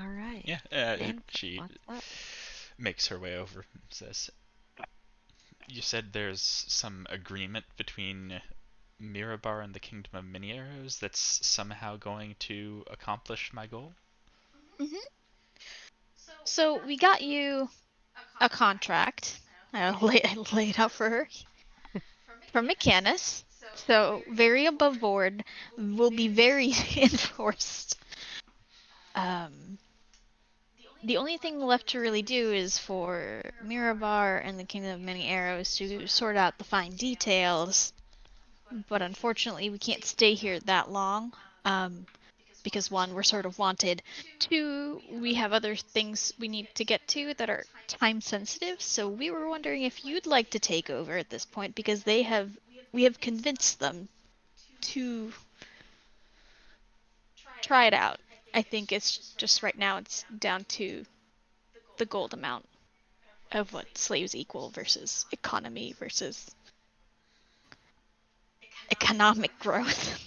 All right. Yeah, And she what's up? makes her way over and says, "You said there's some agreement between Mirabar and the Kingdom of Many Arrows that's somehow going to accomplish my goal?" hmm So we got you a contract. I laid out for her from Mechanus. So very above board, will be very enforced. The only thing left to really do is for Mirabar and the Kingdom of Many Arrows to sort out the fine details. But unfortunately, we can't stay here that long. Because one, we're sort of wanted. Two, we have other things we need to get to that are time sensitive. So we were wondering if you'd like to take over at this point because we have convinced them to try it out. I think it's just right now it's down to the gold amount of what slaves equal versus economy versus economic growth.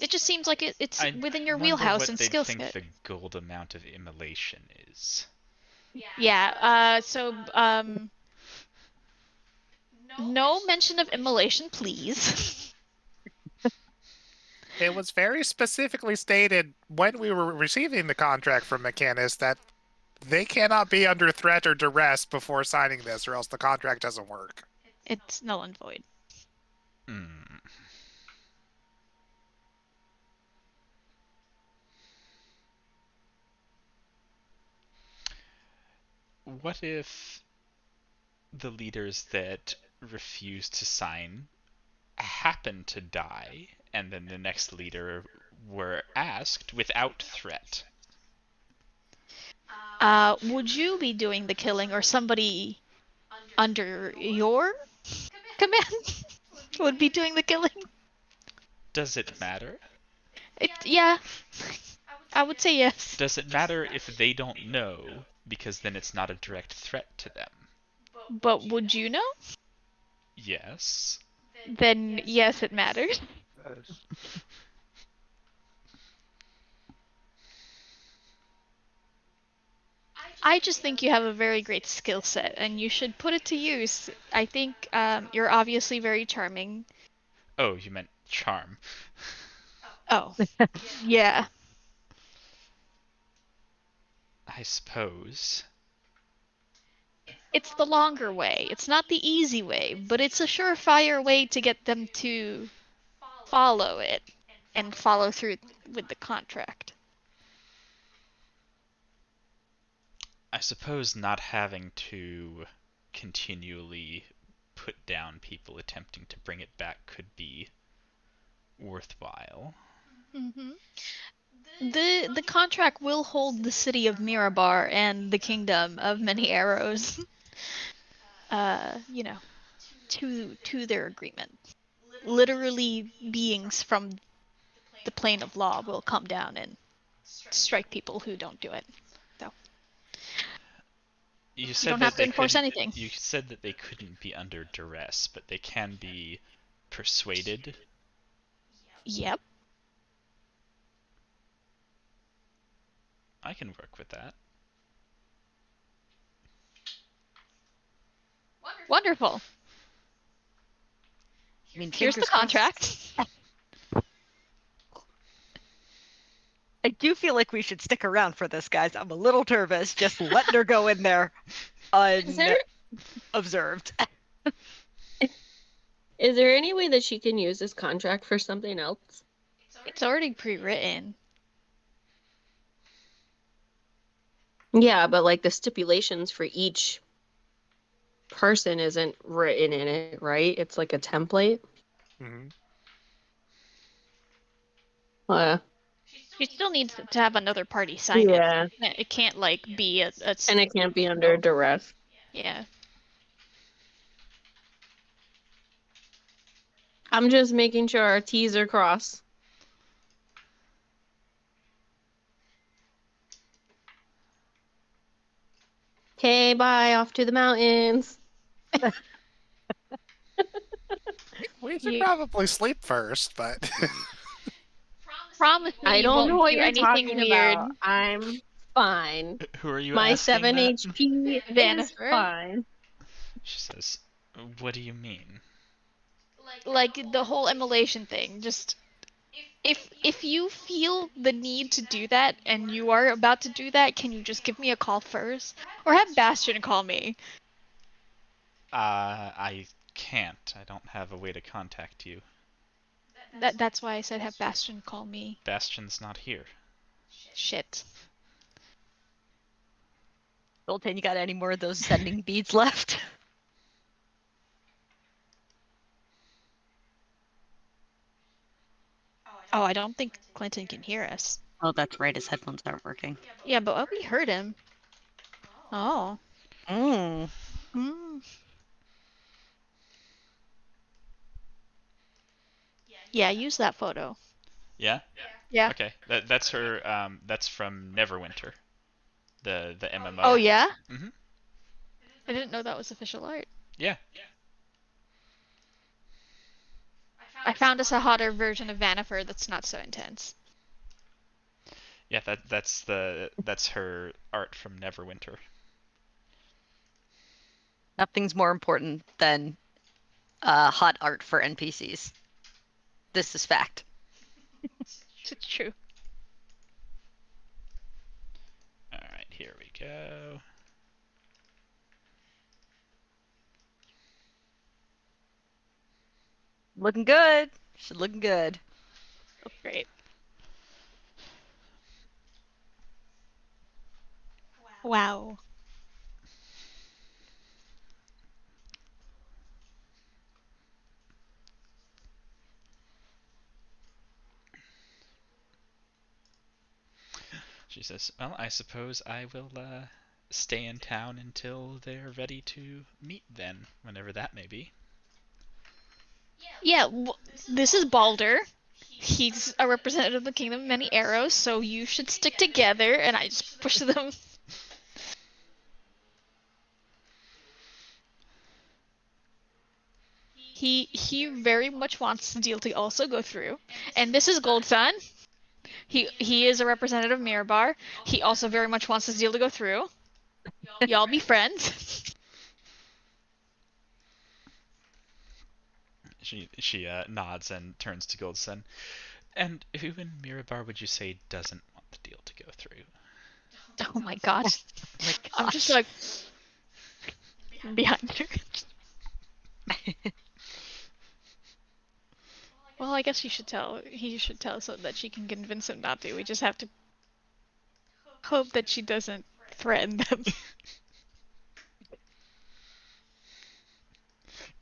It just seems like it's I within your wonder wheelhouse what and they'd skill think set. the gold amount of immolation is. Yeah, no mention of immolation, please. It was very specifically stated when we were receiving the contract from Mechanus that they cannot be under threat or duress before signing this, or else the contract doesn't work. It's null and void. Hmm. What if the leaders that refuse to sign happen to die, and then the next leader were asked without threat? Would you be doing the killing or somebody under your command would be doing the killing? Does it matter? Yeah, I would say yes. Does it matter if they don't know, because then it's not a direct threat to them? But would you know? Yes. Then yes, it matters. I just think you have a very great skill set and you should put it to use. I think you're obviously very charming. Oh, you meant charm. Oh, yeah. I suppose. It's the longer way. It's not the easy way, but it's a surefire way to get them to follow it and follow through with the contract. I suppose not having to continually put down people attempting to bring it back could be worthwhile. Mm-hmm. The contract will hold the city of Mirabar and the kingdom of Many Arrows, you know, to their agreement. Literally, beings from the plane of law will come down and strike people who don't do it. So You you said don't that have to they enforce couldn't. anything. You said that they couldn't be under duress, but they can be persuaded. Yep. I can work with that. Wonderful. I mean, Here's the fingers crossed. contract. I do feel like we should stick around for this, guys. I'm a little nervous just letting her go in there unobserved. Is there any way that she can use this contract for something else? It's already pre-written. Yeah, but like the stipulations for each person isn't written in it, right? It's like a template. Mm-hmm. She still needs to have another party sign Yeah. it. It can't like be a And it can't be under duress. yeah. I'm just making sure our T's are crossed. Okay, bye. Off to the mountains. We should You- probably sleep first, but Promise me I you don't won't know what do you're anything talking weird. about. I'm fine. Who are you My asking 7 that? HP is Vanifer. fine. She says, "What do you mean?" Like the whole immolation thing. Just if you feel the need to do that and you are about to do that, can you just give me a call first, or have Bastion call me? I can't. I don't have a way to contact you. That's why I said have Bastion call me. Bastion's not here. Shit. Zoltan, you got any more of those sending beads left? Oh, I don't think Clinton can hear us. Oh, that's right. His headphones aren't working. Yeah, but we heard him. Oh. Mm. Mm. Yeah, use that photo. Yeah? Yeah. Okay. That's her. That's from Neverwinter. The MMO. Oh yeah? Mhm. I didn't know that was official art. Yeah. I found us a hotter version of Vanifer that's not so intense. Yeah. That's her art from Neverwinter. Nothing's more important than hot art for NPCs. This is fact. It's true. All right. Here we go. Looking good. She's looking good. Oh, great. Wow. She says, "Well, I suppose I will stay in town until they're ready to meet. Then, whenever that may be." Yeah, this is Balder. He's a representative of the Kingdom of Many Arrows, so you should stick together, and I just push them. He very much wants the deal to also go through. And this is Gold Sun. He is a representative of Mirabar. He also very much wants this deal to go through. Y'all be friends. She nods and turns to Goldsun. "And who in Mirabar would you say doesn't want the deal to go through?" Oh my god. Oh my I'm just gosh. like behind her. Well, I guess he should tell so that she can convince him not to. We just have to hope that she doesn't threaten them.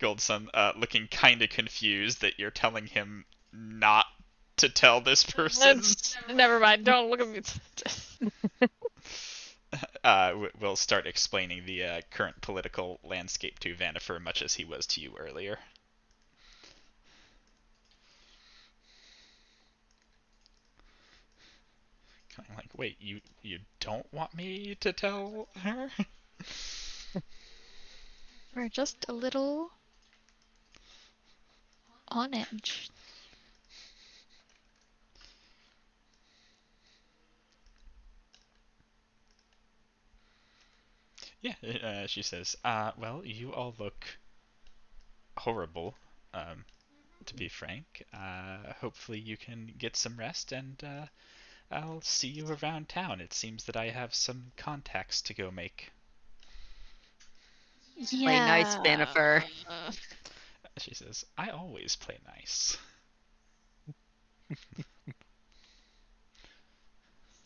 Goldsun, looking kind of confused that you're telling him not to tell this person. Never mind. Don't look at me. We'll start explaining the current political landscape to Vanifer, much as he was to you earlier. Kind of like, wait, you don't want me to tell her? We're just a little on edge. Yeah, she says, well, you all look horrible, to be frank. Hopefully you can get some rest, and I'll see you around town. It seems that I have some contacts to go make." Yeah. Play nice, Vanifer. She says, "I always play nice."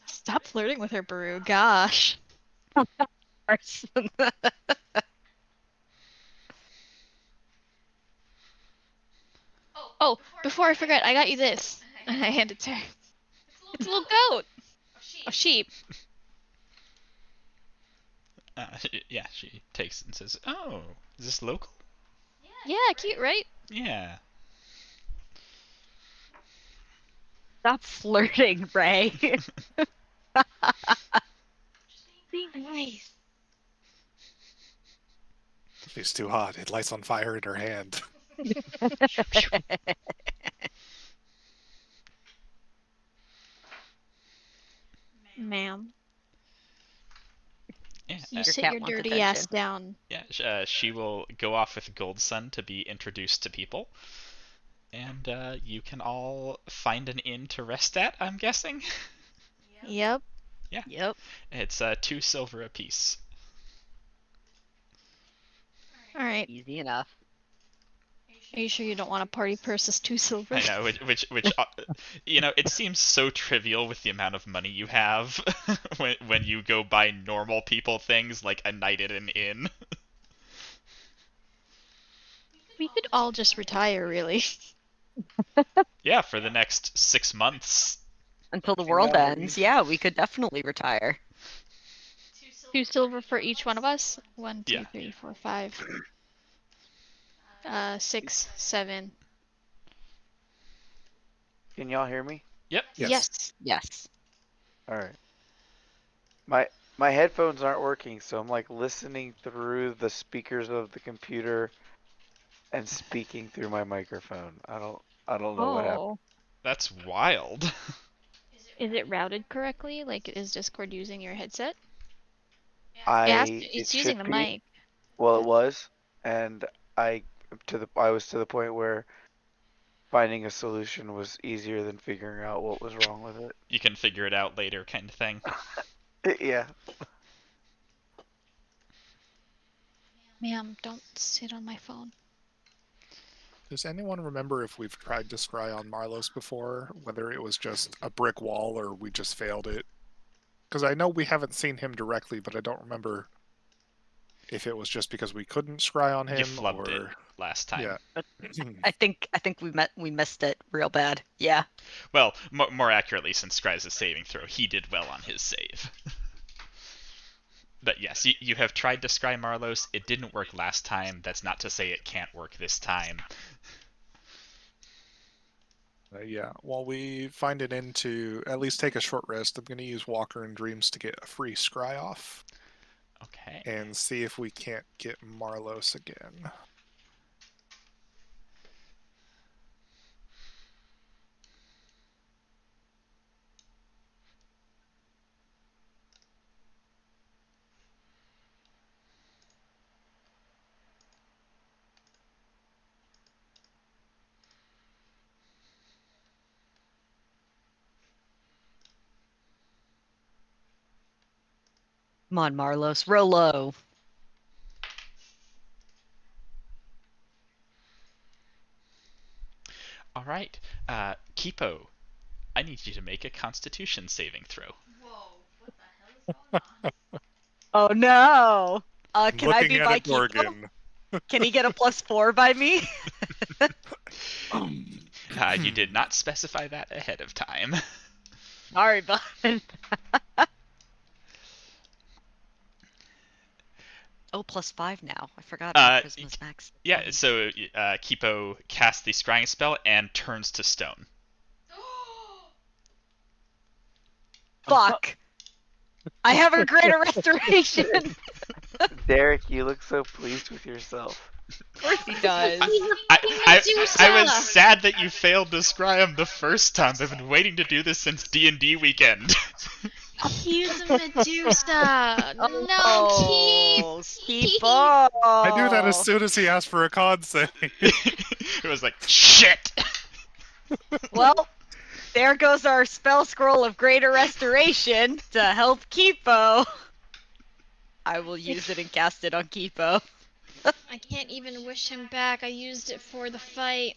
Stop flirting with her, Baru. Gosh. Oh, before I forget, I got you this. And I hand it to her. It's a little goat. A sheep. Yeah, she takes it and says, "Oh, is this local?" Yeah, cute, right? Yeah. Stop flirting, Ray. Be nice. she's too hot. It lights on fire in her hand. Ma'am, Yeah, you Your sit cat your wants dirty ass attention. down. yeah. She will go off with Gold Sun to be introduced to people, and you can all find an inn to rest at. I'm guessing. Yep. Yep. It's 2 silver apiece. All right. Easy enough. Are you sure you don't want a party purse as 2 silver? I know, which you know, it seems so trivial with the amount of money you have when you go buy normal people things like a night at an inn. We could all just retire, really. Yeah, for the next 6 months. Until the world Yeah. ends, yeah, we could definitely retire. 2 silver for each one of us. 1, 2, Yeah. 3, 4, 5. 6, 7. Can y'all hear me? Yep. Yes. Yes. All right. My headphones aren't working, so I'm like listening through the speakers of the computer and speaking through my microphone. I don't know what happened. Oh. That's wild. Is it routed correctly? Like, is Discord using your headset? It It's should using the be. mic. Well, it was, and I was to the point where finding a solution was easier than figuring out what was wrong with it. You can figure it out later, kind of thing. Yeah. Ma'am, don't sit on my phone. Does anyone remember if we've tried to scry on Marlos before? Whether it was just a brick wall or we just failed it? Because I know we haven't seen him directly, but I don't remember if it was just because we couldn't scry on him You flubbed or it last time. yeah. I think we missed it real bad. Yeah. Well, more accurately, since Scry's a saving throw, he did well on his save. But yes, you have tried to scry Marlos. It didn't work last time. That's not to say it can't work this time. Yeah, while we find it in to at least take a short rest, I'm going to use Walker and Dreams to get a free scry off Okay. and see if we can't get Marlos again. Come on, Marlos, roll low. All right. Kipo, I need you to make a Constitution saving throw. Oh no. Can I Looking be at by it, Kipo? Morgan. Can he get a +4 by me? You did not specify that ahead of time. Sorry, bud. Oh, +5 now. I forgot about Christmas Max. Yeah, so Kipo casts the scrying spell and turns to stone. Fuck. I have a greater restoration. Derek, you look so pleased with yourself. Of course he does. I was sad that you failed to scry him the first time. I've been waiting to do this since D&D weekend. He's a Medusa. No, Oh, keep. Kipo. I knew that as soon as he asked for a con save. It was like, shit! Well, there goes our spell scroll of greater restoration to help Kipo. I will use it and cast it on Kipo. I can't even wish him back. I used it for the fight.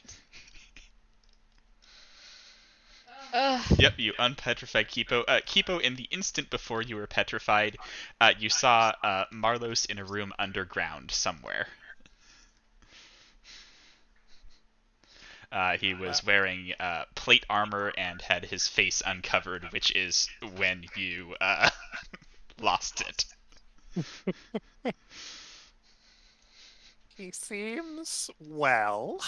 Ugh. Yep, you unpetrified Kipo. Kipo, in the instant before you were petrified, you saw Marlos in a room underground somewhere. He was wearing plate armor and had his face uncovered, which is when you lost it. He seems well.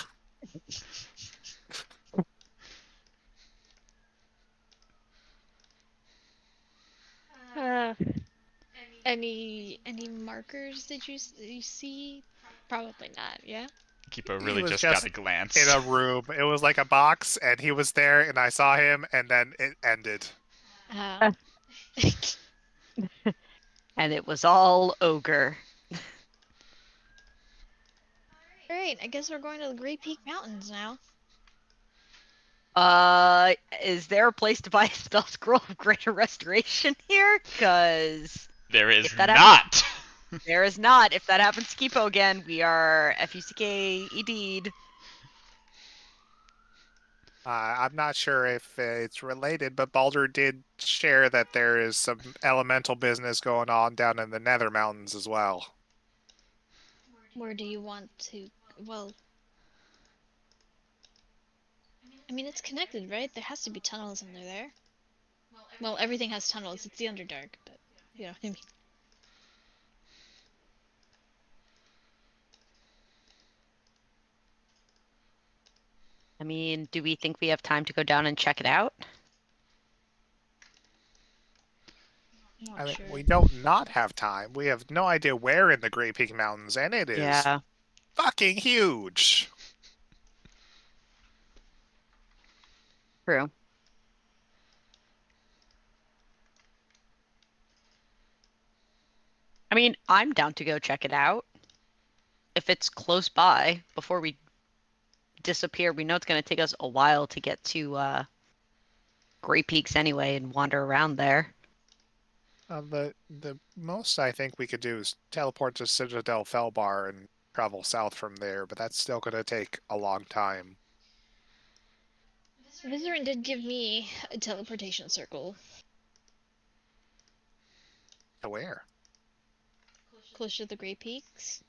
Any markers did you see? Probably not. Yeah. Kipo He really was just just got a glance. in a room. It was like a box, and he was there, and I saw him, and then it ended. And it was all ogre. Alright, I guess we're going to the Great Peak Mountains now. Is there a place to buy a spell scroll of greater restoration here? Cause There is if that not. there is not. If that happens to Kipo again, we are FUCK-ED'd. I'm not sure if it's related, but Baldur did share that there is some elemental business going on down in the Nether Mountains as well. Where do you want to? Well, I mean, it's connected, right? There has to be tunnels under there. Well, everything has tunnels. It's the Underdark, but you know what I mean. I mean, do we think we have time to go down and check it out? Not I mean, sure. we don't not have time. We have no idea where in the Great Peak Mountains, and it is Yeah. fucking huge. True. I mean, I'm down to go check it out. If it's close by, before we disappear, we know it's going to take us a while to get to Great Peaks anyway and wander around there. The most I think we could do is teleport to Citadel Felbar and travel south from there, but that's still going to take a long time. Vizerin did give me a teleportation circle To where? closer to the Great Peaks.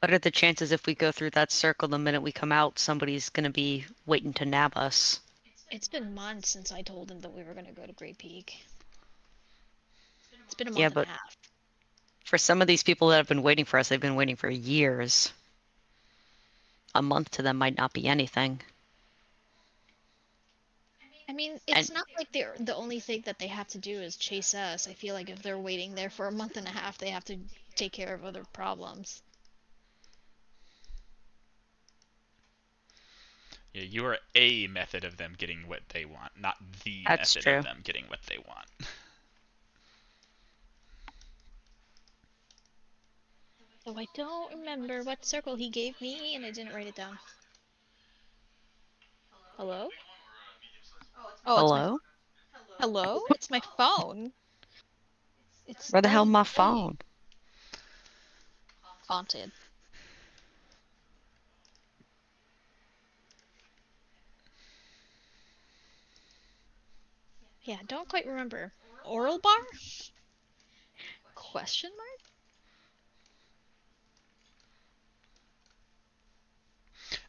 What are the chances if we go through that circle the minute we come out, somebody's going to be waiting to nab us? It's been months since I told him that we were going to go to Great Peak. It's been a month Yeah, and but a half. for some of these people that have been waiting for us, they've been waiting for years. A month to them might not be anything. I mean, it's not like the only thing that they have to do is chase us. I feel like if they're waiting there for a month and a half, they have to take care of other problems. Yeah, you are a method of them getting what they want, not the That's method true. of them getting what they want. So I don't remember what circle he gave me, and I didn't write it down. Hello? Oh, Hello? hello? It's my phone. It's Where the hell doesn't my say. phone? Haunted. Yeah, don't quite remember. Oral bar? Question mark?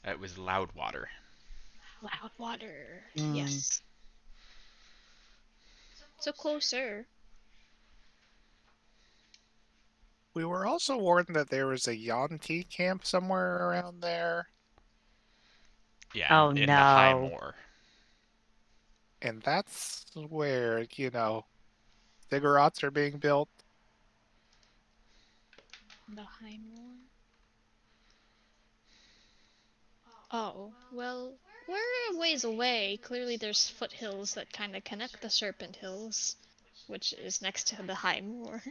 It was Loudwater. Loud water. Mm. Yes. So closer. We were also warned that there was a Yuan-ti camp somewhere around there, Yeah, Oh, in the High no. Moor. and that's where, ziggurats are being built. The High Moor. Oh, well, we're a ways away. Clearly there's foothills that kind of connect the Serpent Hills, which is next to the High Moor.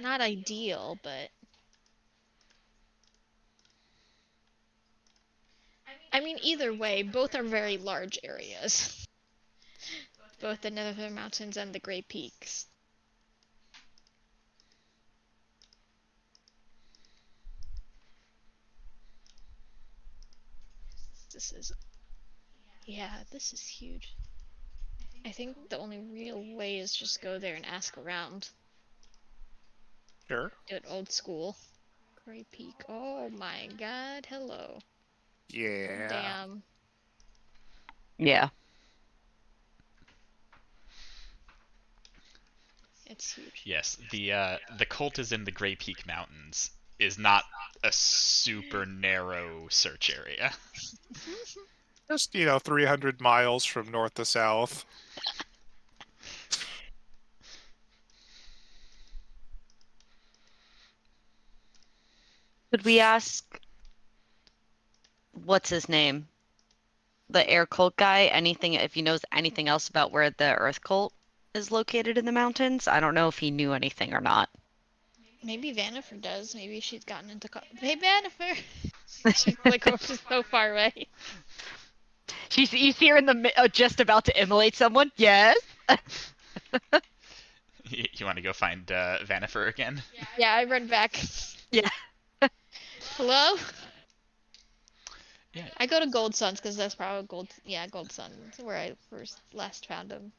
Not ideal, but... I mean, either way, both are very large areas. Both the Nether Mountains and the Great Peaks. This is... Yeah, this is huge. I think the only real way is just go there and ask around. Sure. Do it old school. Great Peak. Oh my god, hello. Yeah. Damn. Yeah. It's huge. Yes, the cult is in the Grey Peak Mountains is not a super narrow search area. Just, 300 miles from north to south. Could we ask what's his name? The air cult guy, anything if he knows anything else about where the earth cult is located in the mountains? I don't know if he knew anything or not. Maybe Vanifer does. Maybe she's gotten into. Hey, Vanifer! She's like oh, she's so far away. You see her in the just about to immolate someone? Yes. You want to go find Vanifer again? Yeah, I run back. Yeah. Hello? Yeah. I go to Gold Suns because that's probably Gold Sun. That's where I last found him.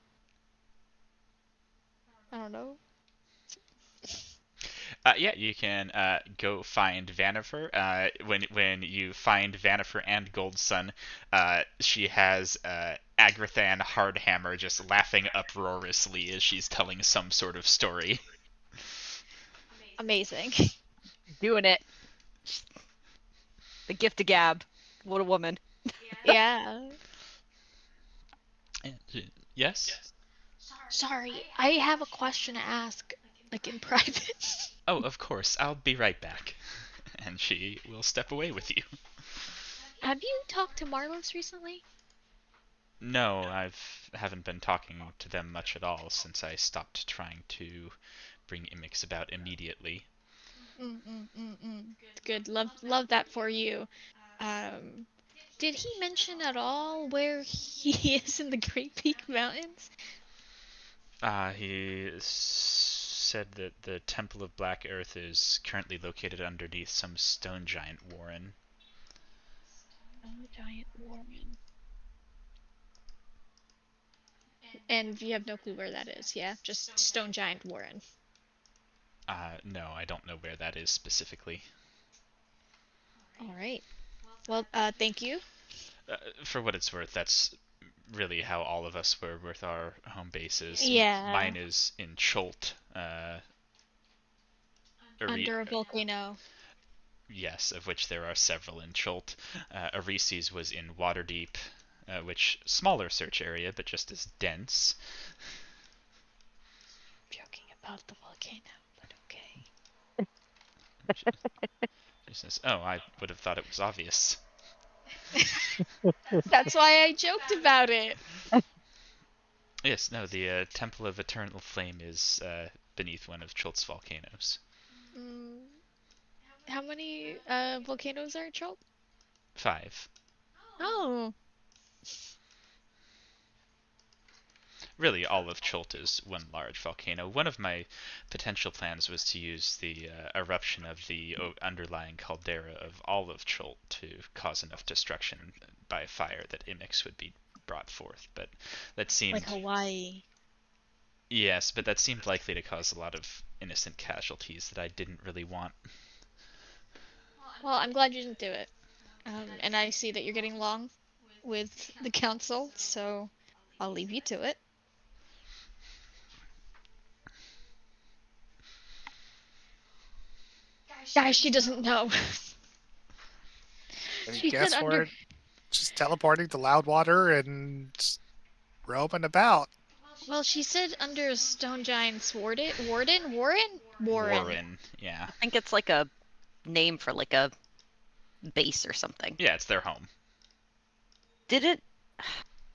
I don't know. Yeah, you can go find Vanifer. When you find Vanifer and Gold Sun, she has Agrathan Hardhammer just laughing uproariously as she's telling some sort of story. Amazing. Doing it. The gift of gab. What a woman. Yeah. Yes? Sorry, I have a question to ask, like in private. Oh, of course. I'll be right back. And she will step away with you. Have you talked to Marlos recently? No, haven't been talking to them much at all since I stopped trying to bring Imix about immediately. Good. Love that for you. Did he mention at all where he is in the Great Peak Mountains? He said that the Temple of Black Earth is currently located underneath some stone giant warren. Stone giant warren. And you have no clue where that is, yeah? Just stone giant warren. No, I don't know where that is specifically. All right. Well, thank you. For what it's worth, that's really how all of us were with our home bases. Yeah. Mine is in Cholt. Under a volcano. Yes, of which there are several in Cholt. Arisi's was in Waterdeep, which smaller search area, but just as dense. Joking about the volcano, but okay. She says, "Oh, I would have thought it was obvious." That's why I joked about it. Yes, no, the Temple of Eternal Flame is beneath one of Cholt's volcanoes. How many volcanoes are in Cholt? 5. Oh. Really, all of Cholt is one large volcano. One of my potential plans was to use the eruption of the underlying caldera of all of Cholt to cause enough destruction by fire that Imix would be brought forth, but that seemed... Like Hawaii. Yes, but that seemed likely to cause a lot of innocent casualties that I didn't really want. Well, I'm glad you didn't do it. And I see that you're getting along with the council, so I'll leave you to it. Guys, she doesn't know. Any guess for it? Just teleporting to Loudwater and roaming about. Well, she said under Stone Giant's Warren? Warren, yeah. I think it's like a name for like a base or something. Yeah, it's their home. Did it?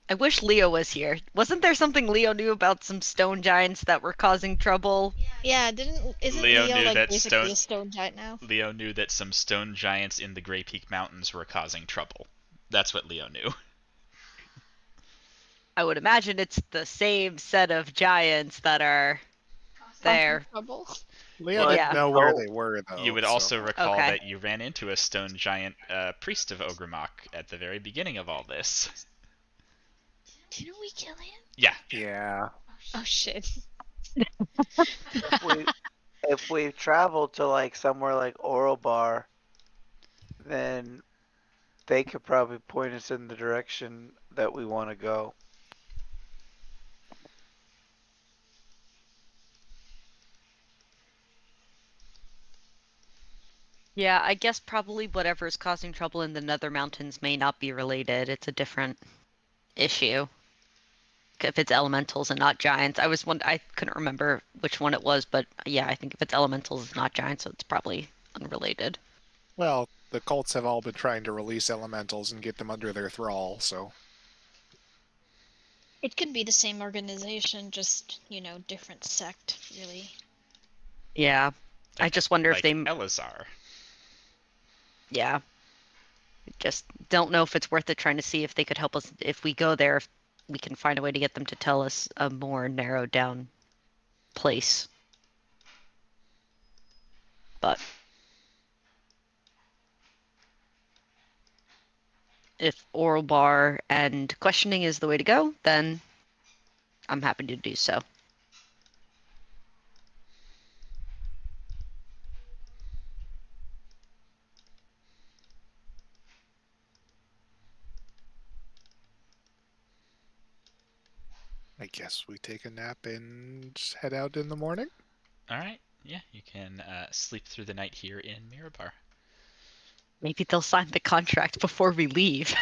I wish Leo was here. Wasn't there something Leo knew about some stone giants that were causing trouble? Yeah, isn't Leo Leo knew like that basically a stone giant now? Leo knew that some stone giants in the Grey Peak Mountains were causing trouble. That's what Leo knew. I would imagine it's the same set of giants that are there. Trouble. Leo didn't know where they were, though. You would also recall Okay. that you ran into a stone giant priest of Ogremok at the very beginning of all this. Didn't we kill him? Yeah. Yeah. Oh shit. If we've traveled to like somewhere like Orobar, then they could probably point us in the direction that we want to go. Yeah, I guess probably whatever is causing trouble in the Nether Mountains may not be related. It's a different issue. If it's elementals and not giants. I couldn't remember which one it was, but yeah, I think if it's elementals, it's not giants, so it's probably unrelated. Well, the cults have all been trying to release elementals and get them under their thrall, so It could be the same organization, just, different sect, really. Yeah. I just wonder if Like they. Elazar. Yeah. Just don't know if it's worth it trying to see if they could help us. If we go there, if we can find a way to get them to tell us a more narrowed down place. But if oral bar and questioning is the way to go, then I'm happy to do so. I guess we take a nap and head out in the morning. All right. Yeah, you can sleep through the night here in Mirabar. Maybe they'll sign the contract before we leave.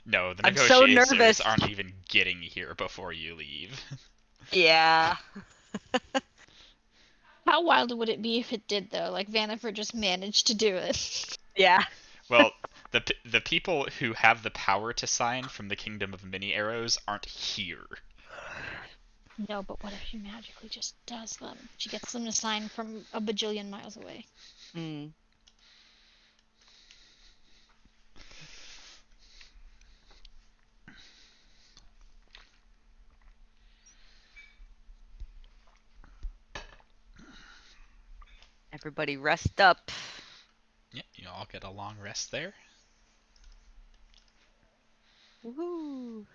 No, the I'm so negotiators nervous. aren't even getting here before you leave. Yeah. How wild would it be if it did, though? Like, Vanniford just managed to do it. Yeah. Well, the people who have the power to sign from the Kingdom of Many Arrows aren't here. No, but what if she magically just does them? She gets them to sign from a bajillion miles away. Mm. Everybody rest up. Yeah, you all get a long rest there. Woohoo.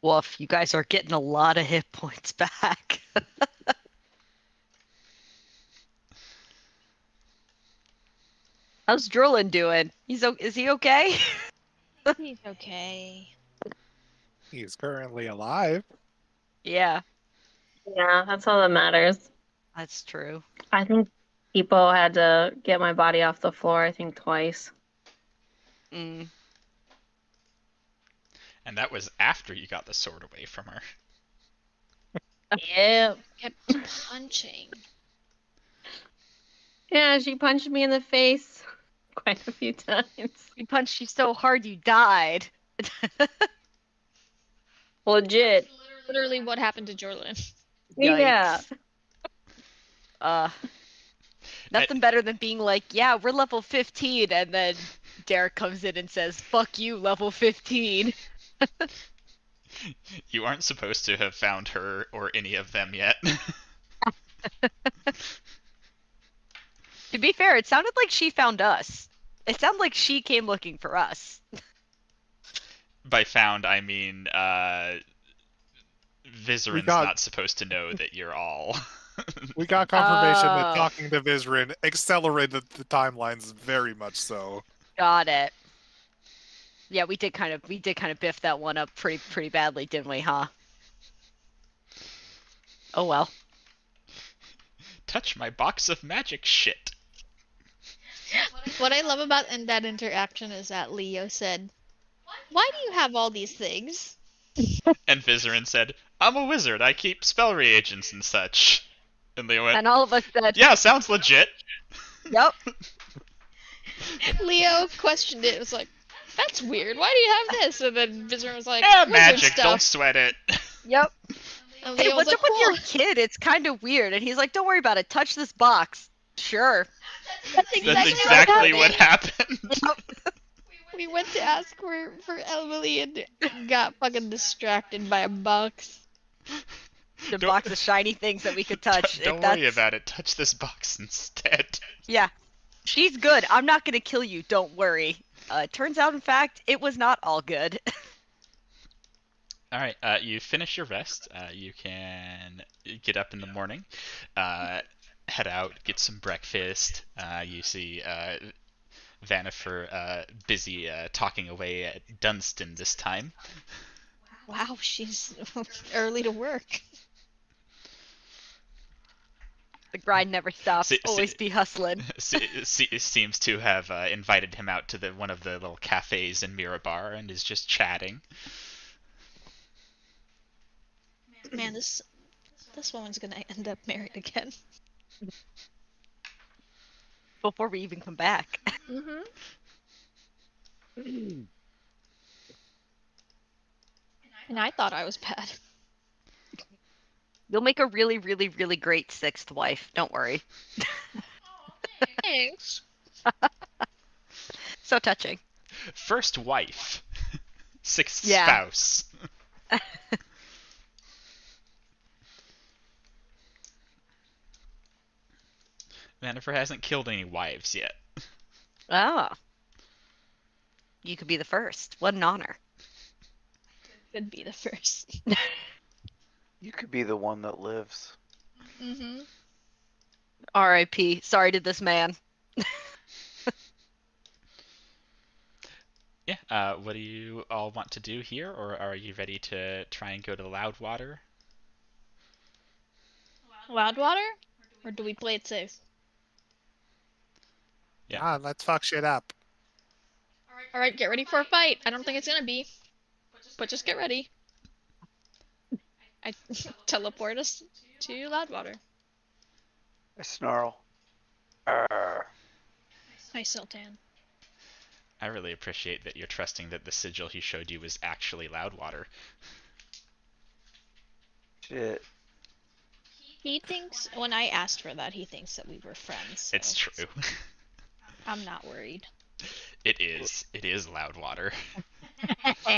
Woof, you guys are getting a lot of hit points back. How's Drillin doing? Is he okay? He's okay. He's currently alive. Yeah, Yeah, that's all that matters. that's true. I think people had to get my body off the floor, I think twice. Mm. And that was after you got the sword away from her. Yep. Kept punching. Yeah, she punched me in the face quite a few times. We punched you so hard you died. Legit. Literally what happened to Jorlin. Yeah. Nothing better than being like, yeah, we're level 15, and then Derek comes in and says, fuck you, level 15. You aren't supposed to have found her or any of them yet. To be fair, it sounded like she found us. It sounded like she came looking for us. By found, I mean, Vizeran's not supposed to know that you're all. We got confirmation Oh. that talking to Vizrin accelerated the timelines very much so. Got it. Yeah, we did kind of biff that one up pretty badly, didn't we, huh? Oh well. Touch my box of magic shit. What I love about that interaction is that Leo said, "Why do you have all these things?" And Vizeran said, I'm a wizard, I keep spell reagents and such. And Leo went, And all of us said, yeah, sounds legit. yep. Leo questioned it. It was like, "That's weird. Why do you have this?" And then Vizeran was like, Yeah, "Wizard magic, stuff." don't sweat it. Yep. And Hey, Leo was what's like, up with your "Cool." kid? It's kind of weird. And he's like, don't worry about it. Touch this box. Sure. That's That's exactly exactly what happened. We went to ask for Emily and got fucking distracted by a box. The Don't- box of shiny things that we could touch. Don't worry about it, touch this box instead. Yeah. She's good. I'm not going to kill you. Don't worry. Turns out, in fact, it was not all good. Alright, you finish your rest. You can get up in the morning, head out, get some breakfast. You see Vanniford busy talking away at Dunstan this time. Wow, she's early to work. The grind never stops. See- Always see- be hustling. seems to have invited him out to one of the little cafes in Mirabar and is just chatting. Man, this woman's gonna end up married again. Before we even come back. Mm-hmm. And I thought I was bad. You'll make a really, really, really great sixth wife. Don't worry. Thanks. So touching. First wife, sixth Yeah. spouse. Mannifer hasn't killed any wives yet. Oh. You could be the first. What an honor. Could be the first. You could be the one that lives. Mm-hmm. R.I.P. Sorry to this man. Yeah, what do you all want to do here, or are you ready to try and go to Loudwater? Loudwater? Or do we play it safe? Yeah. Ah, let's fuck shit up. Alright, get ready for a fight. I don't think it's gonna be. But just get ready. I teleport us to Loudwater. I snarl. Arr. Hi, Sultan. I really appreciate that you're trusting that the sigil he showed you was actually Loudwater. Shit. He thinks, when I asked for that, he thinks that we were friends. So It's true. I'm not worried. It is. It is Loudwater.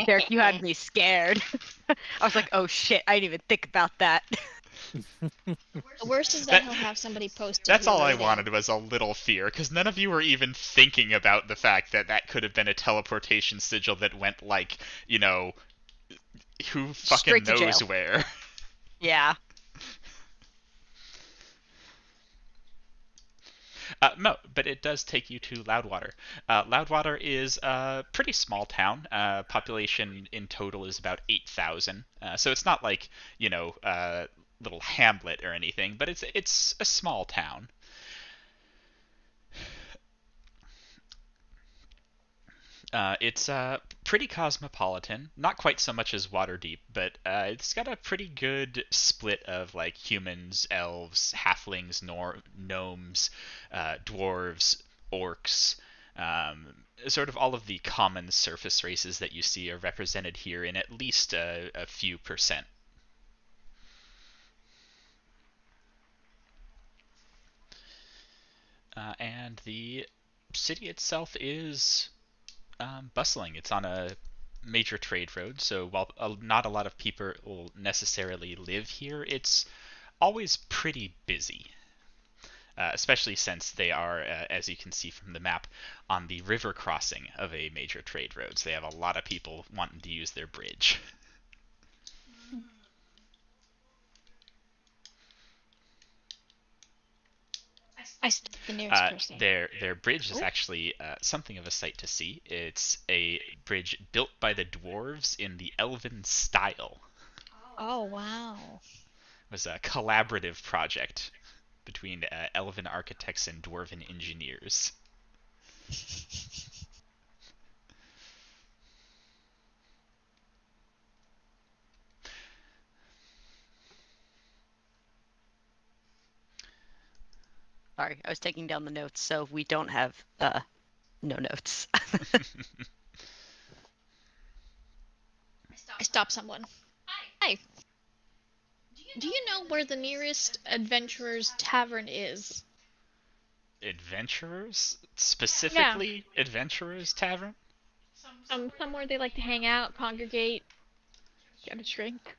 Derek, you had me scared. I was like, oh shit, I didn't even think about that. The worst is that That- he'll have somebody post it That's all I related. wanted was a little fear, because none of you were even thinking about the fact that that could have been a teleportation sigil that went, like, you know, who fucking Straight to knows jail. where. Yeah. No, but it does take you to Loudwater. Loudwater is a pretty small town. Population in total is about 8,000. So it's not like, you know, a little hamlet or anything, but it's a small town. It's pretty cosmopolitan, not quite so much as Waterdeep, but it's got a pretty good split of like humans, elves, halflings, gnomes, dwarves, orcs. Sort of all of the common surface races that you see are represented here in at least a few percent. And the city itself is bustling. It's on a major trade road, so while not a lot of people will necessarily live here, it's always pretty busy. Especially since they are, as you can see from the map, on the river crossing of a major trade road. So they have a lot of people wanting to use their bridge. I stopped the nearest person. Their bridge is Oh. actually something of a sight to see. It's a bridge built by the dwarves in the elven style. Oh, wow. It was a collaborative project between elven architects and dwarven engineers. Sorry, I was taking down the notes, so we don't have no notes. I stopped someone. Hi. Do you know where the nearest Adventurer's Tavern is? Adventurers? Specifically Adventurers Tavern? Somewhere they like to hang out, congregate, get a drink.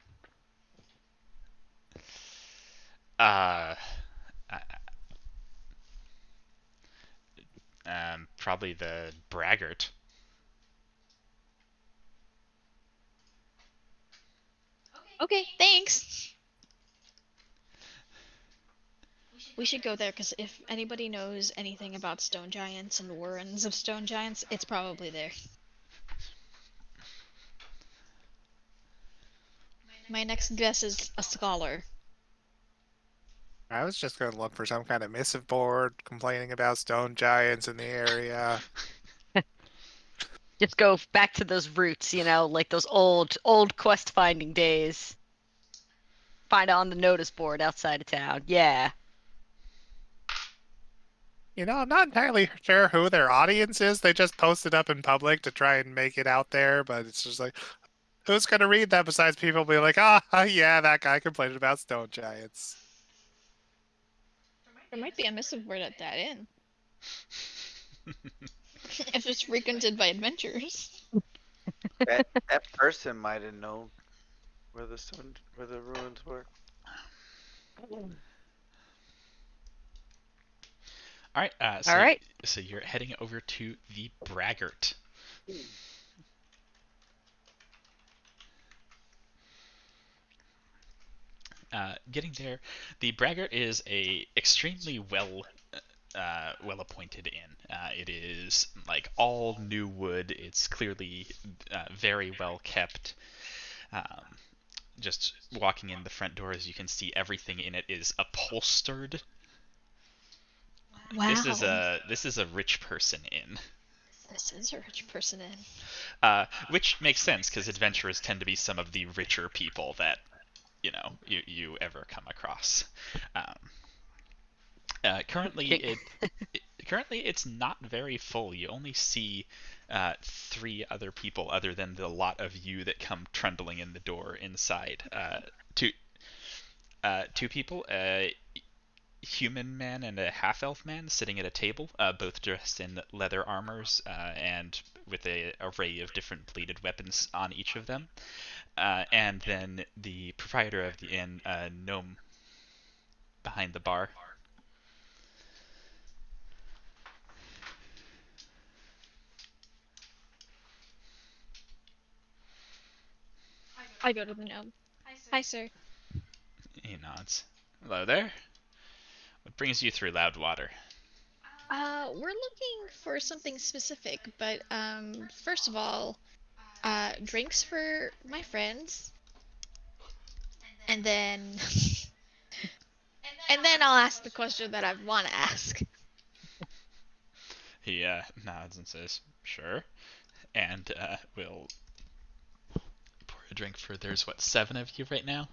Probably the Braggart. Okay, thanks. We should go there because if anybody knows anything about stone giants and warrens of stone giants, it's probably there. My next guess is a scholar. I was just going to look for some kind of missive board complaining about stone giants in the area. Just go back to those roots, like those old quest finding days. Find it on the notice board outside of town. Yeah. I'm not entirely sure who their audience is. They just post it up in public to try and make it out there, but it's just like, who's going to read that besides people being like, yeah, that guy complained about stone giants. There might be a missive word at that inn. If it's frequented by adventurers. That person might have known where the ruins were. All right. So, All right. So you're heading over to the Braggart. Getting there, the Braggart is a extremely well appointed inn. It is like all new wood. It's clearly very well kept. Just walking in the front doors, you can see everything in it is upholstered. Wow. This is a rich person inn. This is a rich person inn. Which makes sense because adventurers tend to be some of the richer people that you ever come across. Currently it's not very full. You only see 3 other people other than the lot of you that come trundling in the door inside. Two people, a human man and a half-elf man sitting at a table, both dressed in leather armors and with an array of different bladed weapons on each of them. And then the proprietor of the inn, gnome, behind the bar. I go to the gnome. Hi, sir. He nods. Hello there. What brings you through Loudwater? We're looking for something specific, but first of all, drinks for my friends, and then I'll ask the question that I want to ask. He nods and says, "Sure," and will pour a drink for. There's 7 of you right now.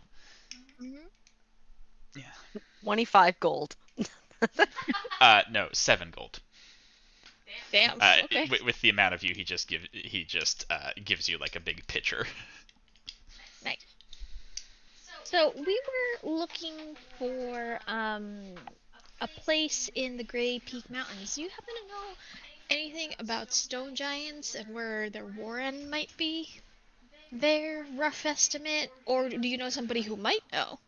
Mm-hmm. Yeah. 25 gold. No, 7 gold. Damn. Okay. With the amount of you, he just gives you like a big pitcher. Nice. So we were looking for a place in the Grey Peak Mountains. Do you happen to know anything about stone giants and where their warren might be? Their rough estimate, or do you know somebody who might know?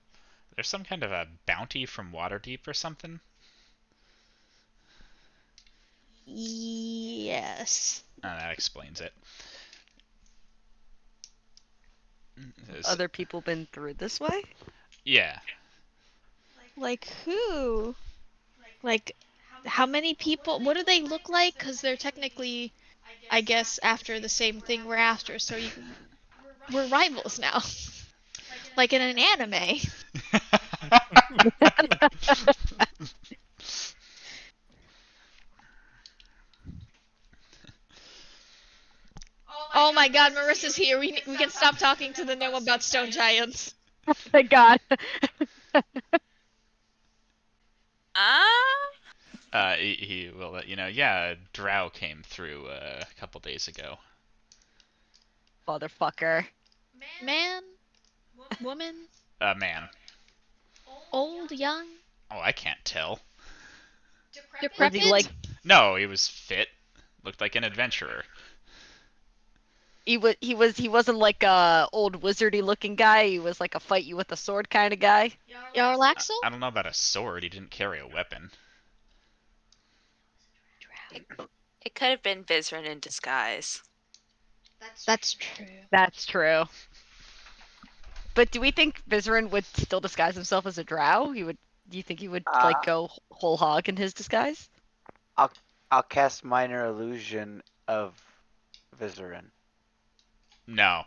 There's some kind of a bounty from Waterdeep or something. Yes. That explains it. Other people been through this way? Yeah. Like who? Like how many people? What do they look like? Because they're technically, I guess, after the same thing we're after. So we're rivals now. Like in an anime. Oh my god, Marissa's here. We can stop talking to the gnome about stone giants. Thank God. He will let you know. Yeah, a drow came through a couple days ago. Motherfucker. Man? Woman? Man. Old? Young? Oh, I can't tell. Was Decrepit? he like No, he was fit. Looked like an adventurer. he wasn't like a old wizardy looking guy. He was like a fight you with a sword kind of guy. Yarlaxle? I don't know about a sword. He didn't carry a weapon. It could have been Vizrin in disguise. That's true. That's true. But do we think Vizrin would still disguise himself as a drow? Do you think he would like go whole hog in his disguise? I'll cast minor illusion of Vizerin. No.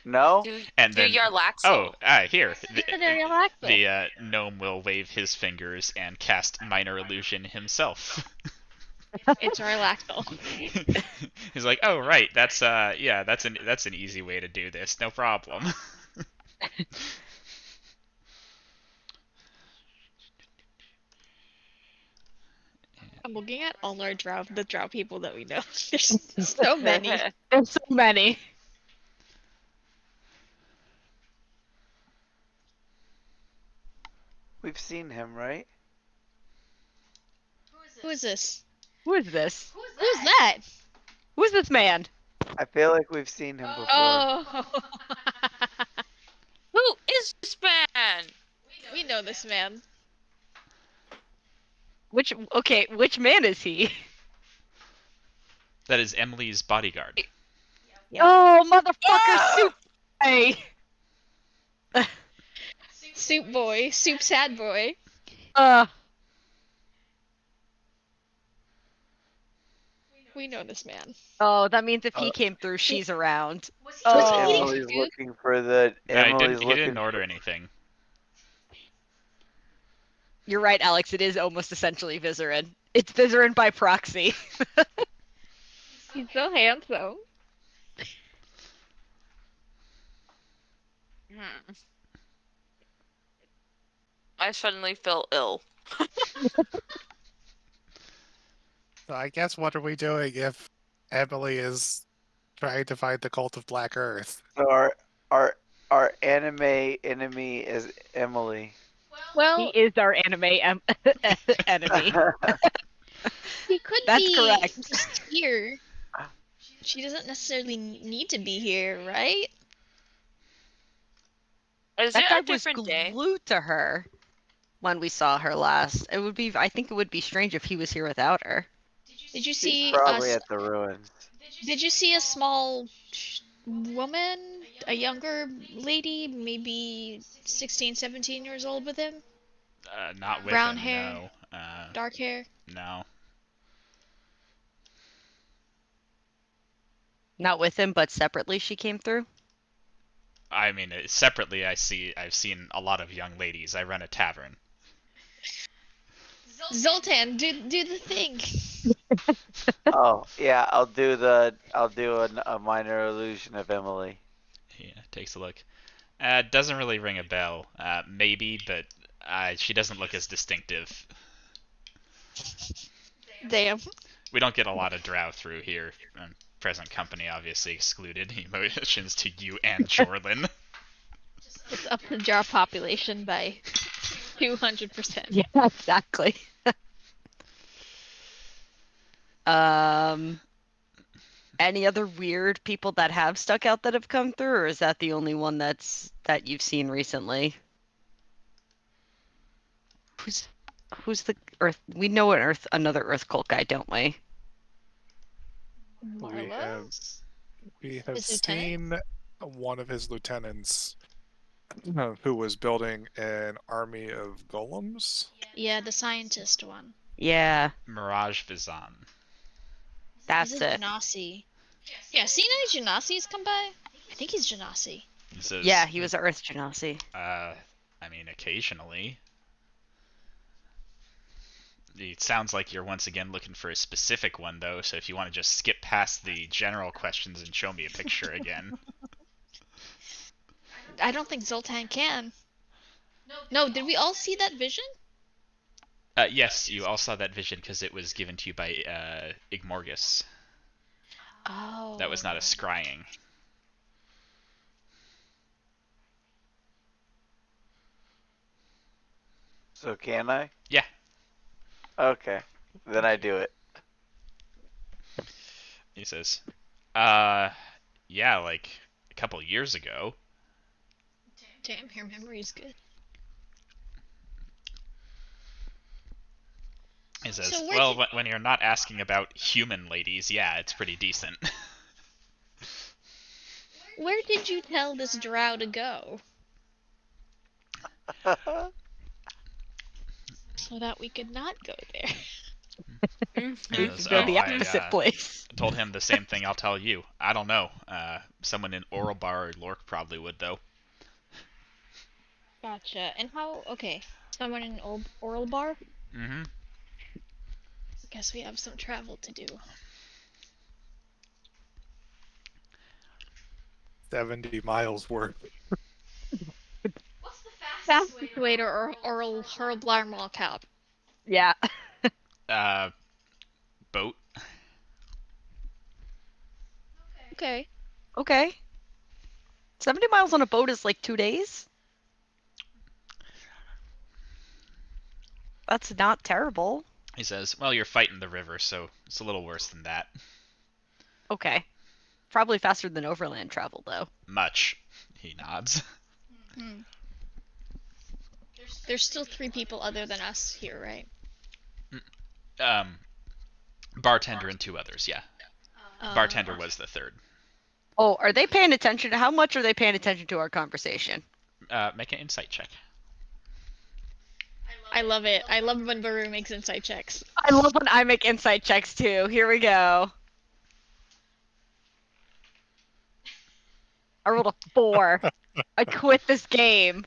No? And Do then your Laxel. here. Secondary Laxel. The gnome will wave his fingers and cast minor illusion himself. It's Relaxel. He's like, oh right, that's that's an easy way to do this, no problem. I'm looking at all our the drow people that we know. There's so many. There's so many. We've seen him, right? Who is this? Who is this? Who's that? Who is this man? I feel like we've seen him before. Oh, Who is this man? we know this man. Which man is he? That is Emily's bodyguard. Yep. Oh, motherfucker, Soup! Hey. Soup boy, soup sad boy. We know this man. Oh, that means if he came through, she's around. Was Oh. he eating Emily's food? looking for the. No, he Emily's didn't looking. order anything. You're right, Alex. It is almost essentially Vizerin. It's Vizerin by proxy. He's so handsome. I suddenly feel ill. So I guess what are we doing if Emily is trying to find the cult of Black Earth? So our anime enemy is Emily. Well, He is our anime enemy. he could That's be correct. just here. She doesn't necessarily need to be here, right? Is That it guy a different was day? glued to her when we saw her last. I think it would be strange if he was here without her. Did you She's see probably us? at the ruins. Did you see a small woman, a younger lady, maybe 16, 17 years old with him? Not with Brown him, hair? no. Dark hair? No. Not with him, but separately she came through. I mean, separately, I've seen a lot of young ladies. I run a tavern. Zoltan, do the thing. Oh yeah, I'll do a minor illusion of Emily. Yeah, takes a look. Doesn't really ring a bell. Maybe, but she doesn't look as distinctive. Damn. We don't get a lot of drow through here. Present company obviously excluded. Emotions to you and Jorlin. It's up the jar population by 200%. Yeah, exactly. Any other weird people that have stuck out that have come through, or is that the only one that you've seen recently? Who's the Earth? We know another Earth cult guy, don't we? Marlos? We have His lieutenant? seen one of his lieutenants who was building an army of golems. Yeah, the scientist one. Yeah, Mirage Vizan. that's Is it. Genasi? Yeah, seen any Genasis come by? I think he's Genasi. He says, Yeah, he was an Earth Genasi. I mean, occasionally. It sounds like you're once again looking for a specific one, though, so if you want to just skip past the general questions and show me a picture again. I don't think Zoltan can. No, did we all see that vision? Yes, you all saw that vision because it was given to you by Igmorgus. Oh. That was not a scrying. So can I? Yeah. Okay, then I do it. He says, yeah, like a couple years ago. Damn, your memory's good. He says, So where well, did- when you're not asking about human ladies, yeah, it's pretty decent. Where did you tell this drow to go? So that we could not go there. And We he could goes, go the "Oh, I, opposite place. told him the same thing I'll tell you. I don't know. Someone in Oralbar or Lork probably would, though." Gotcha. And how? Okay. Someone in Oral Bar? Mm-hmm. Guess we have some travel to do. 70 miles worth. Fastest way to Oral Bar Mall Cap. Yeah. Boat. Okay. Okay. 70 miles on a boat is like 2 days. That's not terrible. He says, "Well, you're fighting the river, so it's a little worse than that." Okay. Probably faster than overland travel, though. Much. He nods. Hmm. There's still 3 people other than us here, right? Bartender and 2 others, yeah. Bartender was the 3rd. Oh, are they paying attention? How much are they paying attention to our conversation? Make an insight check. I love it. I love when Baru makes insight checks. I love when I make insight checks too. Here we go. I rolled a 4. I quit this game.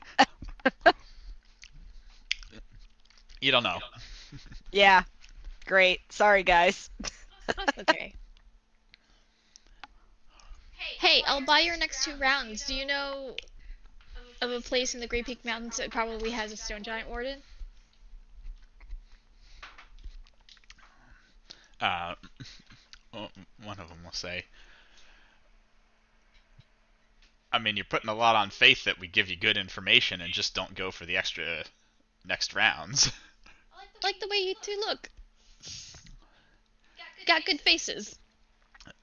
You don't know. Yeah. Great. Sorry, guys. Okay. Hey, I'll buy your next 2 rounds. Do you know of a place in the Great Peak Mountains that probably has a stone giant warden? One of them will say, "I mean, you're putting a lot on faith that we give you good information and just don't go for the extra next rounds." Like the way you 2 look. Got good faces.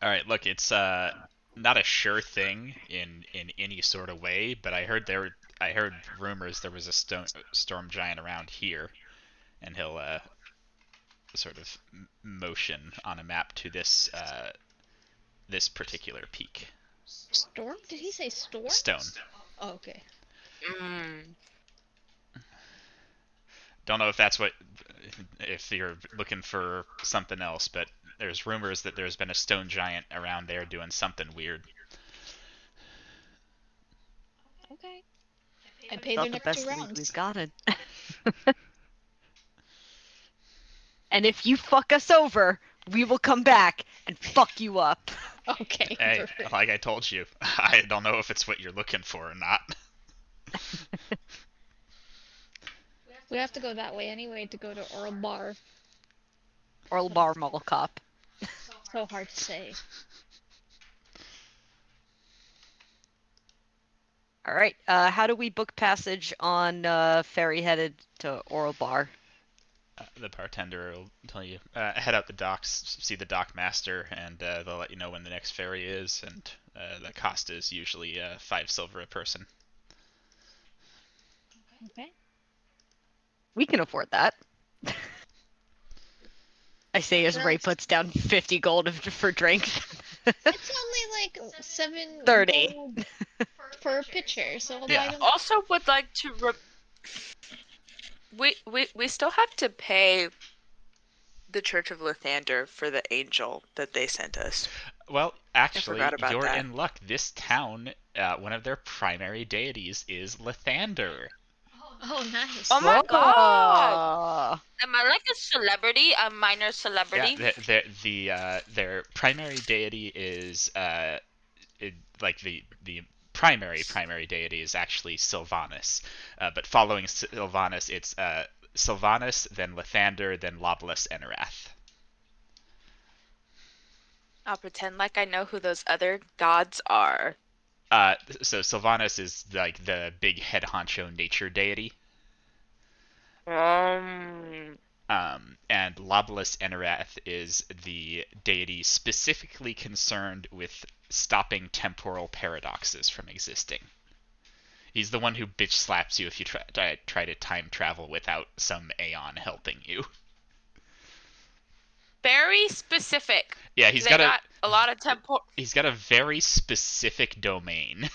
All right, look, it's not a sure thing in any sort of way, but I heard rumors there was a storm giant around here, and he'll sort of motion on a map to this this particular peak. Storm? Did he say storm? Stone. Oh, okay. Don't know if you're looking for something else, but there's rumors that there's been a stone giant around there doing something weird. Okay. I paid Not their the next best 2 lead rounds. we've gotten. And if you fuck us over, we will come back and fuck you up. Okay, Hey, perfect. like I told you, I don't know if it's what you're looking for or not. We have to go that way anyway to go to Oral Bar. Oralbar Mall Cop. So hard to say. All right. How do we book passage on ferry headed to Oralbar? The bartender will tell you, head out the docks, see the dock master, and they'll let you know when the next ferry is, and the cost is usually 5 silver a person. Okay. We can afford that. I say as Ray puts down 50 gold for drinks. It's only like 7 30. gold per pitcher, so I'll Yeah. buy them. Also, would like to. We still have to pay the Church of Lathander for the angel that they sent us. Well, actually, forgot about you're that. in luck. This town, one of their primary deities is Lathander. Oh, nice. Oh my god! Oh. Am I like a celebrity? A minor celebrity? Yeah, their primary deity is like the primary deity is actually Sylvanus, but following Sylvanus, it's Sylvanus, then Lathander, then Lobless Enerath. I'll pretend like I know who those other gods are. So Sylvanus is like the big head honcho nature deity. And Lobless Enerath is the deity specifically concerned with stopping temporal paradoxes from existing. He's the one who bitch slaps you if you try to time travel without some Aeon helping you. Very specific. Yeah, They got a lot of temporal. he's got a very specific domain.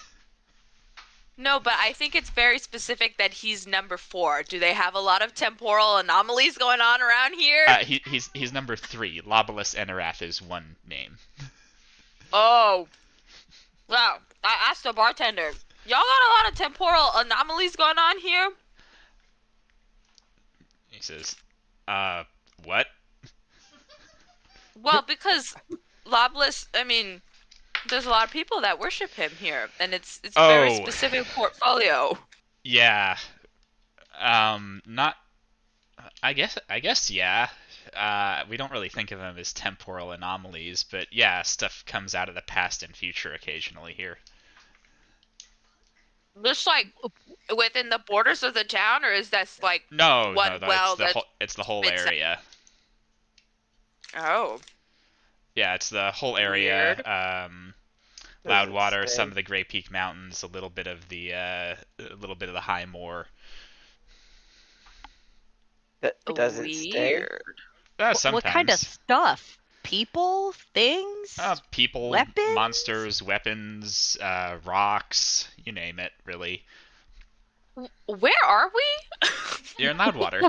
No, but I think it's very specific that he's number 4. Do they have a lot of temporal anomalies going on around here? He's number 3. Lobolus Enerath is one name. Oh. Wow. I asked the bartender, y'all got a lot of temporal anomalies going on here? He says, what? Well, because Lobless, I mean, there's a lot of people that worship him here, and it's a very specific portfolio. Yeah. Not... I guess, yeah. We don't really think of them as temporal anomalies, but yeah, stuff comes out of the past and future occasionally here. Just like within the borders of the town, or is that like No, one well it's the whole fits area. Oh. Yeah, it's the whole area. Weird. Loudwater, some of the Grey Peak Mountains, a little bit of the High Moor. Does it stay? Weird. Sometimes. What kind of stuff? People? Things? People, Weapons? monsters, weapons, rocks, you name it, really. Where are we? You're in Loudwater.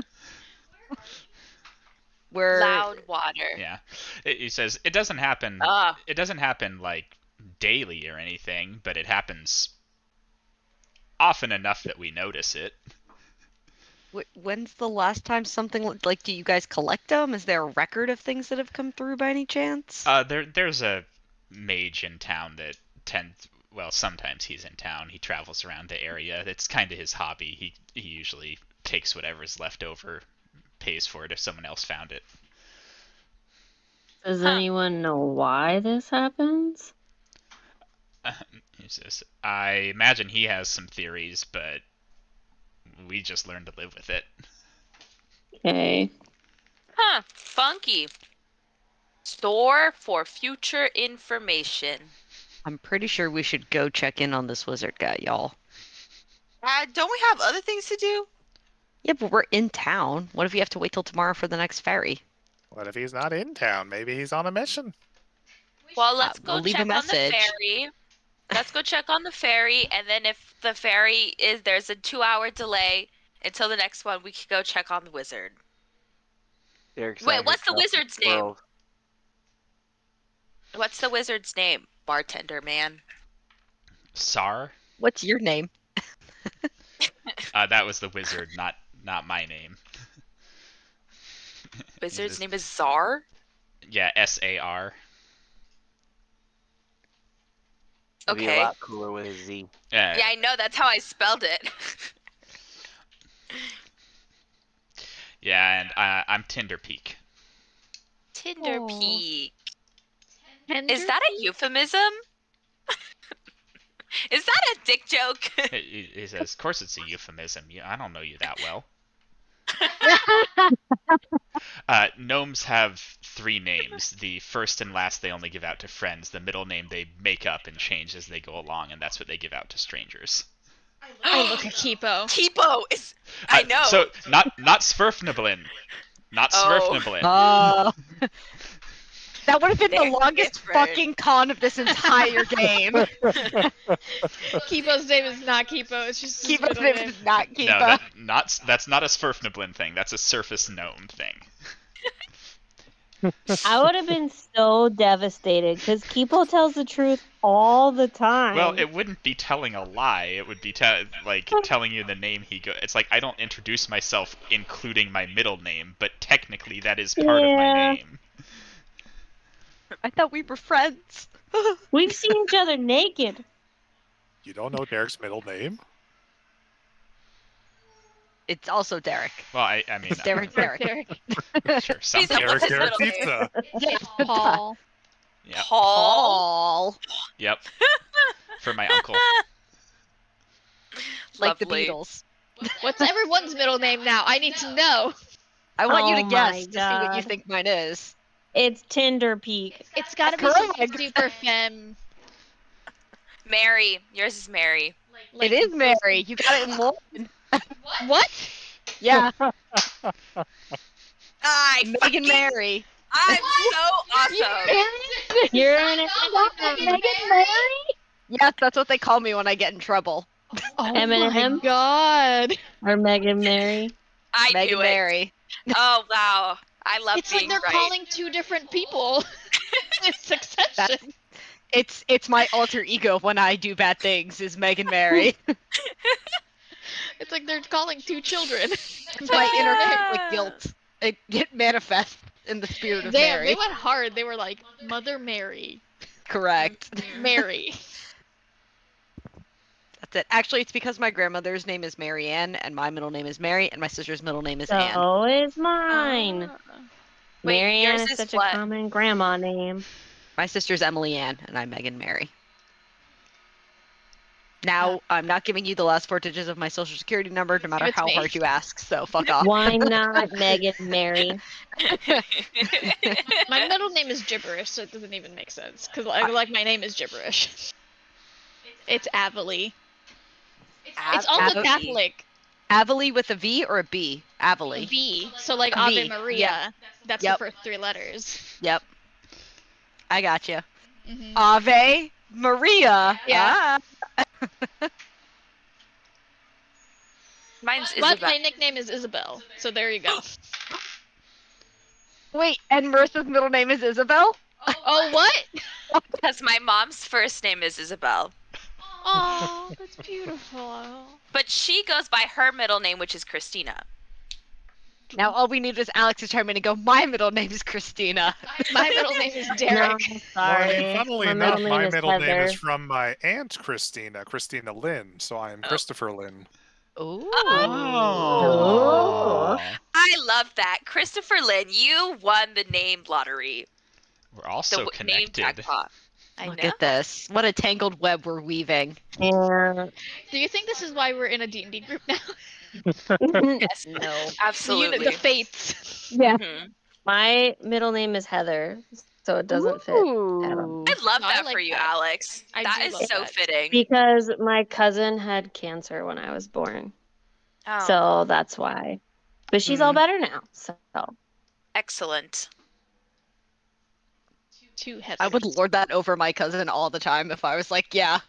We're Loudwater. Yeah. He says it doesn't happen. It doesn't happen like daily or anything, but it happens often enough that we notice it. When's the last time something like? Do you guys collect them? Is there a record of things that have come through by any chance? There's a mage in town that sometimes he's in town. He travels around the area. It's kind of his hobby. He usually takes whatever's left over, pays for it if someone else found it. Does anyone know why this happens? He says, I imagine he has some theories, but we just learned to live with it. Okay. Huh. Funky. Store for future information. I'm pretty sure we should go check in on this wizard guy, y'all. Don't we have other things to do? Yeah, but we're in town. What if we have to wait till tomorrow for the next ferry? What if he's not in town? Maybe he's on a mission. Well, let's go we'll leave a check on the message. ferry. Let's go check on the ferry, and then if the ferry there's a 2-hour delay until the next one, we could go check on the wizard. Derek's Wait, out what's the here wizard's shopping name? world. What's the wizard's name, bartender man? Sar? What's your name? That was the wizard, not my name. Wizard's name is Czar? Yeah, S-A-R. It'd be Okay. a lot cooler with a Z. Yeah, Yeah, I know. That's how I spelled it. yeah, and I'm Tinder Peak. Tinder Aw. Peak. Tender? Is that a euphemism? Is that a dick joke? He says, of course it's a euphemism. I don't know you that well. Gnomes have 3 names. The first and last they only give out to friends. The middle name they make up and change as they go along, and that's what they give out to strangers. Oh, look at Kipo. Tipo is. I know. So not Svirfneblin. Not Oh. Svirfneblin. That would have been They're the longest different. fucking con of this entire game. Kipo's name is not Kipo. It's just his Kipo's middle name name. is not Kipo. No, that's not a Svirfneblin thing. That's a surface gnome thing. I would have been so devastated because Kipo tells the truth all the time. Well, it wouldn't be telling a lie. It would be telling you the name he go. It's like I don't introduce myself including my middle name, but technically that is part of my Yeah. name. I thought we were friends. We've seen each other naked. You don't know Derek's middle name? It's also Derek. Well, I mean, It's Derek. Derek. sure, He's something. a- Derek What's his Derek middle name? Pizza. Paul. Yep. Paul. Paul. Yep. For my uncle. Like the Lovely. Beatles. What's everyone's middle name now? I need to know. I want you Oh to guess my to see what you God. think mine is. It's Tinder Peak. It's gotta be something Correct. super femme. Mary. Yours is Mary. Like, It is Mary. You got it in one. What? Yeah, Fucking- Megan Mary. I'm so awesome. You're in it. Megan Mary? Yes, that's what they call me when I get in trouble. Oh Eminem? my god! Or Megan Mary? I Megan knew it. Mary. Oh wow. I love It's like being they're right. calling two different people in succession. It's my alter ego when I do bad things is Megan Mary. It's like they're calling two children. It's my inner Catholic guilt. It manifests in the spirit of Damn, Mary. they went hard. They were like, Mother Mary. Correct. Mary. That's it. Actually, it's because my grandmother's name is Mary Ann, and my middle name is Mary, and my sister's middle name is Ann. So is mine. Wait, Marianne yours is is such what? a common grandma name. My sister's Emily Ann, and I'm Megan Mary. Now, I'm not giving you the last 4 digits of my social security number, no matter It's how me. hard you ask, so fuck off. Why not Megan Mary? My middle name is gibberish, so it doesn't even make sense. Because like my name is gibberish. It's Avalie. It's also Avalie. Catholic. Avalie with a V or a B? Avalie. V. So like A Ave V, Maria. yeah. That's Yep. the first 3 letters. Yep. I got you. Mhm. Ave Maria. Yeah. Ah. Mine's But Isabel. my nickname is Isabel. So there you go. Wait, and Marissa's middle name is Isabel? Oh, what? Because my mom's first name is Isabel. Oh, that's beautiful. But she goes by her middle name, which is Christina. Now all we need is Alex to chime in and go, my middle name is Christina. My middle name is No, Derek. Well, I sorry. mean, funnily My enough, middle my name is middle name Heather. is from my aunt Christina Lynn, so I'm Christopher Lynn. Ooh. Oh. I love that. Christopher Lynn, you won the name lottery. We're The also name connected. jackpot. I Look know. at this. What a tangled web we're weaving. Yeah. Do you think this is why we're in a D&D group now? Yes, No. The absolutely. fates. Yeah. Mhm. My middle name is Heather, so it doesn't fit. Adam. I love No, I that like for you, that. Alex. I That do is love so that. fitting. Because my cousin had cancer when I was born, Oh, so that's why. But she's all better now, so. excellent. 2 Heathers. I would lord that over my cousin all the time if I was like, yeah.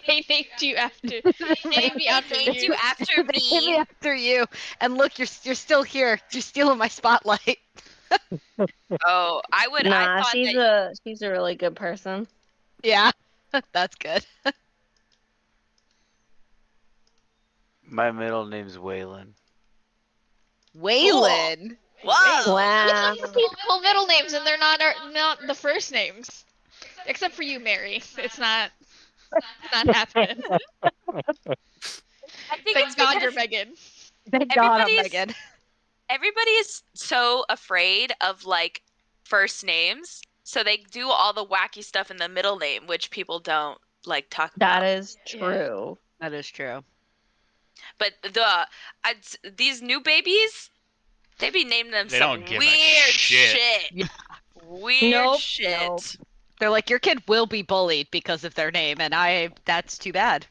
They named you after. Named me after Named you. you after They named me me. after you. And look, you're still here. You're stealing my spotlight. Oh, I would. I Nah, thought she's that. a really good person. Yeah. That's good. My middle name's Waylon. Waylon. Whoa. Wow. Well, middle names, and they're not the first names. Except for you, Mary. It's not happening. I think Thank it's God because you're Megan. Thank God I'm Everybody's- Megan. everybody is so afraid of like first names, so they do all the wacky stuff in the middle name, which people don't like talk about. That is true. That is true. But these new babies, they be naming them They some don't give a weird shit. shit. Weird Nope, shit. nope. They're like, your kid will be bullied because of their name, and that's too bad.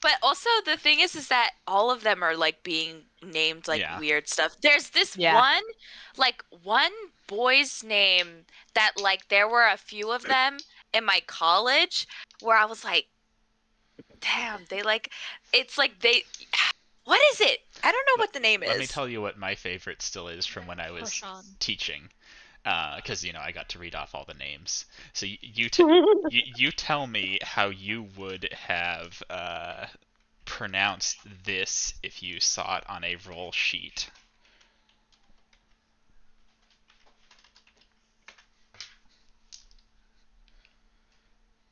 But also the thing is that all of them are like being named like Yeah. weird stuff. There's this Yeah. one boy's name that like there were a few of them in my college where I was like, damn, they like it's like they what is it? I don't know what the name is. Let me tell you what my favorite still is from when I was Prashant. teaching, because I got to read off all the names. So you tell me how you would have pronounced this if you saw it on a roll sheet.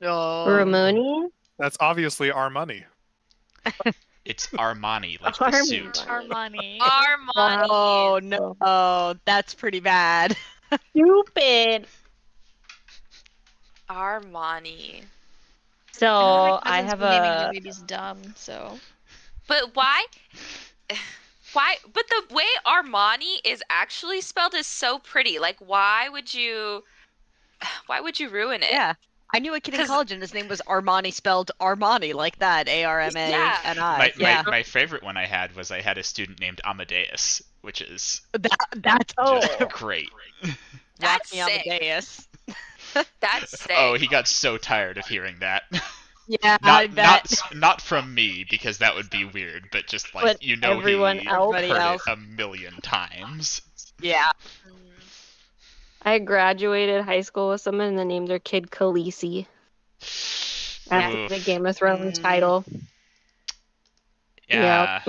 Oh. Ramoni? That's obviously our money. It's Armani, like the Armani. suit. Armani. Armani. Oh, no. Oh, that's pretty bad. Stupid. Armani. So My I cousin's have been naming a. their babies dumb, so. But why? Why? But the way Armani is actually spelled is so pretty. Like, why would you ruin it? Yeah. I knew a kid in 'Cause- college and his name was Armani, spelled Armani, like that. A-R-M-A-N-I. My, my favorite one I had was I had a student named Amadeus, which is That's just great. That's Rock me sick. Amadeus. That's sick. Oh, he got so tired of hearing that. Yeah, I Not bet. not from me, because that would be weird, but just like, But you know, everyone he else. heard Everybody else. it a million times. Yeah. I graduated high school with someone and they named their kid Khaleesi after the Oof. Game of Thrones Mm. title. Yeah.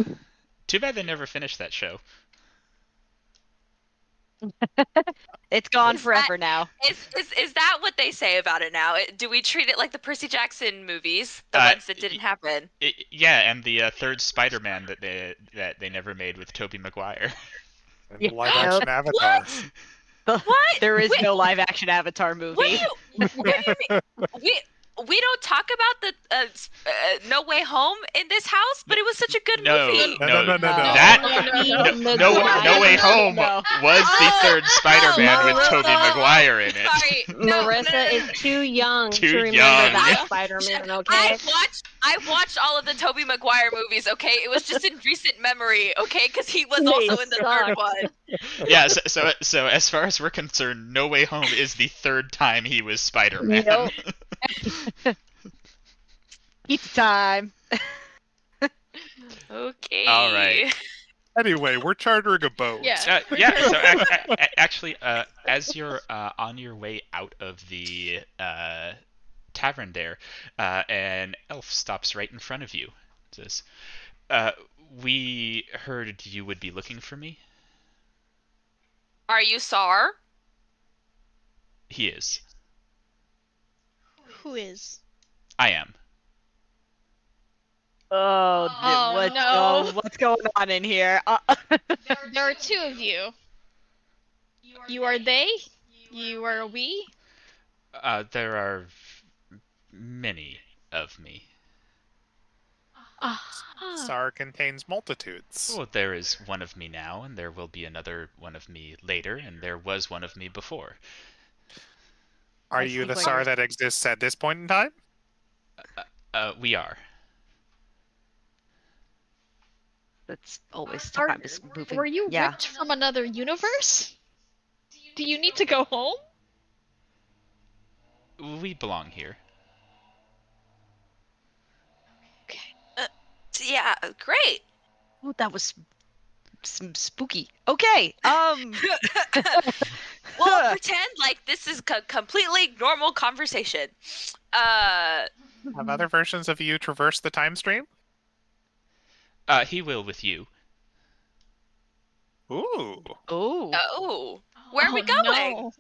Too bad they never finished that show. It's gone Is forever now. Is that what they say about it now? Do we treat it like the Percy Jackson movies, the Uh, ones that didn't happen? Yeah, and the third Spider-Man that they never made with Tobey Maguire. And Yeah. live action Avatar. What? There is Wait, no live action Avatar movie. What do you mean? We don't talk about the No Way Home in this house, but it was such a good No, movie. No. That No Way Home No. was the third Spider-Man with Marissa. Tobey Maguire in it. Sorry, no, Marissa is too young Too to remember young. that Spider-Man, okay? I watched all of the Tobey Maguire movies. Okay, it was just in recent memory. Okay, because he was also in the third suck. one. Yeah, so as far as we're concerned, No Way Home is the third time he was Spider-Man. Nope. Pizza time. Okay. All right. Anyway, we're chartering a boat. Yeah. Yeah, so actually, as you're on your way out of the tavern there, an elf stops right in front of you. Says, "We heard you would be looking for me." Are you Sar? He is. Who is? I am. Oh, Oh, no. what's going on in here? There are two of you. You are they? You are we? There are many of me. Sar contains multitudes. Well, there is one of me now, and there will be another one of me later, and there was one of me before. Are That you the seems like Sar you're- that exists at this point in time? We are. That's always Are- time is moving. Were you Yeah. ripped from another universe? Do you need to go home? We belong here. Yeah, great. Oh, that was some spooky. Okay. Well, pretend like this is a completely normal conversation. Have other versions of you traverse the time stream? He will with you. Ooh. Oh. Where are we going? No.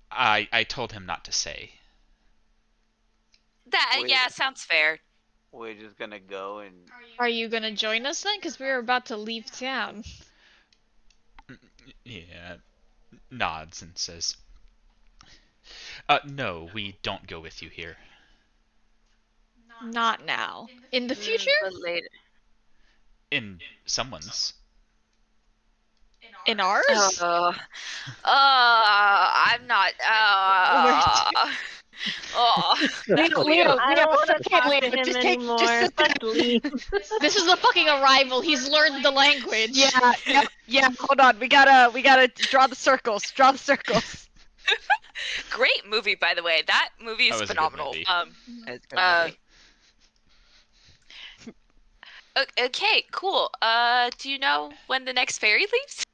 I told him not to say. That Wait. yeah, sounds fair. We're just gonna go and Are you gonna join us then? Because we're about to leave town. Yeah, nods and says, "No, we don't go with you here." Not now. In the future? But later. In someone's. In ours? I'm not. Leo, I don't want to talk to him just take- anymore. just- Let's leave. This is the fucking arrival. He's learned the language. Yeah. Hold on. We gotta draw the circles. Draw the circles. Great movie, by the way. That movie is That was a good phenomenal. movie. It's a good movie. Okay, cool. Do you know when the next ferry leaves?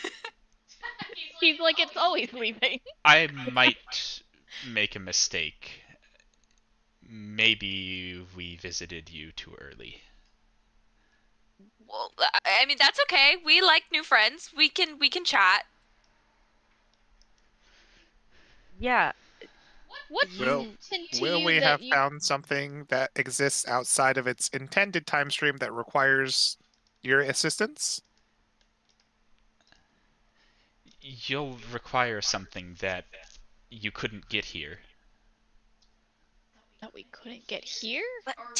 He's like, it's always leaving. I might make a mistake. Maybe we visited you too early. Well, I mean that's okay. We like new friends. We can chat. Yeah. What Will- happened to Will you we that have you... found something that exists outside of its intended time stream that requires your assistance? You'll require something that you couldn't get here. that we couldn't get here?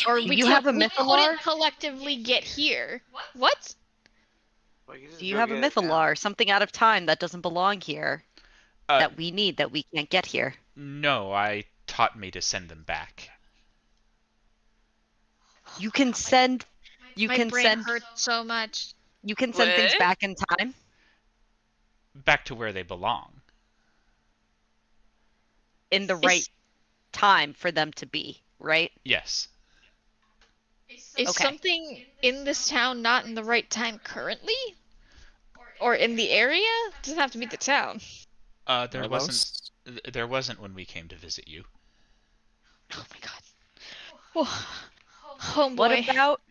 Or Or Do we you could- have a we mythalar? couldn't collectively get here. What? we can just Do you go have a get it now. mythalar, something out of time that doesn't belong here, that we need that we can't get here? No, I taught me to send them back. You can send. You My can brain send. hurts so much. You can send things What? back in time. Back to where they belong. In the right time for them to be, right? Yes. Is Okay. something in this town not in the right time currently? Or in the area? Doesn't have to be the town. There Marlos? wasn't when we came to visit you. Oh my god. Oh, oh boy. What about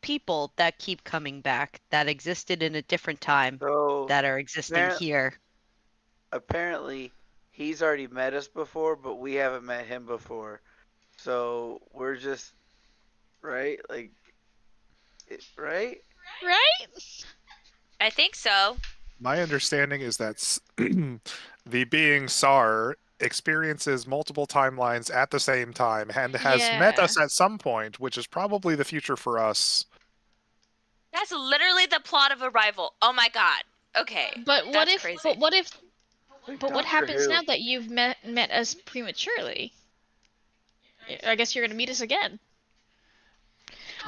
people that keep coming back that existed in a different time So that are existing Appar- here? apparently, he's already met us before, but we haven't met him before. So we're just right, like, right? Right? I think so. My understanding is that the being Sar experiences multiple timelines at the same time and has met Yeah. us at some point, which is probably the future for us. That's literally the plot of Arrival. Oh my god. Okay. But what That's if crazy. but what if Like but what Doctor happens Who. now that you've met us prematurely? I guess you're gonna meet us again.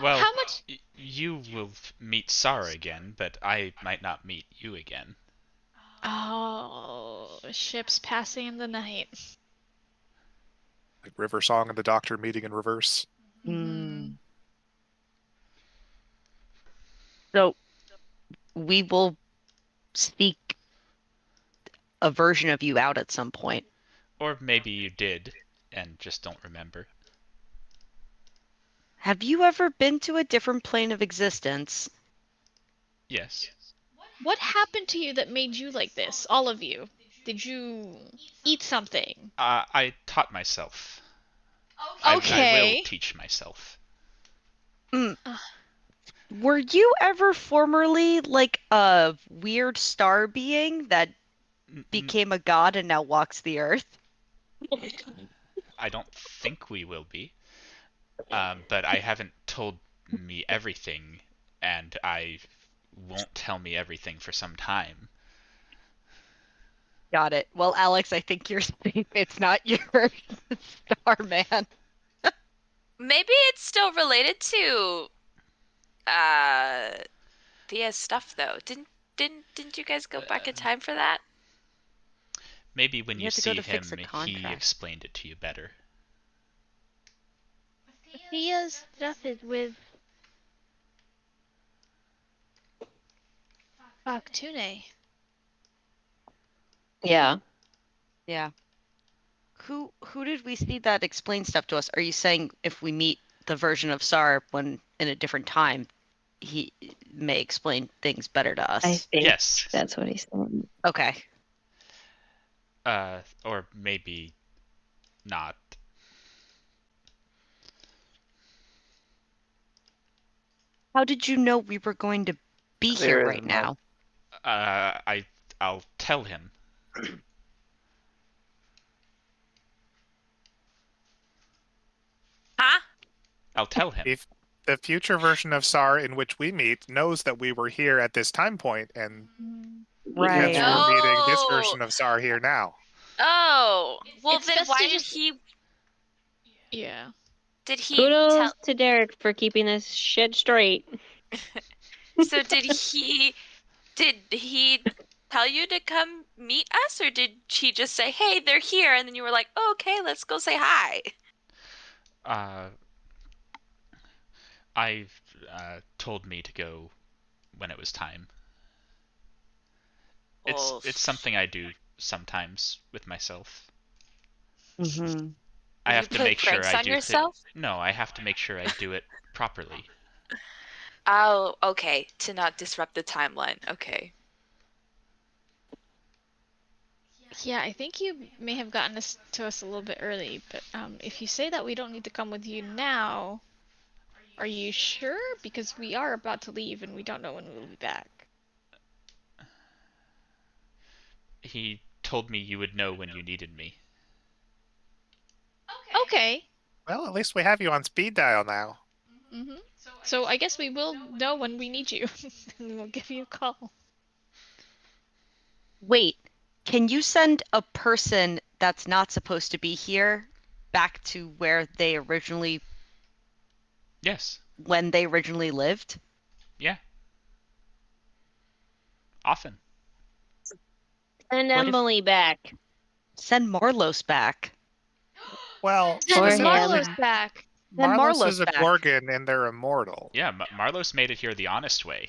Well, How much you will meet Sara again, but I might not meet you again. Oh, ships passing in the night. Like River Song and the Doctor meeting in reverse. Hmm. So we will seek a version of you out at some point. Or maybe you did, and just don't remember. Have you ever been to a different plane of existence? Yes. What happened to you that made you like this? All of you. Did you eat something? I taught myself. I Okay. will teach myself. Were you ever formerly like a weird star being that became a god and now walks the earth? I don't think we will be. But I haven't told me everything, and I won't tell me everything for some time. Got it. Well, Alex, I think you're safe. It's not your star man. Maybe it's still related to Thea's stuff though. Didn't you guys go back in time for that? Maybe when You you had to go see to fix him, a he contract. explained it to you better. Thea's stuff is with Baktune. Yeah. Yeah. Who did we see that explain stuff to us? Are you saying if we meet the version of Sar when in a different time, he may explain things better to us? I think Yes. that's what he's saying. Okay. Or maybe not. How did you know we were going to be Clear here as right mud. now? I'll tell him. Huh? I'll tell him. If the future version of Sar in which we meet knows that we were here at this time point, and Right. hence Oh. we're meeting this version of Sar here now. Oh. Well It's then best why to did just- he Yeah. Kudos tell to Derek for keeping this shit straight. so did he tell you to come meet us, or did he just say, hey, they're here, and then you were like, oh, okay, let's go say hi? I've told me to go when it was time. Oh. It's something I do sometimes with myself. Mm-hmm. I You have to play make sure pranks I on do yourself? No, I have to make sure I do it properly. Oh, okay, to not disrupt the timeline. Okay. Yeah, I think you may have gotten us to us a little bit early, but if you say that we don't need to come with you now, are you sure? Because we are about to leave and we don't know when we'll be back. He told me you would know when you needed me. Okay. Well, at least we have you on speed dial now. Mm-hmm. So I guess we will know when we need you, and we'll give you a call. Wait, can you send a person that's not supposed to be here back to where they originally, Yes. when they originally lived? Yeah. Often. Send What if- Emily back. Send Marlos back. Well, Or Send him. Marlos back. Then Marlos Marlos is a back. Gorgon and they're immortal. Yeah, Marlos made it here the honest way.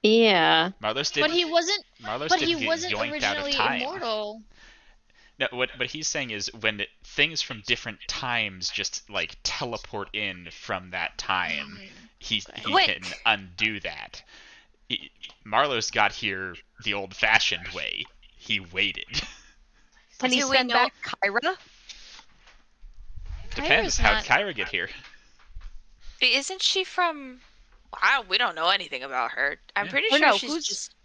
Yeah. Marlos did. But he wasn't. Marlos But did he get wasn't yoinked out of originally time. immortal. No, what he's saying is when things from different times just like teleport in from that time, he Wait. can undo that. Marlos got here the old-fashioned way. He waited. Can he Do we send know- back Kyra? Depends. Kyra's How'd not- Kyra get here? Isn't she from? Wow, we don't know anything about her. I'm Yeah. pretty Well, sure no, she's who's- just.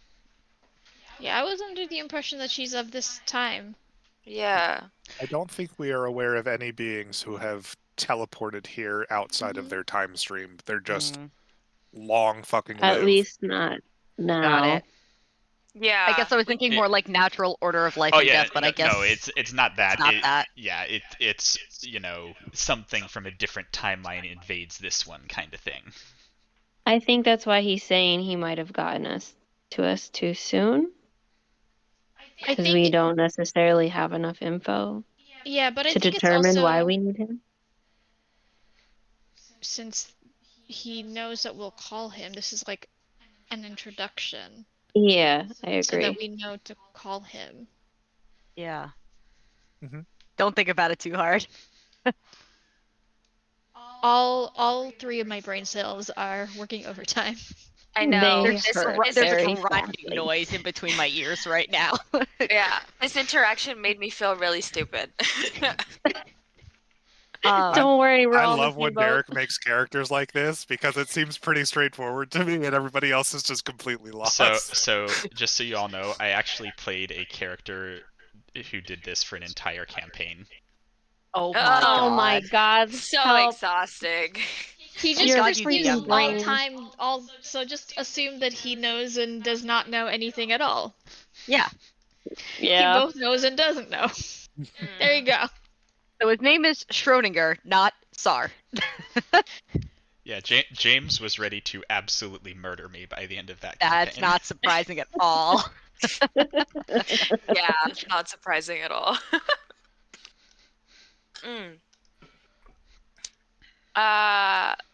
Yeah, I was under the impression that she's of this time. Yeah. I don't think we are aware of any beings who have teleported here outside of their time stream. They're just Mm, long fucking At live. least not now. got it. Yeah. I guess I was thinking more like natural order of life. Oh I yeah, guess, but I guess no, it's not that. it's not that. Yeah, it's something from a different timeline invades this one kind of thing. I think that's why he's saying he might have gotten us too soon. I Because think. we don't necessarily have enough info Yeah, but I to think it's determine also, why we need him. Since he knows that we'll call him, this is like an introduction, Yeah, I so that agree. we know to call him. Yeah. Mhm. Don't think about it too hard. All three of my brain cells are working overtime. I know. They There's This, hurt this- There's very a grinding badly. noise in between my ears right now. yeah. This interaction made me feel really stupid. Don't worry, we're I all in the love same when boat. Derek makes characters like this because it seems pretty straightforward to me, and everybody else is just completely lost. So just so you all know, I actually played a character who did this for an entire campaign. Oh my Oh my god. so help. exhausting. He just Your perceives freaking all brain. time, so just assume that he knows and does not know anything at all. Yeah. Yeah. He both knows and doesn't know. There you go. So his name is Schrodinger, not Tsar. Yeah, James was ready to absolutely murder me by the end of that That's campaign. not surprising at all. Yeah, not surprising at all.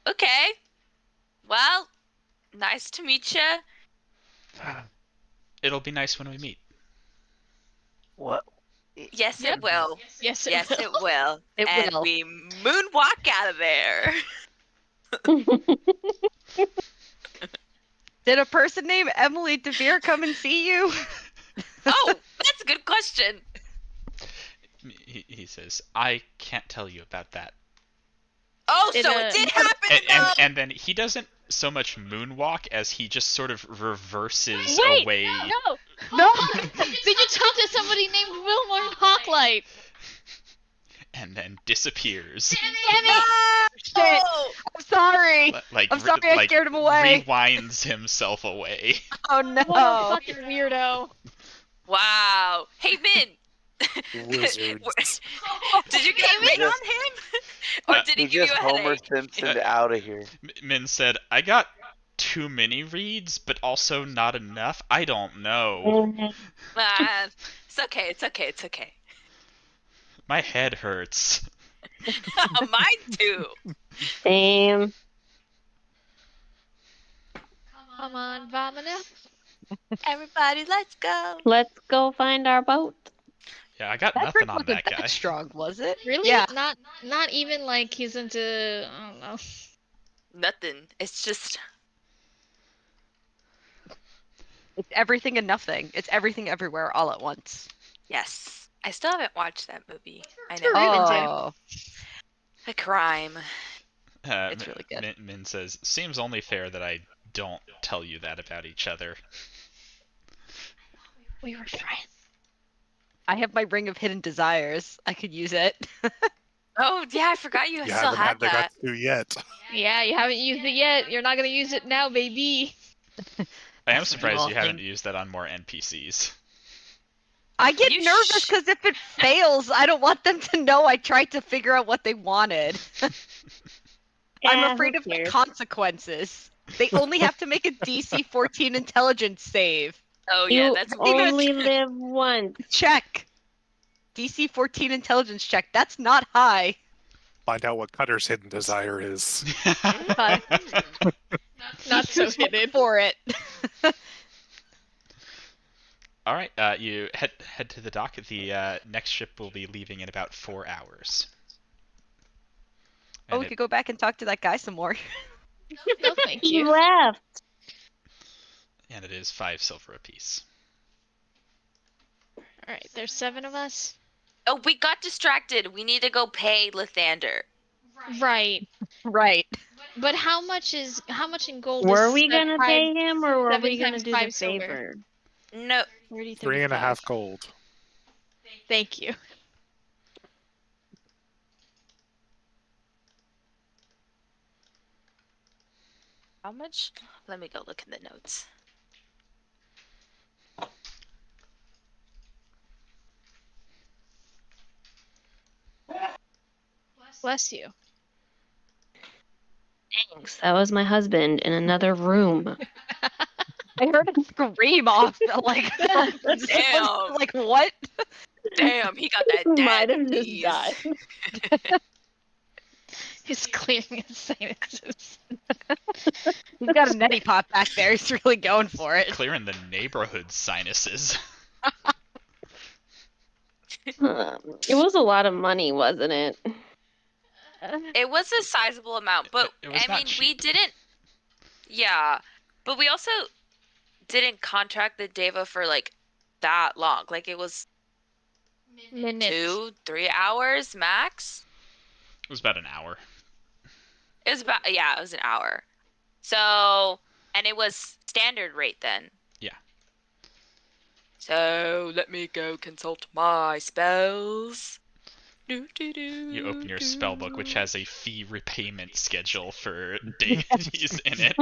Okay. Well, nice to meet you. It'll be nice when we meet. What? Yes, Yep. it will. Yes, Yes, it will. It and will. we moonwalk out of there. Did a person named Emily DeVere come and see you? Oh, that's a good question. He says, I can't tell you about that. Oh, It, so it did happen though. And then he doesn't so much moonwalk as he just sort of reverses Wait, away. No! No. Did you talk to somebody named Wilmore Hawklight? And then disappears. Damn it! Ah, Shit. oh, I'm sorry. Like, I'm sorry I like, scared him away. Rewinds himself away. Oh no. What a fucking weirdo. wow. Hey, Min. Wizards. Did you get He Min on just- him? Or did he He give just you a Homer headache? Simpson out of here. Min said, I got too many reads, but also not enough. I don't know. Ah, it's okay. It's okay. It's okay. My head hurts. Mine too. Same. Come on, Vomina. Everybody, let's go. Let's go find our boat. Yeah, I got That nothing drink on wasn't that guy. strong, was it? Really? Yeah. Not even like he's into, I don't know. Nothing. It's just. It's everything and nothing. It's everything everywhere all at once. Yes. I still haven't watched that movie. I Sure, know. we would do. Oh. A crime. It's really good. Min says, seems only fair that I don't tell you that about each other. We were friends. I have my ring of hidden desires. I could use it. Oh, yeah, I forgot you You still haven't had had the that. guts to yet. Yeah, you haven't used it yet. You're not gonna use it now, baby. I am That's surprised you revolting. haven't used that on more NPCs. I get You nervous sh- because if it fails, I don't want them to know I tried to figure out what they wanted. I'm Yeah, afraid who of the cares? consequences. They only have to make a DC 14 intelligence save. Oh, yeah, You that's weird. only live once. Check. DC 14 intelligence check. That's not high. Find out what Cutter's hidden desire is. Not so Just look hidden. for it. All right, you head to the dock. The next ship will be leaving in about 4 hours. Oh, we could go back and talk to that guy some more. No, thank He you. left. And it is 5 silver apiece. Alright, there's 7 of us. Oh, we got distracted. We need to go pay Lathander. Right. Right. But how much in gold Were is we gonna pay him, or were 7 we gonna times do the 5 silver? favor? No, 30, 3.5 gold. Thank you. how much? Let me go look in the notes. Bless you. Thanks. That was my husband in another room. I heard a scream off. Like, Damn. like what? Damn, he got that Might dad have just tease. died. He's clearing his sinuses. He's got a neti pot back there. He's really going for it. Clearing the neighborhood's sinuses. It was a lot of money, wasn't it? It was a sizable amount, but It was I not mean, we cheap. didn't. Yeah, but we also didn't contract the Deva for like that long. Like it was Minutes. 2-3 hours max. It was about an hour. It was about it was an hour. So and it was standard rate then. Yeah. So let me go consult my spells. You open your spell book, which has a fee repayment schedule for deities in it.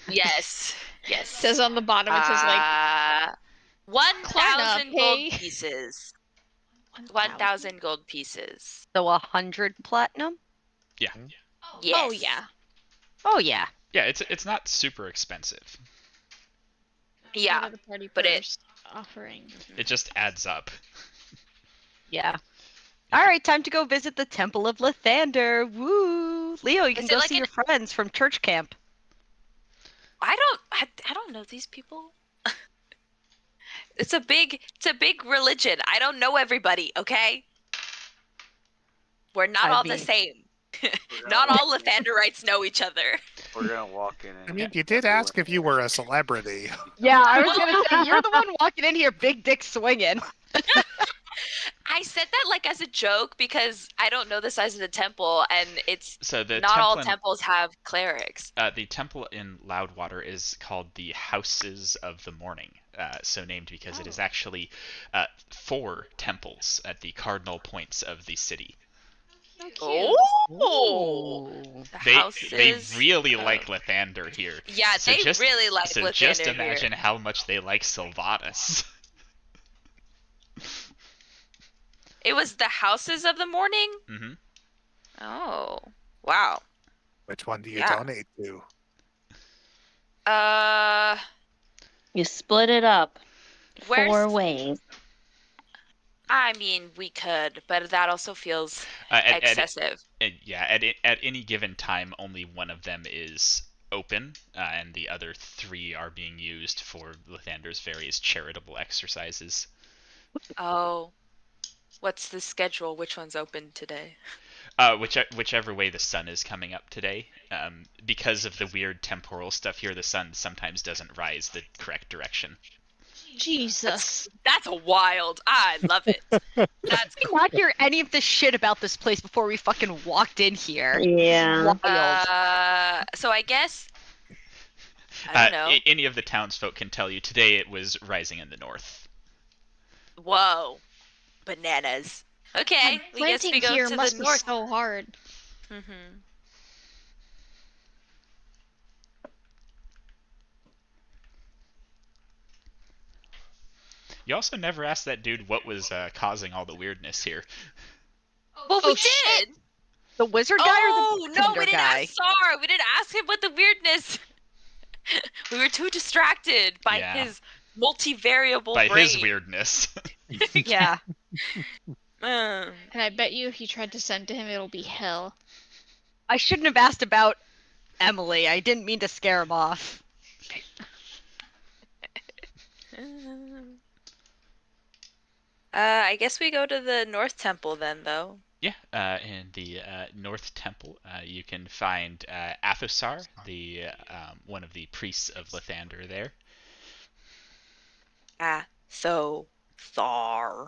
Yes. Yes. It says on the bottom, it says like 1,000 gold pay. pieces. 1,000 gold pieces. So 100 platinum? Yeah. Yes. Oh yeah. Oh yeah. Yeah, it's not super expensive. Yeah. Part of the party but it- purse offering. It just adds up. Yeah. All right, time to go visit the Temple of Lathander. Woo! Leo, you can Is it go like see an- your friends from church camp. I don't know these people. It's a big religion. I don't know everybody, okay? We're not I all the mean- same. We're gonna Not walk- all Lathanderites know each other. We're gonna walk in. And I mean, you did ask if you were a celebrity. Yeah, I was gonna say you're the one walking in here, big dick swinging. I said that like as a joke because I don't know the size of the temple, and it's So the not all temple in- temples have clerics. The temple in Loudwater is called the Houses of the Morning, so named because it is actually 4 temples at the cardinal points of the city. Oh, the They houses. really of- like Lathander here. Yeah, So they just- really like So Lathander just here. imagine how much they like Sylvanas. It was the houses of the morning. hmm Oh, wow. Which one do you Yeah. donate to? You split it up Where's- 4 ways. I mean, we could, but that also feels excessive. At any given time, only one of them is open, and the other 3 are being used for Lathander's various charitable exercises. Oh, what's the schedule? Which one's open today? Whichever way the sun is coming up today. Because of the weird temporal stuff here, the sun sometimes doesn't rise the correct direction. Jesus. That's wild. I love it. That's I did not hear any of this shit about this place before we fucking walked in here. Yeah. Wild. so I guess I don't know. Any of the townsfolk can tell you today it was rising in the north. Whoa, bananas. Okay, we guess we Planting go here to must the be north. so hard. Mm-hmm. You also never asked that dude what was causing all the weirdness here. Well, we Oh, shit. did. The wizard guy Oh or the no, bartender we didn't guy? ask Sar. We didn't ask him what the weirdness. We were too distracted by Yeah. his multivariable By brain. his weirdness. Yeah. Mm. And I bet you if you tried to send to him, it'll be hell. I shouldn't have asked about Emily. I didn't mean to scare him off. I guess we go to the North Temple then, though. Yeah, in the North Temple, you can find Athosar, the one of the priests of Lathander there. So Thar.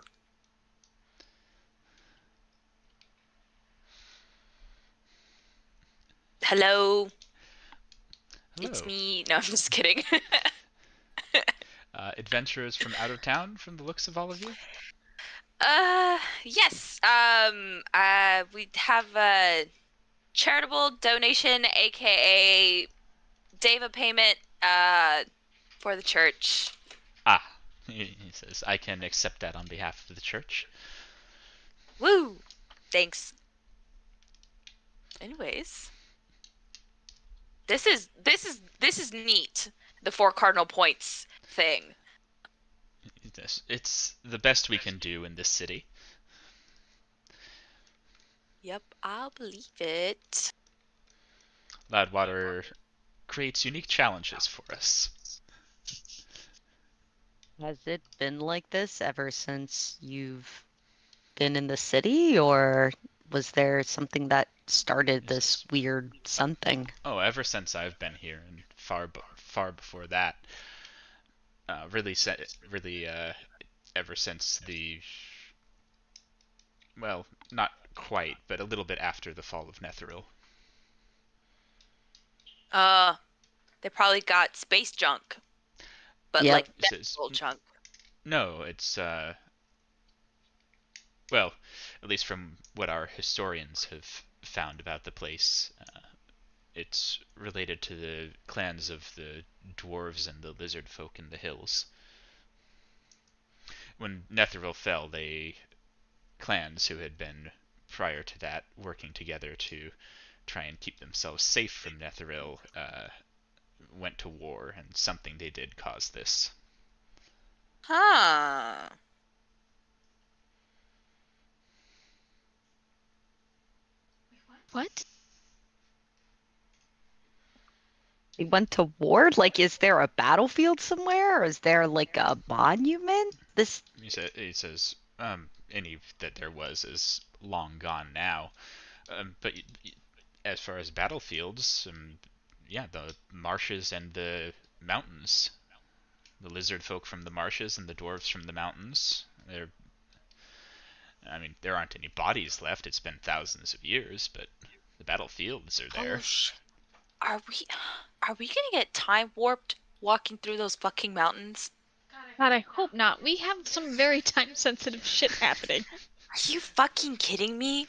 Hello, Hello. it's me. No, I'm just kidding. Adventurers from out of town, from the looks of all of you. Yes. We have a charitable donation, aka Deva payment, for the church. Ah, he says, I can accept that on behalf of the church. Woo! Thanks. Anyways, this is neat. The 4 cardinal points thing. It's the best we can do in this city. Yep, I'll believe it. Loudwater creates unique challenges for us. Has it been like this ever since you've been in the city, or was there something that started this weird something? Oh, ever since I've been here, and far before that. Really, ever since the, well, not quite, but a little bit after the fall of Netheril. They probably got space junk, but Yep. like This is- old junk. No, it's well, at least from what our historians have found about the place, it's related to the clans of the dwarves and the lizard folk in the hills. When Netheril fell, clans who had been prior to that working together to try and keep themselves safe from Netheril went to war, and something they did caused this. Huh. What? They went to war? Like, is there a battlefield somewhere? Or is there like a monument? This He says, any that there was is long gone now. But as far as battlefields, yeah, the marshes and the mountains. The lizard folk from the marshes and the dwarves from the mountains. There aren't any bodies left. It's been thousands of years, but the battlefields are there. Are we gonna get time warped walking through those fucking mountains? God, I hope not. We have some very time-sensitive shit happening. Are you fucking kidding me?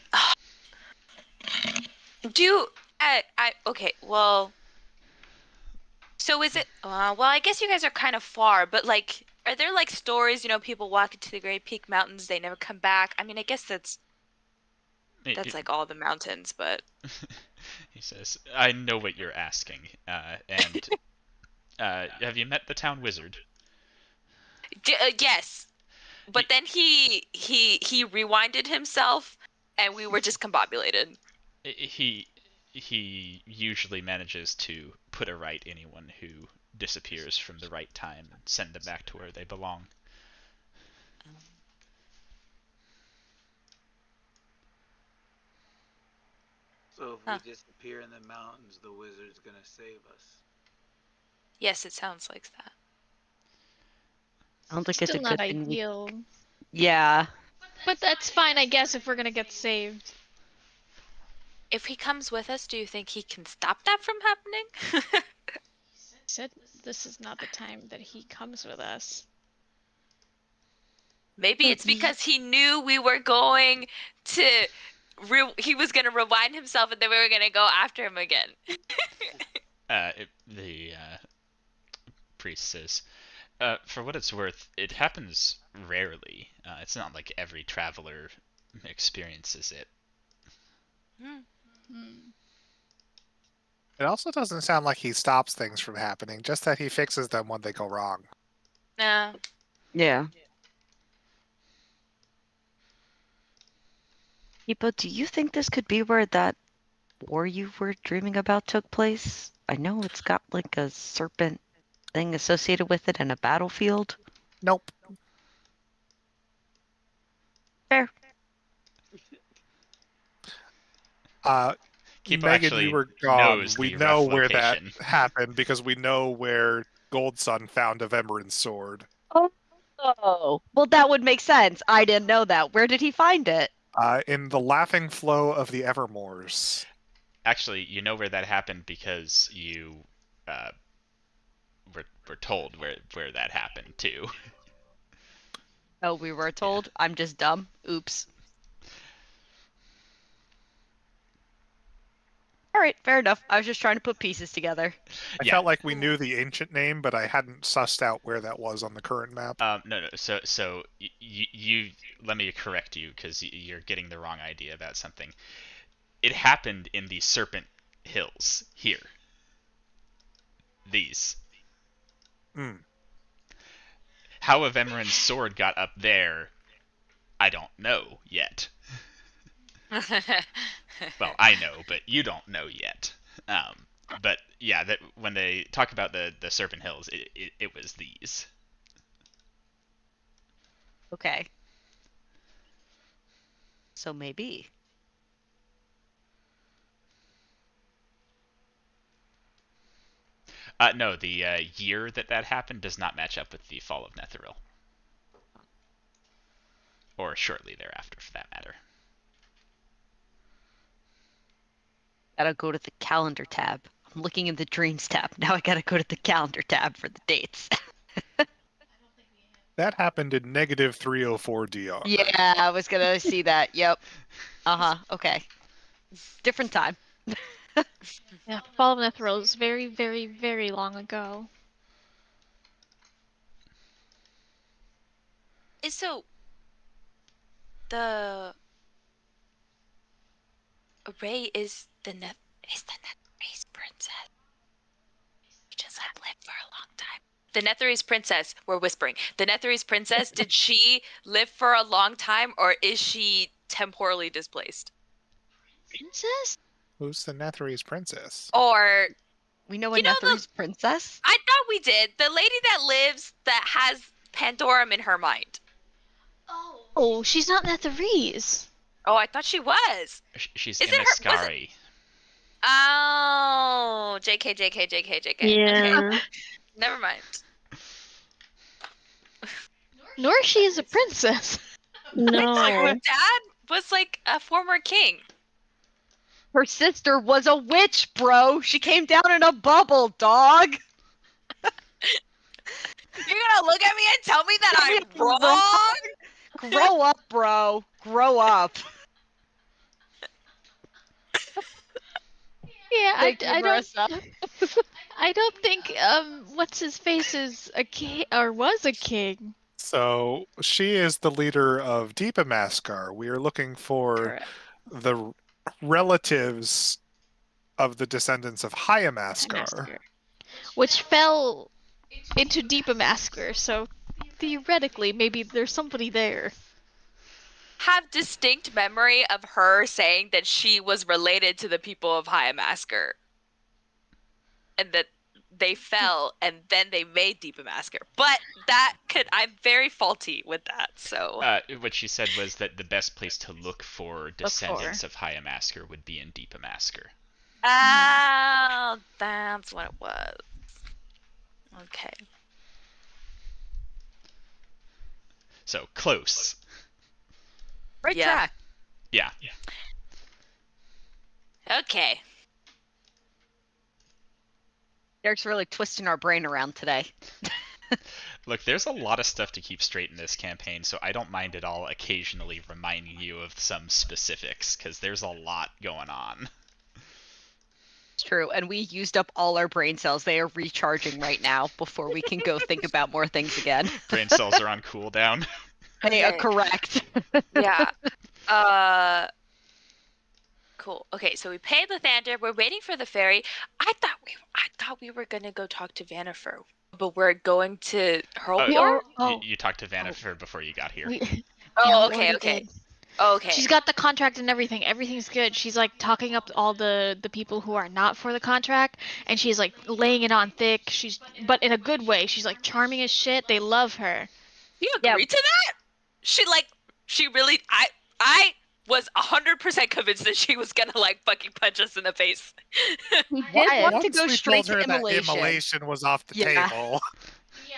Okay, well, so is it, well, I guess you guys are kind of far, but like, are there like stories, people walking to the Great Peak Mountains, they never come back? I mean, I guess that's like all the mountains, but. He says, I know what you're asking, and have you met the town wizard? Yes, but then he rewinded himself, and we were discombobulated. He usually manages to put aright anyone who disappears from the right time and send them back to where they belong. So if we disappear in the mountains, the wizard's gonna save us. Yes, it sounds like that. sounds like it's a Still good not thing. ideal. Yeah. But that's fine, I guess, if we're gonna get saved. If he comes with us, do you think he can stop that from happening? Said this is not the time that he comes with us. Maybe it's because he knew we were going to. He was going to rewind himself, and then we were going to go after him again. The priest says, for what it's worth, it happens rarely. It's not like every traveler experiences it. It also doesn't sound like he stops things from happening, just that he fixes them when they go wrong. No. Yeah. Kipo, do you think this could be where that war you were dreaming about took place? I know it's got like a serpent thing associated with it and a battlefield. Nope. Fair. Kipo Megan, actually you were gone. knows We the know rough where that location. happened because we know where Gold Sun found Avemrin's sword. Oh, well, that would make sense. I didn't know that. Where did he find it? In the laughing flow of the Evermoors. Actually, you know where that happened because you were told where that happened too. Oh, we were told. I'm just dumb. Oops. All right, fair enough. I was just trying to put pieces together. I Yeah. felt like we knew the ancient name, but I hadn't sussed out where that was on the current map. No. So you let me correct you because you're getting the wrong idea about something. It happened in the Serpent Hills here. These. Mm. How Avemrin's sword got up there, I don't know yet. Well, I know, but you don't know yet. But yeah, that when they talk about the Serpent Hills, it was these. Okay. So maybe. No, the year that happened does not match up with the fall of Netheril. Or shortly thereafter, for that matter. Gotta go to the calendar tab. I'm looking in the dreams tab. Now I gotta go to the calendar tab for the dates. That happened in negative 304 DR. Yeah, I was gonna see that. Yep. Uh-huh. Okay. Different time. Yeah, Fall of Netheril is very, very, very long ago. So the Ray is the Netherese princess. She just had lived for a long time. The Netherese princess, we're whispering. The Netherese princess, did she live for a long time or is she temporally displaced? Princess? Who's the Netherese princess? Or We know a You know the- Netherese princess? I thought we did. The lady that lives that has Pandorum in her mind. Oh, she's not Netherese. Oh, I thought she was. She's Is it her- was it- Imascari. Oh, JK. Yeah. Okay. Never mind. Nor she is a princess. No. Her dad was like a former king. Her sister was a witch, bro. She came down in a bubble, dog. You're gonna look at me and tell me that I'm Wrong? wrong? Grow up, bro. Grow up. Yeah, Thank you, Marissa. I don't think what's his face is a king or was a king. So she is the leader of Deepa Maskar. We are looking for Correct. the relatives of the descendants of Hyamaskar. Masker, which fell into Deepa Masker, so theoretically maybe there's somebody there. Have distinct memory of her saying that she was related to the people of Hyamasker. And that they fell and then they made Deepa Masker. But I'm very faulty with that, so. What she said was that the best place to look for descendants of Hyamasker would be in Deepa Masker. Oh, that's what it was. Okay. So close. Right Yeah. track. Yeah. Okay. Derek's really twisting our brain around today. Look, there's a lot of stuff to keep straight in this campaign, so I don't mind at all occasionally reminding you of some specifics, because there's a lot going on. It's true, and we used up all our brain cells. They are recharging right now before we can go think about more things again. Brain cells are on cooldown. They are Okay. correct. Yeah. Cool. Okay, so we paid Lathander. We're waiting for the ferry. I thought we were gonna go talk to Vanifer, but we're going to Hurlport. Oh. You talked to Vanifer before you got here. We, Oh, yeah, we okay, already okay. did. Okay. She's got the contract and everything. Everything's good. She's like talking up all the people who are not for the contract, and she's like laying it on thick. But in a good way. She's like charming as shit. They love her. You Yeah. agreed to that? She really. I was 100% convinced that she was gonna like fucking punch us in the face. We did Why? want to Once go we straight told her to that immolation. immolation was off the Yeah. table.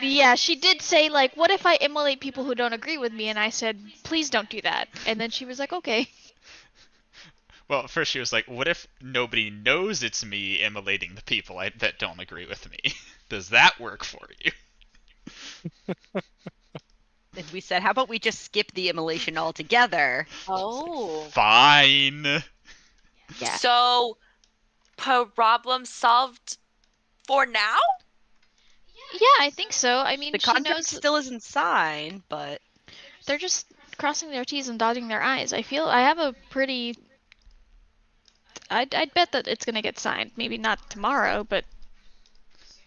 Yeah, she did say like, "What if I immolate people who don't agree with me?" And I said, "Please don't do that." And then she was like, "Okay." Well, first she was like, what if nobody knows it's me immolating the people that don't agree with me? Does that work for you? And we said, how about we just skip the immolation altogether? Oh. Fine. Yeah. So, problem solved for now? Yeah, I think so. I mean, The she contract knows still isn't signed, but they're just crossing their T's and dotting their I's. I have a pretty. I'd bet that it's gonna get signed. Maybe not tomorrow, but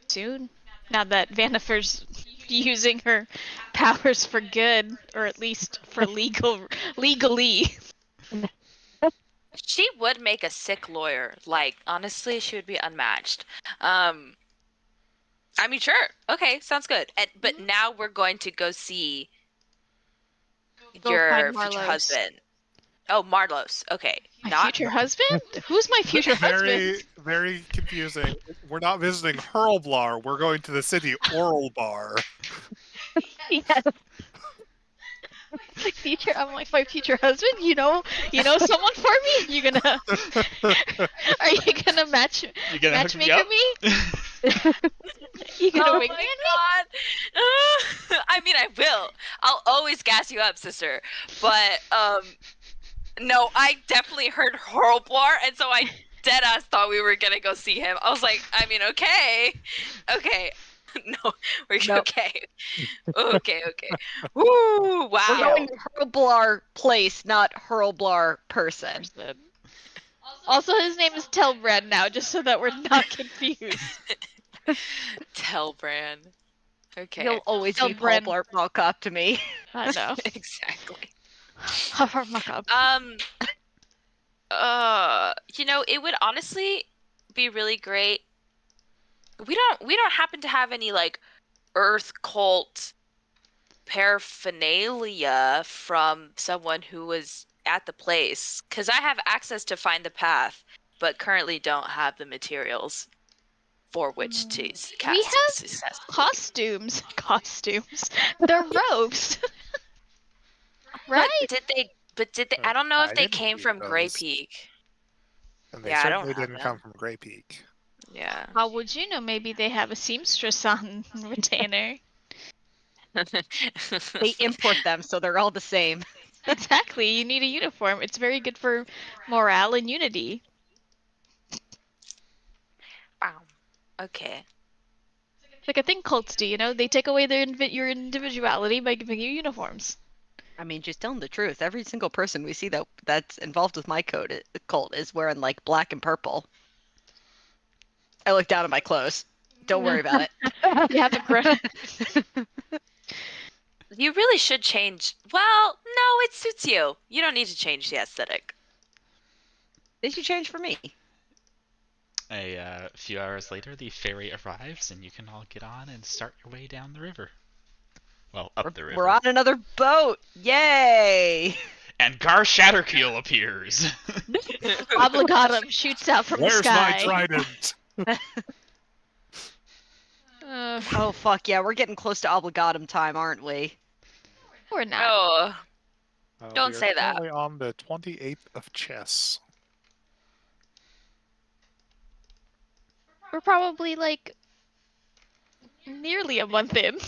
soon. Now that Vanifer's using her powers for good, or at least for legally. She would make a sick lawyer. Like, honestly, she would be unmatched. I mean, sure. Okay, sounds good. But now we're going to go see Go your find future Marlos. husband. Oh, Marlos. Okay. My Not future husband? Who's my future Very, husband? very confusing. We're not visiting Hurlblar. We're going to the city Oral Bar. Yes. My future. I'm like my future husband. You know someone for me. Are you gonna match You gonna hook me matchmaker up? me? You gonna Oh wing my me? god. I mean, I will. I'll always gas you up, sister. But no, I definitely heard Horriblar, and so I deadass thought we were gonna go see him. I was like, I mean, okay. No, we're Nope. okay. Okay. Woo! we're Wow. going to Hurlblar place, not Hurlblar person. Also, his name is Telbrand now, just so that we're not confused. Telbrand. Okay. He'll always be Telbren. Hurlblar Malkop to me. I know. Exactly. Muck up. It would honestly be really great. We don't happen to have any like Earth cult paraphernalia from someone who was at the place, because I have access to find the path, but currently don't have the materials for which to cast We it have successfully. Costumes. They're robes. Right? But did they? I don't know I if they didn't came see from Grey those. Peak. And they Yeah, I don't certainly have didn't them. come from Grey Peak. Yeah. How would you know? Maybe they have a seamstress on retainer. They import them, so they're all the same. Exactly. You need a uniform. It's very good for morale and unity. Wow. Okay. It's like a thing cults do, They take away your individuality by giving you uniforms. I mean, just telling the truth. Every single person we see that's involved with my cult is wearing like black and purple. I look down at my clothes. Don't worry about it. You haven't grown. You really should change. Well, no, it suits you. You don't need to change the aesthetic. They should change for me. A few hours later, the ferry arrives, and you can all get on and start your way down the river. Well, up the river. We're on another boat. Yay! And Gar Shatterkeel appears. Obligatum shoots out from Where's the sky. my trident? Oh fuck yeah, we're getting close to Obligatum time, aren't we? We're not. Oh, Don't We are say that. currently on the 28th of chess. We're probably like nearly a month in.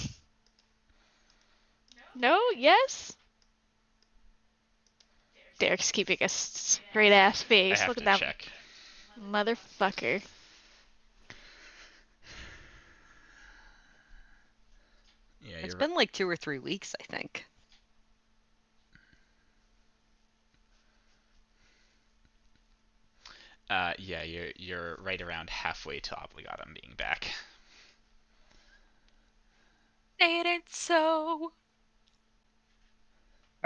No? Yes? Derek's keeping a straight ass I face. have Look to at that check. motherfucker. Yeah, It's you're been like 2 or 3 weeks, I think. yeah, you're right around halfway to Obligatum being back. ain't it so?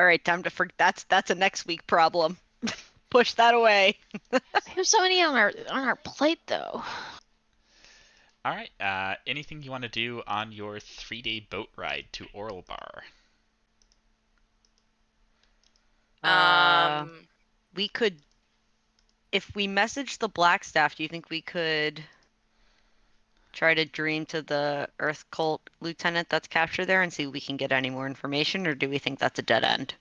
All right, time to that's a next week problem. Push that away. We have so many on our plate though. All right. Anything you want to do on your 3-day boat ride to Oralbar? We could, if we message the Blackstaff, do you think we could try to dream to the Earth Cult lieutenant that's captured there and see if we can get any more information, or do we think that's a dead end?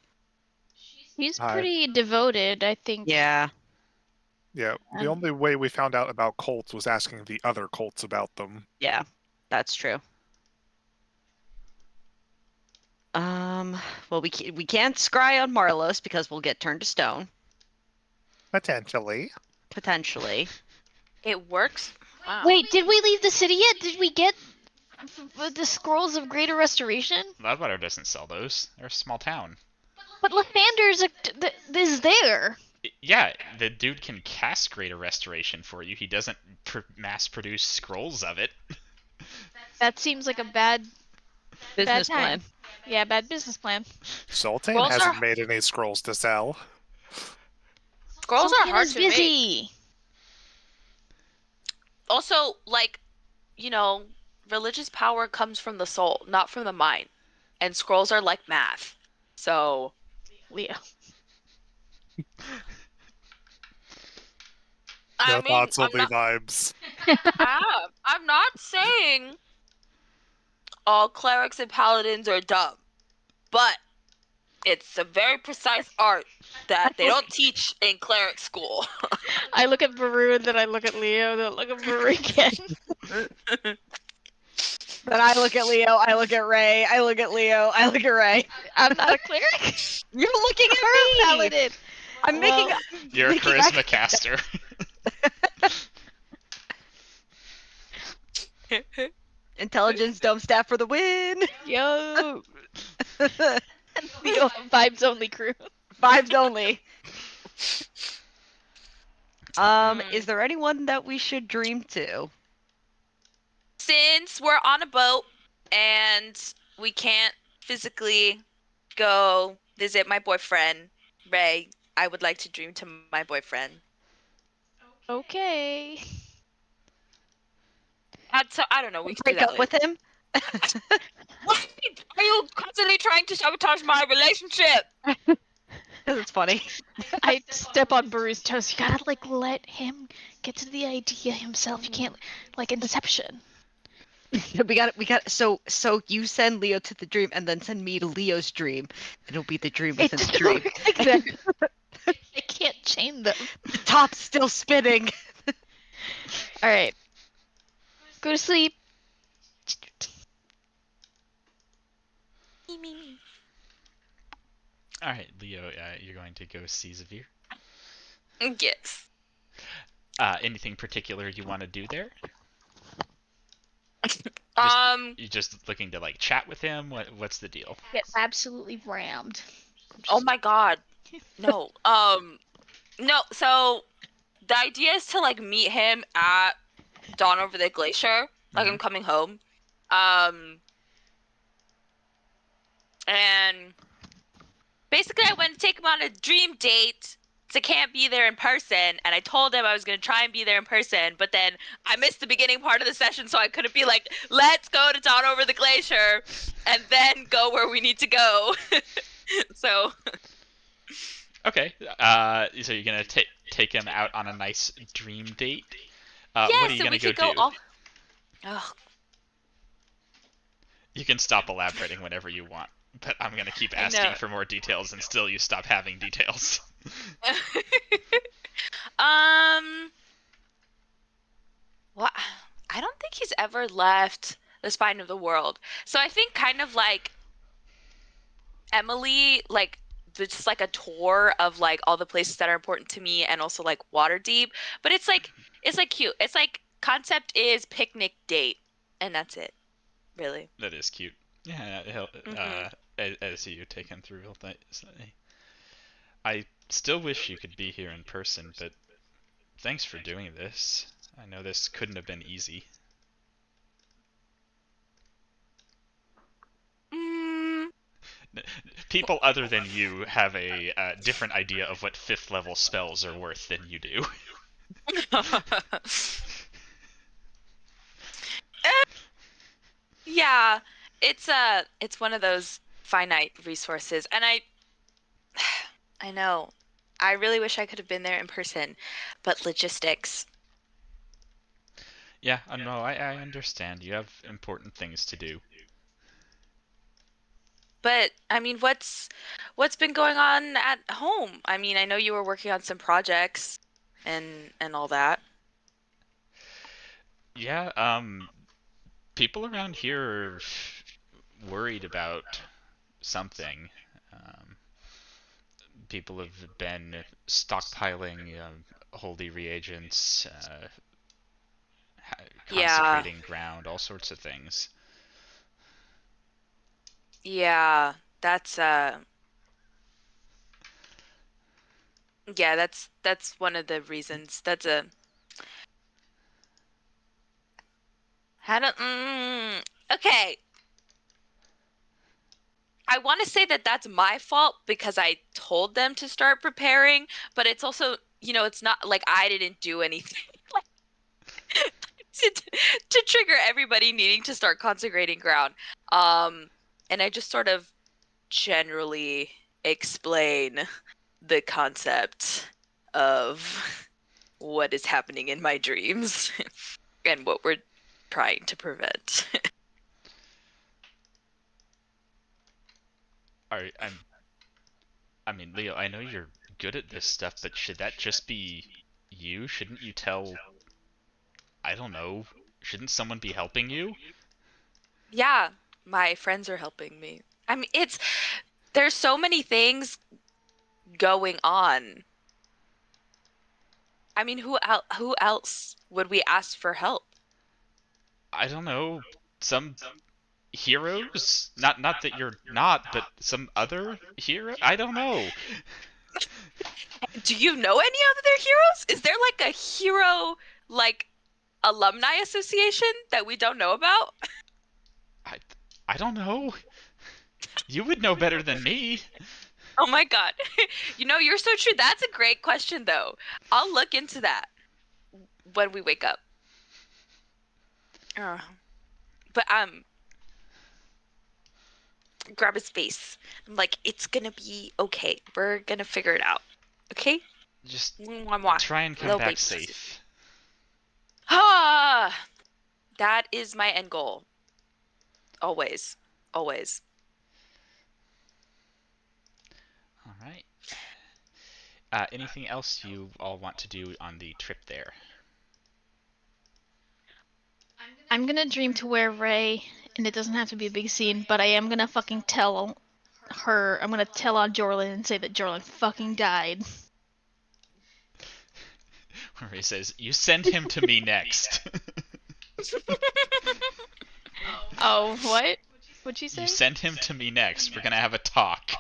He's Hi. pretty devoted, I think. Yeah. Yeah, the only way we found out about cults was asking the other cults about them. Yeah, that's true. Well, we can't scry on Marlos because we'll get turned to stone, Potentially. potentially. It works. Wow. Wait, did we leave the city yet? Did we get the scrolls of greater restoration? Loudwater doesn't sell those. They're a small town. But Lathander's is there. Yeah, the dude can cast Greater Restoration for you. He doesn't mass produce scrolls of it. That seems like a bad Business time. plan. Yeah, bad business plan. Sultan Scrolls hasn't are- made any scrolls to sell. Scrolls are Sultan hard is to make. busy. Also, like, religious power comes from the soul, not from the mind. And scrolls are like math. So, Leo. No I mean, thoughts, I'm only not, vibes. I'm not saying all clerics and paladins are dumb, but it's a very precise art that they don't teach in cleric school. I look at Baru and then I look at Leo, then I look at Baru again. Then I look at Leo, I look at Ray, I look at Leo, I look at Ray. I'm not a cleric. You're looking Her at me! paladin. I'm Well, making You're a making charisma caster. intelligence dome staff for the win! Yo. Leo vibes only crew. Vibes only. Is there anyone that we should dream to? Since we're on a boat and we can't physically go visit my boyfriend, Ray, I would like to dream to my boyfriend. Okay. So I don't know. We can do Break that up with him? Why are you constantly trying to sabotage my relationship? Because it's funny. I step on Baru's toes. You gotta let him get to the idea himself. You can't in Deception. we got so you send Leo to the dream and then send me to Leo's dream. It'll be the dream within the dream. Like that. I can't chain them. The top's still spinning. All right. Go to sleep. All right, Leo, you're going to go see Zavir. Yes. Anything particular you want to do there? You just looking to chat with him? What's the deal? Get absolutely rammed. Oh my god. No. No, so the idea is to meet him at Dawn Over the Glacier. I'm coming home. And basically I went to take him on a dream date. I can't be there in person, and I told him I was going to try and be there in person, but then I missed the beginning part of the session, so I couldn't be like, let's go to Dawn Over the Glacier, and then go where we need to go. So... Okay, so you're gonna take him out on a nice dream date? yeah, what are you so gonna we go could go do? all... Oh, You can stop elaborating whenever you want, but I'm gonna keep asking for more details until you stop having details. Well, I don't think he's ever left the spine of the world. So I think kind of like Emily, just a tour of all the places that are important to me, and also Waterdeep. But it's cute. It's concept is picnic date, and that's it, really. That is cute. Yeah, as you take him through, I still wish you could be here in person, but thanks for doing this. I know this couldn't have been easy. people other than you have a different idea of what 5th level spells are worth than you do. Yeah, it's one of those finite resources, and I know. I really wish I could have been there in person, but logistics. Yeah, no, I understand. You have important things to do. But I mean, what's been going on at home? I mean, I know you were working on some projects and all that. Yeah, people around here are worried about something. Um, People have been stockpiling holy reagents, Yeah. consecrating ground, all sorts of things. Yeah, that's yeah, that's one of the reasons. That's a how to okay. I want to say that that's my fault because I told them to start preparing, but it's also, it's not like I didn't do anything like to, to trigger everybody needing to start consecrating ground. And I just sort of generally explain the concept of what is happening in my dreams and what we're trying to prevent. I mean, Leo, I know you're good at this stuff, but should that just be you? Shouldn't you tell, I don't know, shouldn't someone be helping you? Yeah, my friends are helping me. I mean, there's so many things going on. I mean, who else would we ask for help? I don't know, some heroes? Not that you're not, but some other hero? I don't know. Do you know any other heroes? Is there like a hero like alumni association that we don't know about? I I don't know. You would know better than me. Oh my god. You're so true. That's a great question though. I'll look into that when we wake up. Uh, but grab his face. I'm like, it's gonna be okay. We're gonna figure it out. Okay? Just Mwah, mwah. try and come Little back baby. safe. Ah, that is my end goal. Always. Always. All right. Anything else you all want to do on the trip there? I'm gonna dream to wear Ray, and it doesn't have to be a big scene, but I am gonna fucking tell her. I'm gonna tell on Jorlin and say that Jorlin fucking died. Where he says, "You send him to me next." Oh, what? What'd you say? You send him to me next. We're gonna have a talk.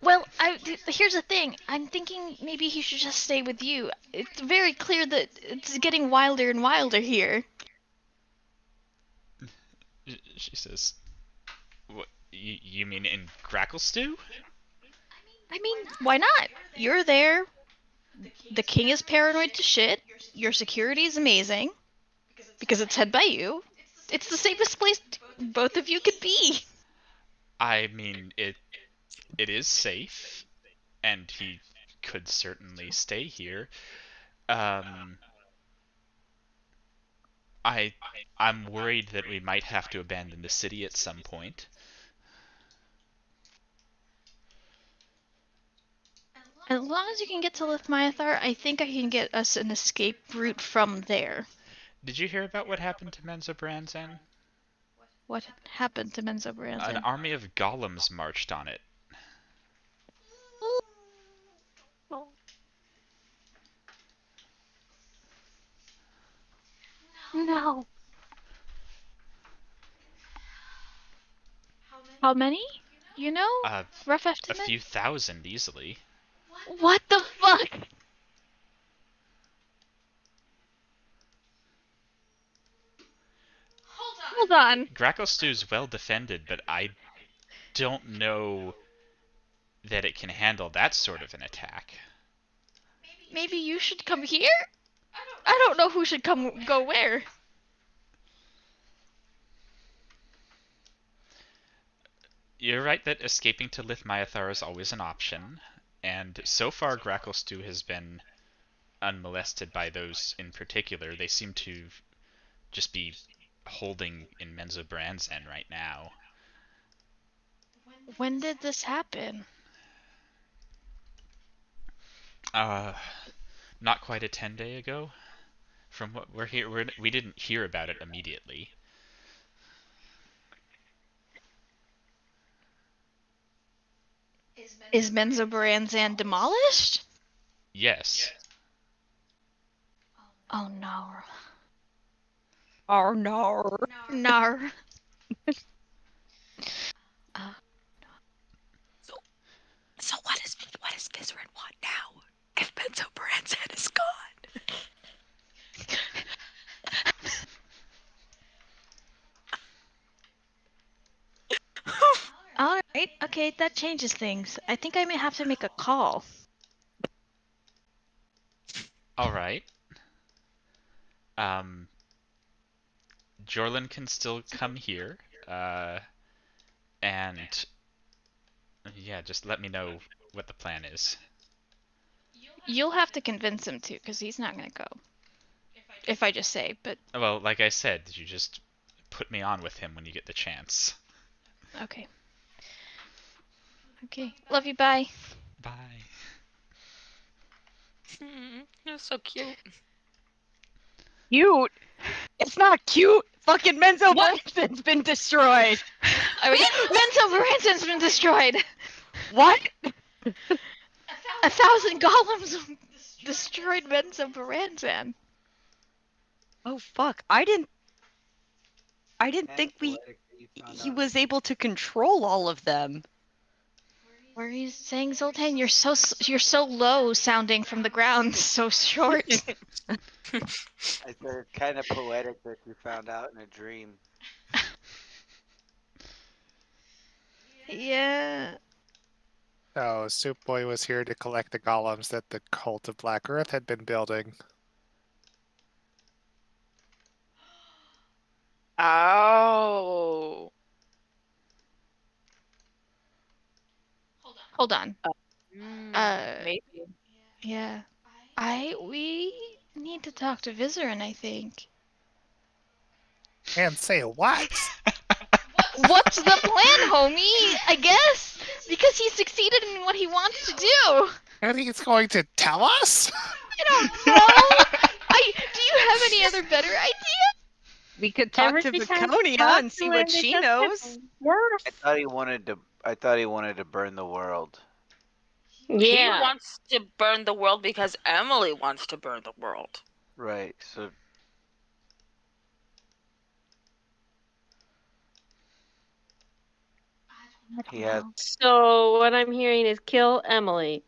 Well, here's the thing. I'm thinking maybe he should just stay with you. It's very clear that it's getting wilder and wilder here. She says, "What? You mean in Crackle Stew?" I mean, why not? You're there. The king is paranoid to shit. Your security is amazing. Because it's head by you. It's the safest place both of you could be. I mean, it is safe, and he could certainly stay here. Um, I'm worried that we might have to abandon the city at some point. As long as you can get to Lithmyathar, I think I can get us an escape route from there. Did you hear about what happened to Menzoberranzan? What happened to Menzoberranzan? An army of golems marched on it. No. How many? You know? Rough A estimate? few thousand easily. What the fuck? Hold on. Grackle Stew's well defended, but I don't know that it can handle that sort of an attack. Maybe you should come here? I don't know who should go where. You're right that escaping to Lithmyathar is always an option, and so far Gracklestew has been unmolested by those in particular. They seem to just be holding in Menzoberranzan right now. When did this happen? Not quite a 10-day ago. From what we didn't hear about it immediately. Is Menzoberranzan demolished? Yes. Oh no. Oh no. Nar. So what does Vizrin want now? If Menzoberranzan is gone. Alright, okay, that changes things. I think I may have to make a call. Alright. Jorlin can still come here. And yeah, just let me know what the plan is. You'll have to convince him to, because he's not gonna go. If I just say, but Well, like I said, you just put me on with him when you get the chance. okay. Okay, love you, bye. Bye. You're so cute. Cute? It's not cute. Fucking Menzoberranzan's been destroyed. I mean, Menzoberranzan's been destroyed. What? 1,000 golems destroyed Menzoberranzan. Oh fuck! I didn't think he was able to control all of them. Where he's saying, Zoltan, you're so low sounding from the ground, so short. It's kind of poetic that you found out in a dream. Yeah. Oh, Soup Boy was here to collect the golems that the cult of Black Earth had been building. Oh. Hold on. Maybe. Yeah. We need to talk to Vizrin, I think. And say what? What's the plan, homie? I guess? Because he succeeded in what he wanted to do. And he's going to tell us? I don't know. Do you have any other better idea? We could talk to Viconia and see what she knows. I thought he wanted to burn the world. He Yeah. wants to burn the world because Emily wants to burn the world. Right. So he has. So what I'm hearing is kill Emily.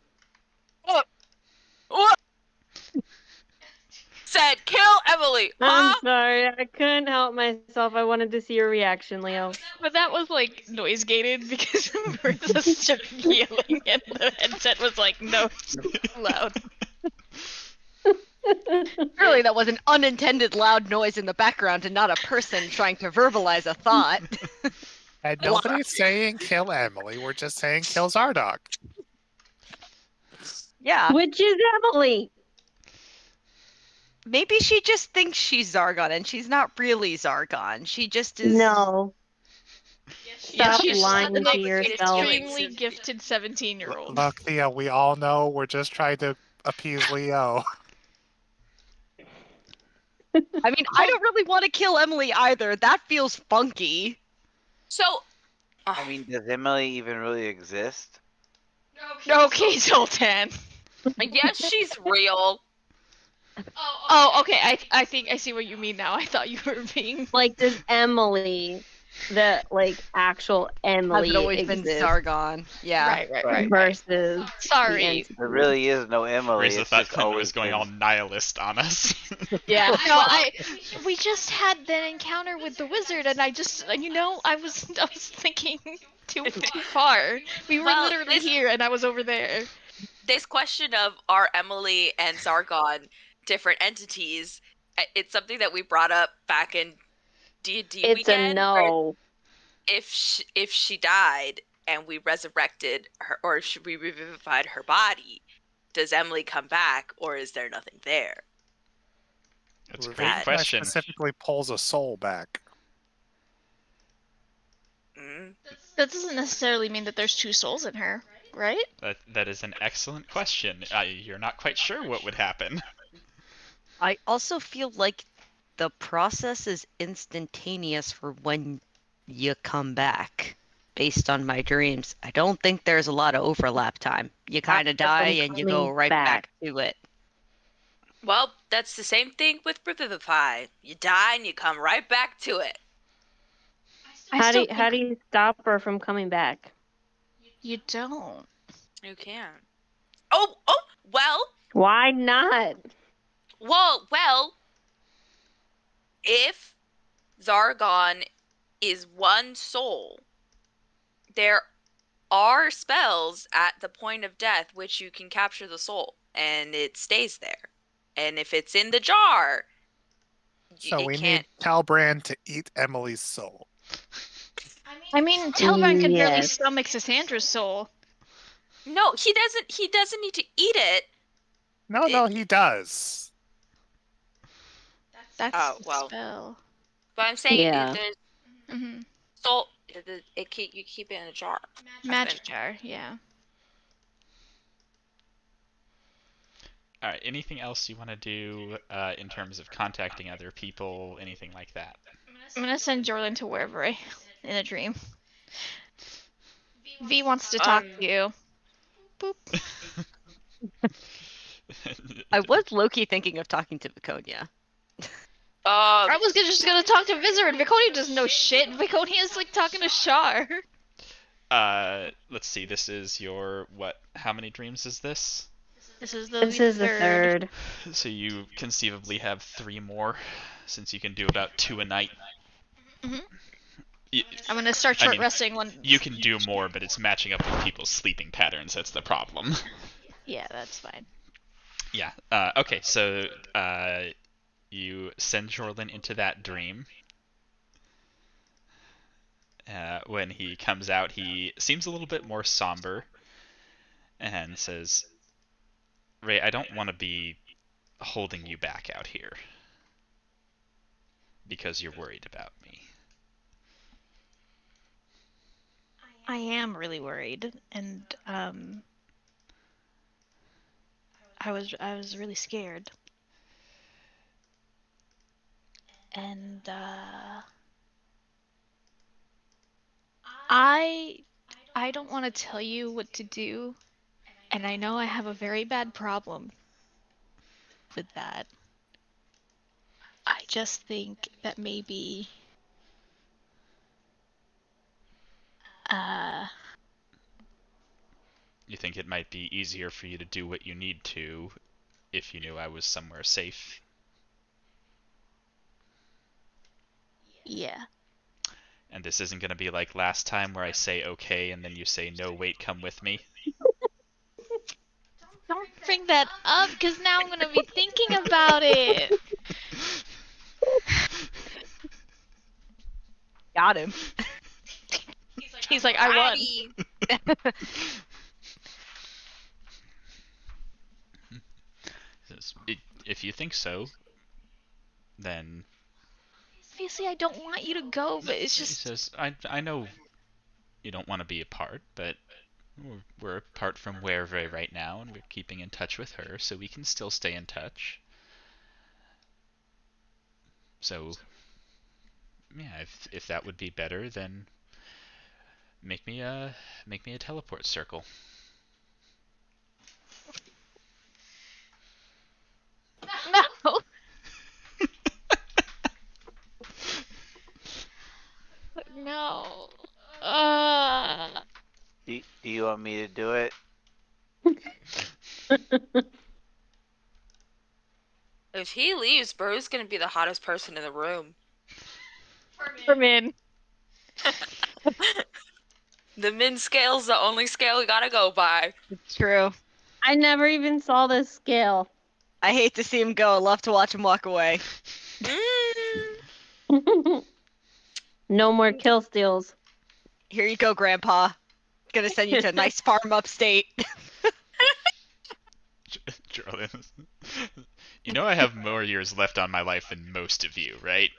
Said kill Emily. I'm sorry, I couldn't help myself. I wanted to see your reaction, Leo. But that was like noise gated because Marissa started yelling and the headset was like, no, it's too loud. Surely that was an unintended loud noise in the background and not a person trying to verbalize a thought. And nobody's saying kill Emily, we're just saying kill Zardoc. Yeah. Which is Emily? Maybe she just thinks she's Zargon and she's not really Zargon. She just is. No. Stop she's lying just to an yourself. extremely gifted 17-year-old. Look, Theo, we all know we're just trying to appease Leo. I mean, I don't really want to kill Emily either. That feels funky. So. I mean, does Emily even really exist? Okay, Zoltan. Yes, she's real. Oh, okay. I think I see what you mean now. I thought you were being. Like, does Emily the like actual Has Emily it always been exists Sargon? Yeah. Right. versus the Sorry. entity. There really is no Emily. Reza It's thought just Clinton always was going been- all nihilist on us. Yeah. No, we just had that encounter with the wizard, and I was thinking too far. We were Well, literally this- here, and I was over there. This question of are Emily and Sargon different entities? It's something that we brought up back in D&D It's weekend. a no. If she died and we resurrected her, or should we revivified her body, does Emily come back, or is there nothing there? That's a Revivify great question. Specifically pulls a soul back. Mm? That doesn't necessarily mean that there's two souls in her, right? That is an excellent question. You're not quite sure what would happen. I also feel like the process is instantaneous for when you come back. Based on my dreams, I don't think there's a lot of overlap time. You kind of die and you go coming right back back. to it. Well, that's the same thing with revivify. You die and you come right back to it. How do you stop her from coming back? You don't. You can. Oh, well, Why not? well. If Zargon is one soul, there are spells at the point of death which you can capture the soul, and it stays there. And if it's in the jar, So it we can't. need Talbrand to eat Emily's soul. I mean, Talbrand can barely Yes. stomach Cassandra's soul. No, he doesn't. He doesn't need to eat it. No, he does. That's Oh, the well. spell. But I'm saying Yeah. there's Mm-hmm. soul. You keep it in a jar. Magic jar, yeah. All right. Anything else you want to do in terms of contacting other people? Anything like that? I'm gonna send Jordan to wherever in a dream. V wants to talk to you. Boop. I was low-key thinking of talking to Viconia. I was just gonna talk to Visor, and Viconia doesn't know shit. Viconia's like talking to Shar. Let's see. This is your what? How many dreams is this? This is the third. So you conceivably have 3 more, since you can do about 2 a night. Mhm. Y- I'm gonna start I short mean, resting when. You can do more, but it's matching up with people's sleeping patterns. That's the problem. Yeah, that's fine. Yeah. Okay. So you send Jorlin into that dream. When he comes out, he seems a little bit more somber and says, "Ray, I don't want to be holding you back out here because you're worried about me." I am really worried, and I was really scared, and I don't want to tell you what to do, and I know I have a very bad problem with that. I just think that maybe You think it might be easier for you to do what you need to if you knew I was somewhere safe? yeah. And this isn't going to be like last time where I say okay and then you say no, wait, come with me? Don't bring that up, because now I'm gonna be thinking about it. Got him. He's like, I won. Righty. If you think so, then Obviously, I don't want you to go, but it's he just. says, I know you don't want to be apart, but we're apart from Werve right now, and we're keeping in touch with her, so we can still stay in touch. So, yeah, if that would be better, then make me a teleport circle. No. No. Do you want me to do it? If he leaves, Bro's gonna be the hottest person in the room. For men. The min scale's the only scale we gotta go by. It's true. I never even saw this scale. I hate to see him go. I love to watch him walk away. No more kill steals. Here you go, Grandpa. Gonna send you to a nice farm upstate. Charlie, you know I have more years left on my life than most of you, right?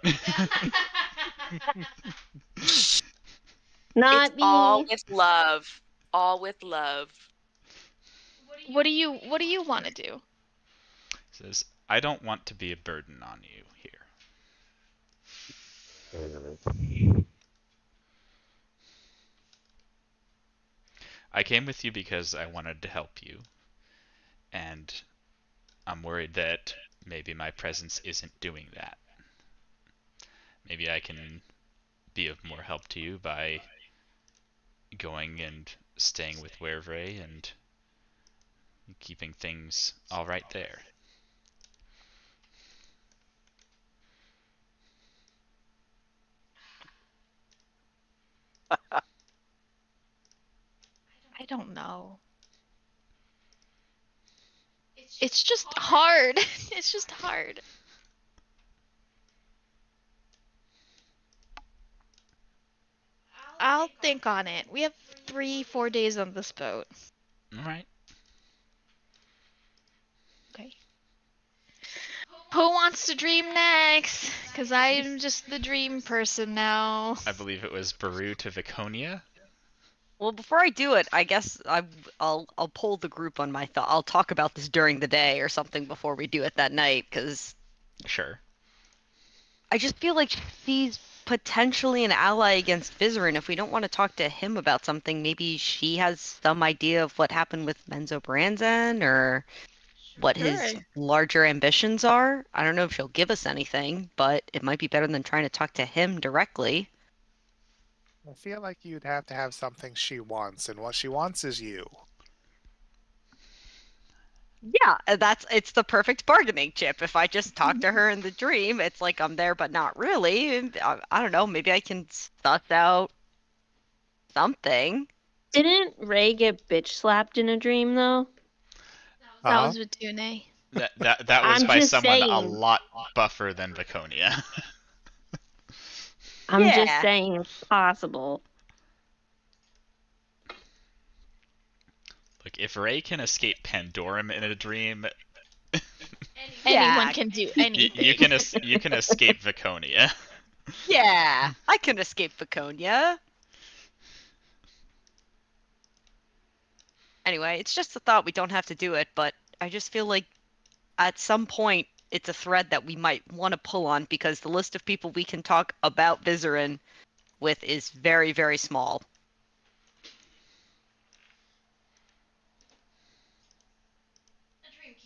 Not It's me. all with love. All with love. What do you want to do? Says, I don't want to be a burden on you here. I came with you because I wanted to help you. And I'm worried that maybe my presence isn't doing that. Maybe I can be of more help to you by going and staying with Werevray and keeping things all right there. I don't know. It's just hard. It's just hard. I'll think on it. We have 3-4 days on this boat. Alright. Okay. Who wants to dream next? Because I'm just the dream person now. I believe it was Baru to Viconia. Well, before I do it, I guess I'll poll the group on my thought. I'll talk about this during the day or something before we do it that night, because Sure. I just feel like she's potentially an ally against Vizerin. If we don't want to talk to him about something, maybe she has some idea of what happened with Menzo Branzen or what his Sure. larger ambitions are. I don't know if she'll give us anything, but it might be better than trying to talk to him directly. I feel like you'd have to have something she wants, and what she wants is you. Yeah, it's the perfect bargaining chip. If I just talk to her in the dream, it's like I'm there but not really. I don't know, maybe I can suss out something. Didn't Ray get bitch slapped in a dream though? That Uh-huh. was with Dune. That was I'm by just someone a saying. lot buffer than Viconia. I'm Yeah. just saying it's possible. Look, if Ray can escape Pandorum in a dream, Anyone can do anything. you can escape Viconia. Yeah, I can escape Viconia. Anyway, it's just a thought. We don't have to do it, but I just feel like at some point it's a thread that we might want to pull on because the list of people we can talk about Vizerin with is very, very small.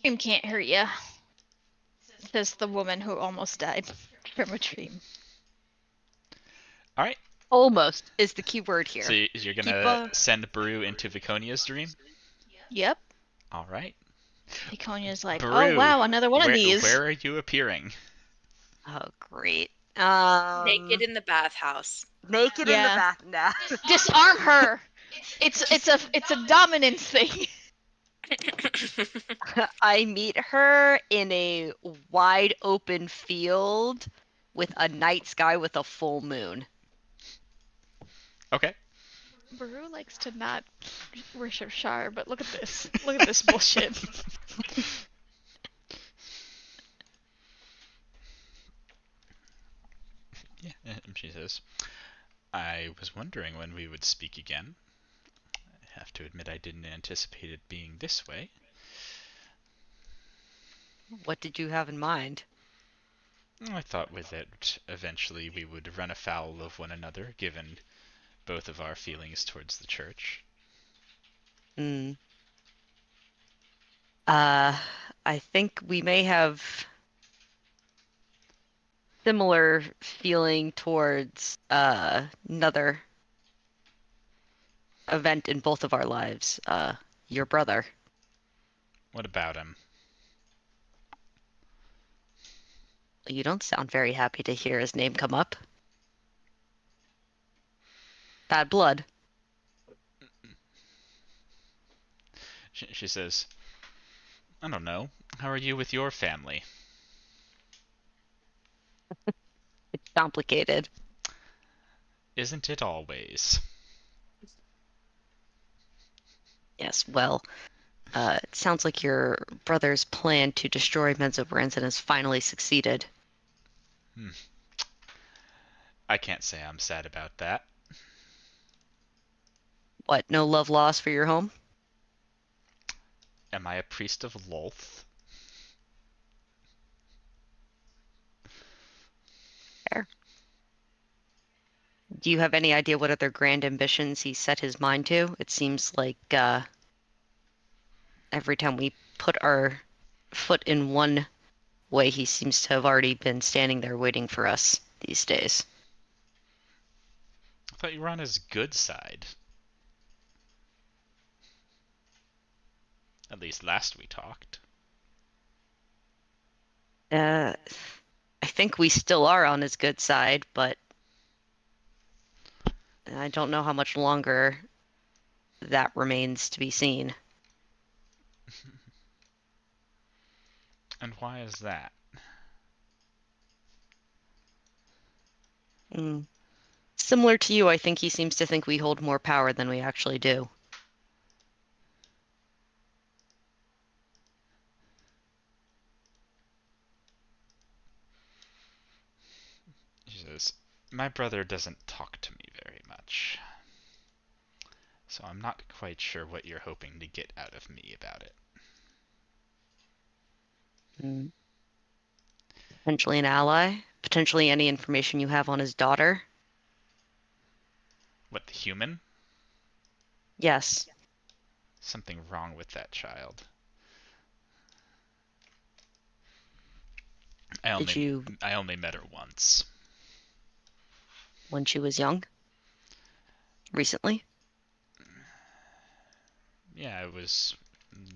Dream can't hurt you. Says the woman who almost died from a dream. All right. Almost is the key word here. So you're gonna send Baru into Viconia's dream. Yep. All right. Iconia's like, Baru, oh wow, another one of these. Where are you appearing? Oh, great. Naked in the bathhouse. Naked in the Yeah. bath now. Disarm her. It's a dominance thing. I meet her in a wide open field with a night sky with a full moon. Okay. Baru likes to not worship Shar, but look at this. Look at this bullshit. Yeah, and she says, I was wondering when we would speak again. I have to admit I didn't anticipate it being this way. What did you have in mind? I thought with it, eventually we would run afoul of one another, given both of our feelings towards the church. I think we may have similar feeling towards another event in both of our lives. Your brother. What about him? You don't sound very happy to hear his name come up. Bad blood. She says, I don't know. How are you with your family? It's complicated. Isn't it always? Yes, well, it sounds like your brother's plan to destroy Menzoberranzan has finally succeeded. I can't say I'm sad about that. What, no love lost for your home? Am I a priest of Lolth? Fair. Do you have any idea what other grand ambitions he set his mind to? It seems like every time we put our foot in one way, he seems to have already been standing there waiting for us these days. I thought you were on his good side. At least last we talked. I think we still are on his good side, but I don't know how much longer that remains to be seen. And why is that? Similar to you, I think he seems to think we hold more power than we actually do. She says, my brother doesn't talk to me very much. So I'm not quite sure what you're hoping to get out of me about it. Potentially an ally? Potentially any information you have on his daughter? What, the human? Yes. Something wrong with that child. I only met her once. When she was young? Recently? Yeah, it was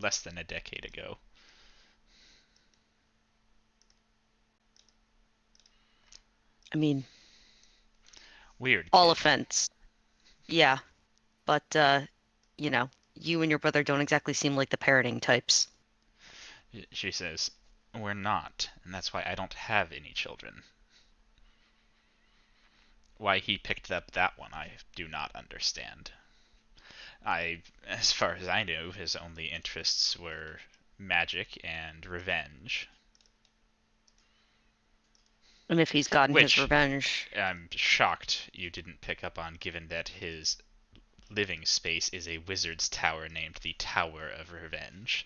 less than a decade ago. I mean, Weird all kid. offense. Yeah. But, you know, you and your brother don't exactly seem like the parenting types. She says, we're not, and that's why I don't have any children. Why he picked up that one, I do not understand. As far as I knew, his only interests were magic and revenge. And if he's gotten his Which, revenge. I'm shocked you didn't pick up on, given that his living space is a wizard's tower named the Tower of Revenge.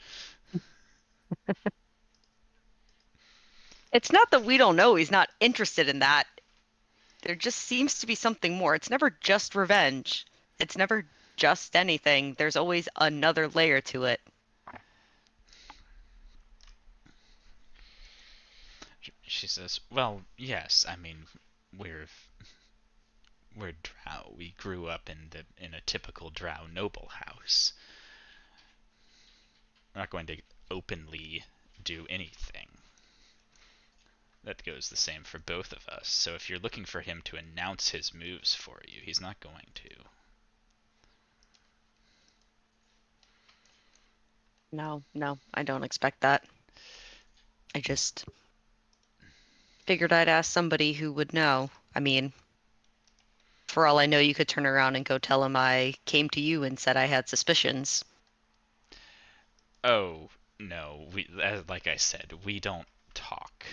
It's not that we don't know he's not interested in that. There just seems to be something more. It's never just revenge. It's never just anything. There's always another layer to it. She says, well, yes, I mean, we're drow. We grew up in a typical drow noble house. We're not going to openly do anything. That goes the same for both of us. So if you're looking for him to announce his moves for you, he's not going to. No, I don't expect that. I just figured I'd ask somebody who would know. I mean, for all I know, you could turn around and go tell him I came to you and said I had suspicions. Oh, no. Like I said, we don't talk.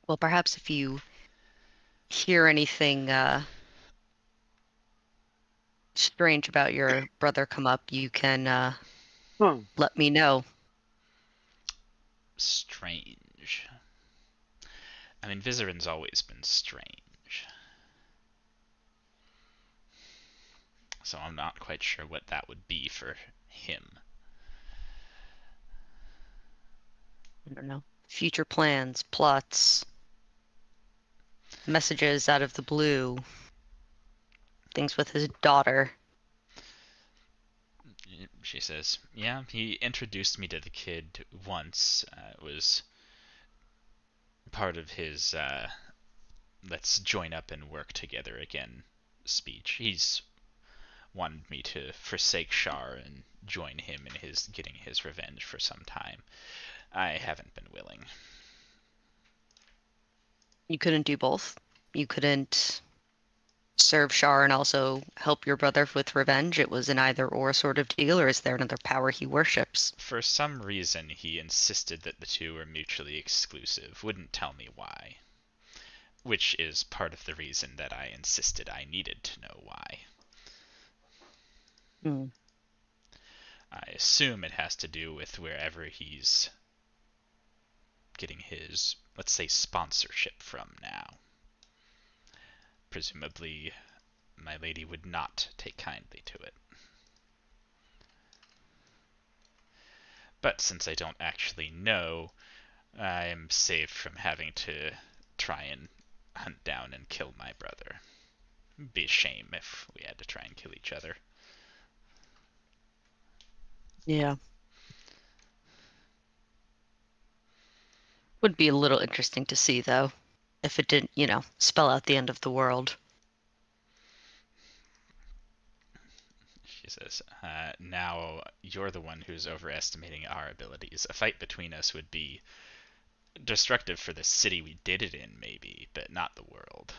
Well, perhaps if you hear anything strange about your brother come up, you can let me know. Strange. I mean, Vizarin's always been strange. So I'm not quite sure what that would be for him. I don't know, future plans, plots, messages out of the blue, things with his daughter. She says, yeah, he introduced me to the kid once. It was part of his let's join up and work together again speech. He's wanted me to forsake Shar and join him in his getting his revenge for some time. I haven't been willing. You couldn't do both. You couldn't serve Shar and also help your brother with revenge. It was an either or sort of deal, or is there another power he worships? For some reason, he insisted that the two were mutually exclusive, wouldn't tell me why. Which is part of the reason that I insisted I needed to know why. Hmm. I assume it has to do with wherever he's getting his, let's say, sponsorship from now. Presumably, my lady would not take kindly to it. But since I don't actually know, I am saved from having to try and hunt down and kill my brother. It'd be a shame if we had to try and kill each other. Yeah. Would be a little interesting to see, though, if it didn't, spell out the end of the world. She says, now you're the one who's overestimating our abilities. A fight between us would be destructive for the city we did it in, maybe, but not the world.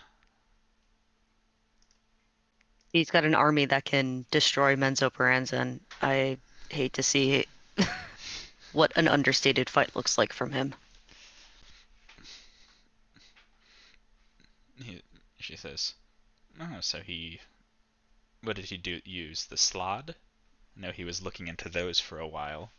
He's got an army that can destroy Menzo Peranza, and I hate to see what an understated fight looks like from him. She says, oh, so what did he use? The Slod? No, he was looking into those for a while.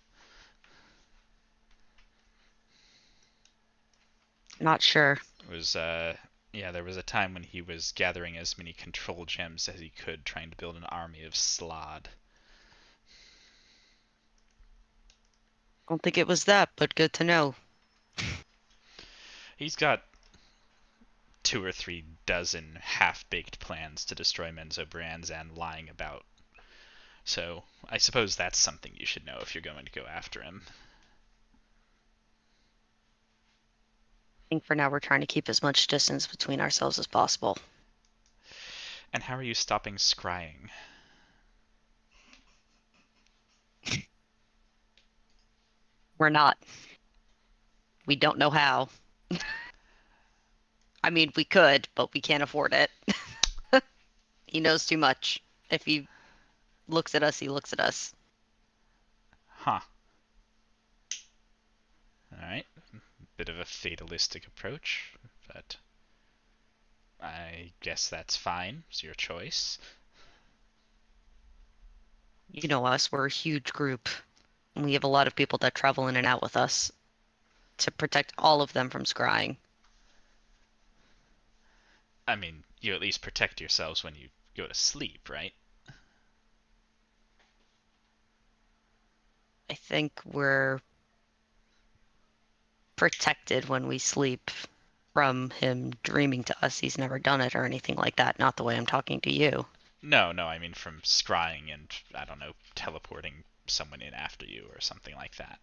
Not sure. It was, yeah, there was a time when he was gathering as many control gems as he could, trying to build an army of Slod. I don't think it was that, but good to know. He's got 2 or 3 dozen half-baked plans to destroy Menzo Peranza lying about. So, I suppose that's something you should know if you're going to go after him. I think for now we're trying to keep as much distance between ourselves as possible. And how are you stopping scrying? We're not. We don't know how. I mean, we could, but we can't afford it. He knows too much. If he looks at us, he looks at us. Huh. Alright. Bit of a fatalistic approach, but I guess that's fine. It's your choice. You know us, we're a huge group. And we have a lot of people that travel in and out with us to protect all of them from scrying. I mean, you at least protect yourselves when you go to sleep, right? I think we're protected when we sleep from him dreaming to us. He's never done it or anything like that. Not the way I'm talking to you. No, I mean from scrying and, I don't know, teleporting someone in after you or something like that.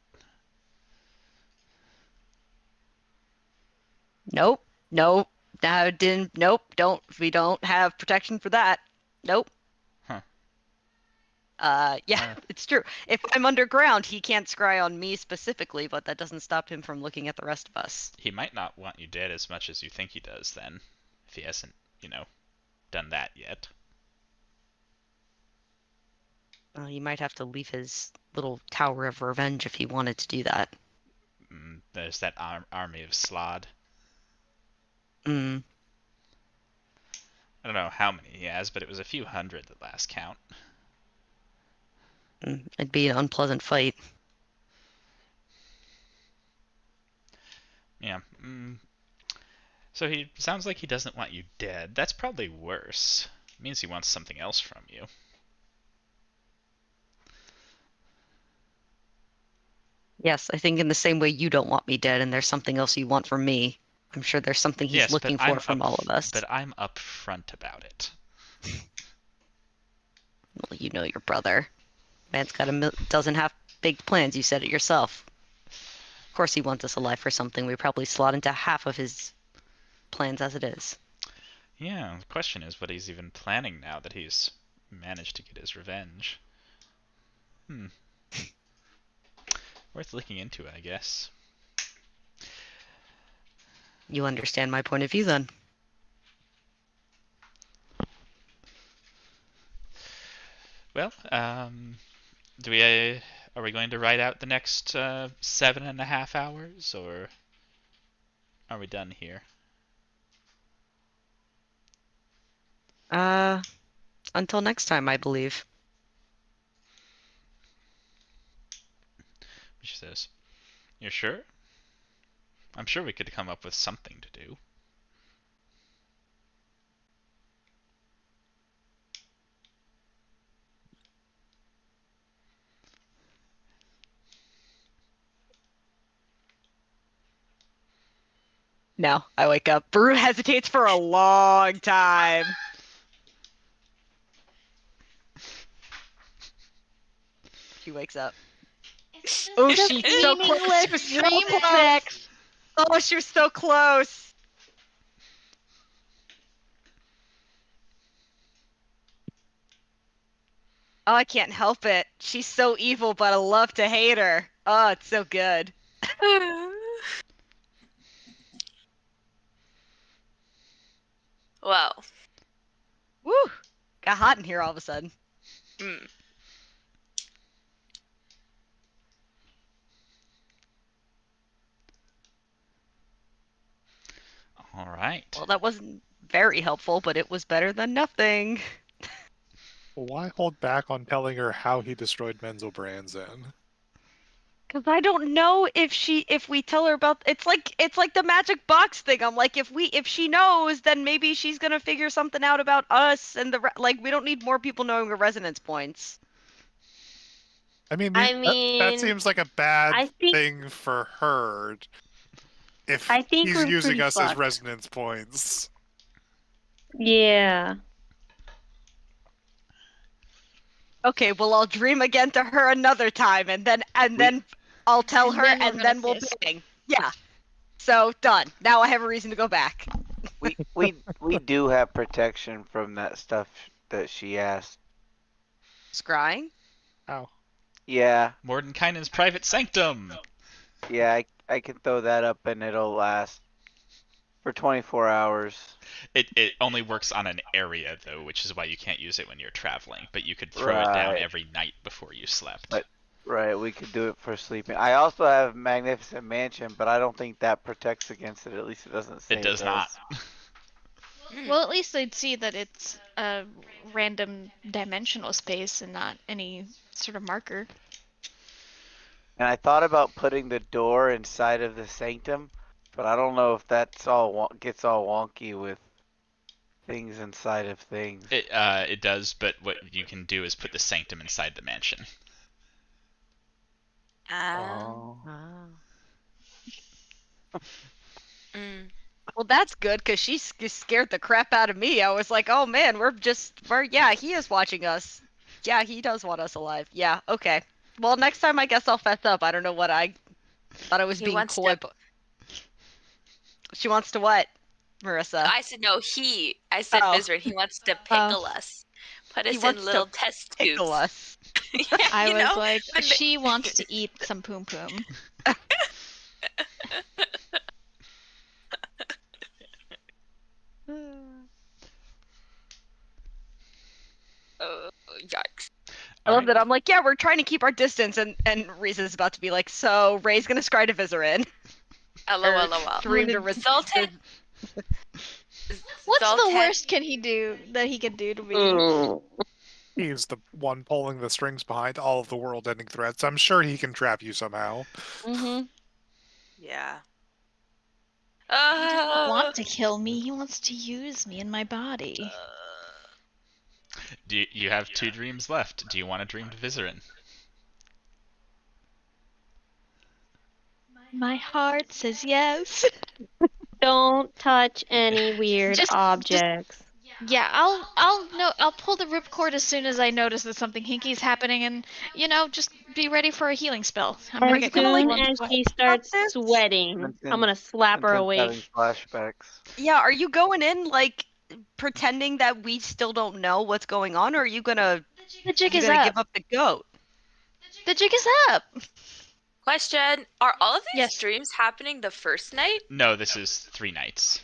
Nope. Nope. We don't have protection for that. Nope. Huh. Yeah, it's true. If I'm underground, he can't scry on me specifically, but that doesn't stop him from looking at the rest of us. He might not want you dead as much as you think he does then, if he hasn't, done that yet. You might have to leave his little tower of revenge if he wanted to do that. There's that army of Slod. Mm. I don't know how many he has, but it was a few hundred at last count. It'd be an unpleasant fight. Yeah. So he sounds like he doesn't want you dead. That's probably worse. It means he wants something else from you. Yes, I think in the same way you don't want me dead, and there's something else you want from me. I'm sure there's something he's Yes, looking for from all of us. But I'm upfront about it. Well, you know your brother. Man's got doesn't have big plans. You said it yourself. Of course, he wants us alive for something. We probably slot into half of his plans as it is. Yeah, the question is what he's even planning now that he's managed to get his revenge. Worth looking into, I guess. You understand my point of view, then? Well, are we going to ride out the next 7.5 hours, or are we done here? Until next time, I believe. She says, "You're sure? I'm sure we could come up with something to do." No, I wake up. Baru hesitates for a long time. She wakes up. Oh, she's so close. She was so dream close. sex. Oh, she was so close. Oh, I can't help it. She's so evil, but I love to hate her. Oh, it's so good. Well. Woo! Got hot in here all of a sudden. Mm. All right. Well, that wasn't very helpful, but it was better than nothing. Well, why hold back on telling her how he destroyed Menzel Branson? Cause I don't know if we tell her about it's like the magic box thing. I'm like if she knows, then maybe she's gonna figure something out about us and we don't need more people knowing the resonance points. I mean, I that mean, seems like a bad I think- thing for her. If I think he's we're using pretty us as fucked. resonance points. Yeah. Okay, well I'll dream again to her another time, and then I'll tell And her, then we're and gonna then we'll kiss. bang. Yeah. So done. Now I have a reason to go back. We do have protection from that stuff that she asked. Scrying. Ow. Yeah, Mordenkainen's private sanctum. yeah, I can throw that up and it'll last for 24 hours. It only works on an area though, which is why you can't use it when you're traveling. But you could throw it down Right. every night before you slept. But- Right, we could do it for sleeping. I also have Magnificent Mansion, but I don't think that protects against it. At least it doesn't say It does not. Well, at least they'd see that it's a random dimensional space and not any sort of marker. And I thought about putting the door inside of the sanctum, but I don't know if that's gets all wonky with things inside of things. It does, but what you can do is put the sanctum inside the mansion. Oh. Mm. Well, that's good because she scared the crap out of me. I was like, oh man, yeah, he is watching us. Yeah, he does want us alive. Yeah, okay. Well, next time I guess I'll fess up. I don't know what I thought I was He being wants coy. to- But she wants to what, Marissa? I said no. I said Oh. Mizrin. He wants to pickle us. Put He us wants in to little test tubes. Pickle us. Yeah, I you was know? like, But she wants to eat some poom poom. Oh, yikes. I love that. I'm like, yeah, we're trying to keep our distance, and Riza's about to be like, so Ray's gonna scry to Vizarin. LOL. Dream to Zoltan. What's the Zoltan- worst he could do to me? Mm. He's the one pulling the strings behind all of the world-ending threats. I'm sure he can trap you somehow. Mm-hmm. Yeah. He doesn't want to kill me. He wants to use me in my body. You have 2 dreams left. Do you want to dream to Vizarin? My heart says yes. Don't touch any weird Just- objects. Yeah, I'll pull the ripcord as soon as I notice that something hinky's happening, and just be ready for a healing spell. I'm gonna As get gonna, soon comfortable on as the she spot. starts this? sweating, I'm Vincent- gonna slap her Vincent's having awake. flashbacks. Yeah, are you going in like pretending that we still don't know what's going on, or are you gonna The jig you is gonna up. give up the goat? The jig is up. Question: are all of these Yes. streams happening the first night? No, this is 3 nights.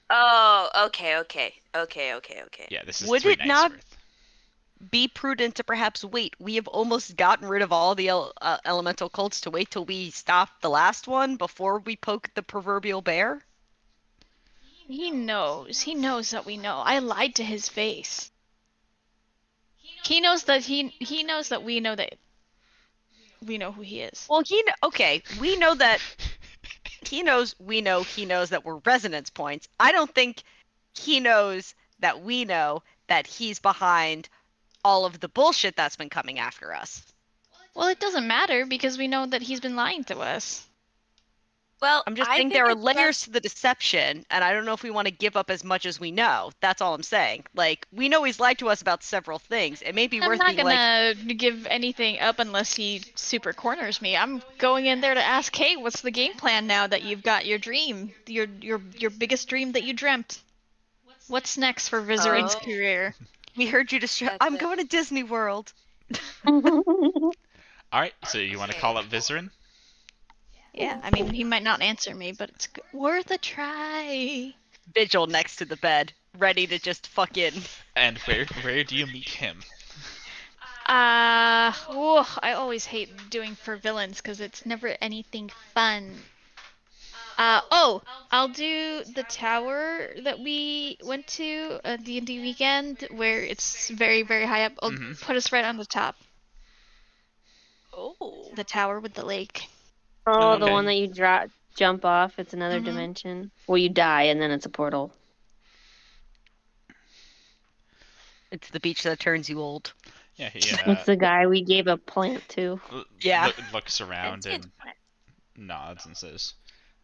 Oh, okay. Yeah, this is Would 3 it nights not- worth. Be prudent to perhaps wait. We have almost gotten rid of all the elemental cults to wait till we stop the last one before we poke the proverbial bear. He knows. He knows that we know. I lied to his face. He knows that he knows that we know we know who he is. Well, okay. We know that he knows. We know he knows that we're resonance points. I don't think he knows that we know that he's behind all of the bullshit that's been coming after us. Well, it doesn't matter because we know that he's been lying to us. Well, I'm just I saying think there are it's layers to the deception, and I don't know if we want to give up as much as we know. That's all I'm saying. Like, we know he's lied to us about several things. It may be I'm worth not being like, gonna give anything up unless he super corners me. I'm going in there to ask, hey, what's the game plan now that you've got your dream, your biggest dream that you dreamt? What's next for Vizerin's Oh. career? we heard you just. That's I'm it. going to Disney World. Alright, so you want to call up Vizerin? Yeah, I mean, he might not answer me, but it's worth a try. Vigil next to the bed, ready to just fucking. And where do you meet him? I always hate doing for villains because it's never anything fun. I'll do the tower that we went to D&D weekend where it's very, very high up. I'll Mhm. put us right on the top. Oh. The tower with the lake. Oh, the Okay. one that you jump off. It's another Mhm. dimension. Well, you die and then it's a portal. It's the beach that turns you old. Yeah, he It's the guy we gave a plant to. Yeah. looks around That's and nods and says,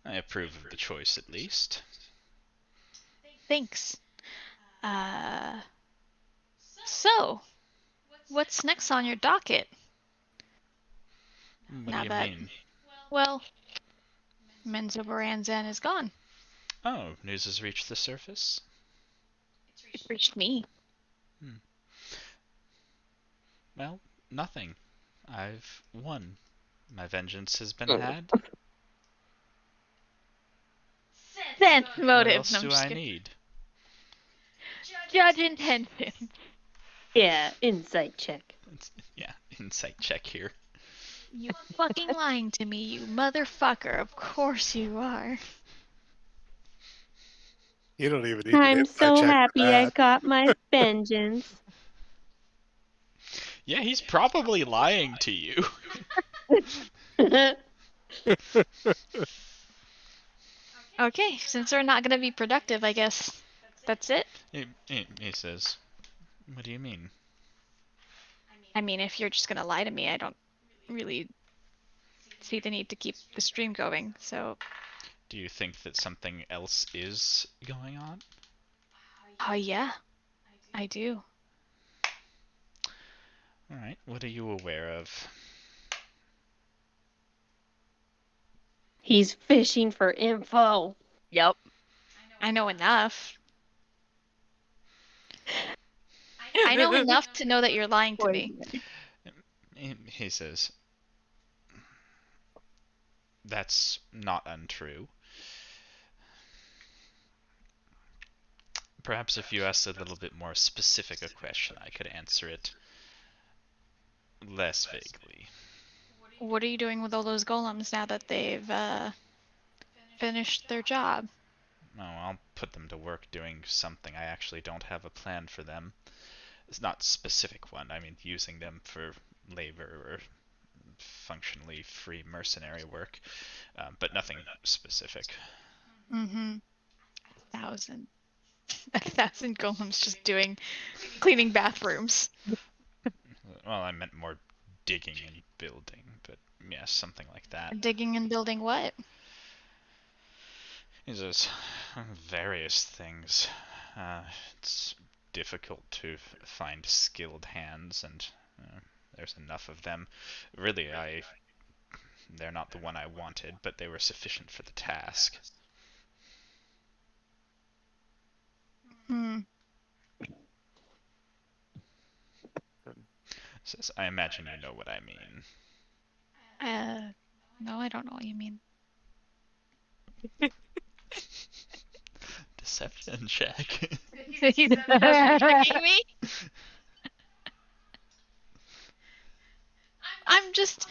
I approve of the choice at least. Thanks. So, what's next on your docket? What Not do you bad. mean? Well, Menzo Baranzan is gone. Oh, news has reached the surface? It reached me. Well, nothing. I've won. My vengeance has been Oh. had. Sense What motive. else No, I'm do just I kidding. need? Judge intention. Yeah, insight check. Yeah, insight check here. You fucking lying to me, you motherfucker. Of course you are. You don't even need an I'm insight so check for happy I that. got my vengeance. Yeah, he's probably lying to you. Okay, since we're not gonna be productive, I guess that's it. He says, what do you mean? I mean, if you're just gonna lie to me, I don't really see the need to keep the stream going, so... Do you think that something else is going on? Oh yeah, I do. Alright, what are you aware of? He's fishing for info. Yep. I know enough. I know enough to know that you're lying to me. He says, that's not untrue. Perhaps if you asked a little bit more specific a question, I could answer it less vaguely. What are you doing with all those golems now that they've finished their job? Oh, I'll put them to work doing something. I actually don't have a plan for them. It's not specific one. I mean, using them for labor or functionally free mercenary work, but nothing specific. Mm-hmm. 1,000. 1,000 golems just cleaning bathrooms. Well, I meant more digging and building, but Yes, something like that. Digging and building what? He says, various things. It's difficult to find skilled hands, and there's enough of them. Really, they're not the one I wanted, but they were sufficient for the task. Hmm. Says, I imagine you know what I mean. No, I don't know what you mean. Deception check. He's tricking me? I'm just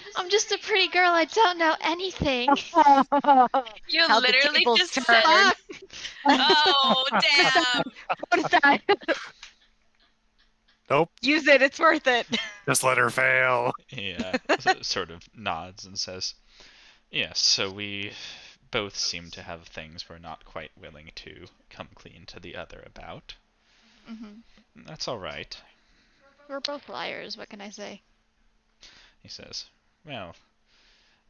a pretty girl. I don't know anything. You How the literally tables just turn. said, "Oh damn!" What is that? Nope. Use it. It's worth it. Just let her fail. He sort of nods and says, yes, so we both seem to have things we're not quite willing to come clean to the other about. Mm-hmm. That's all right. We're both liars. What can I say? He says, well,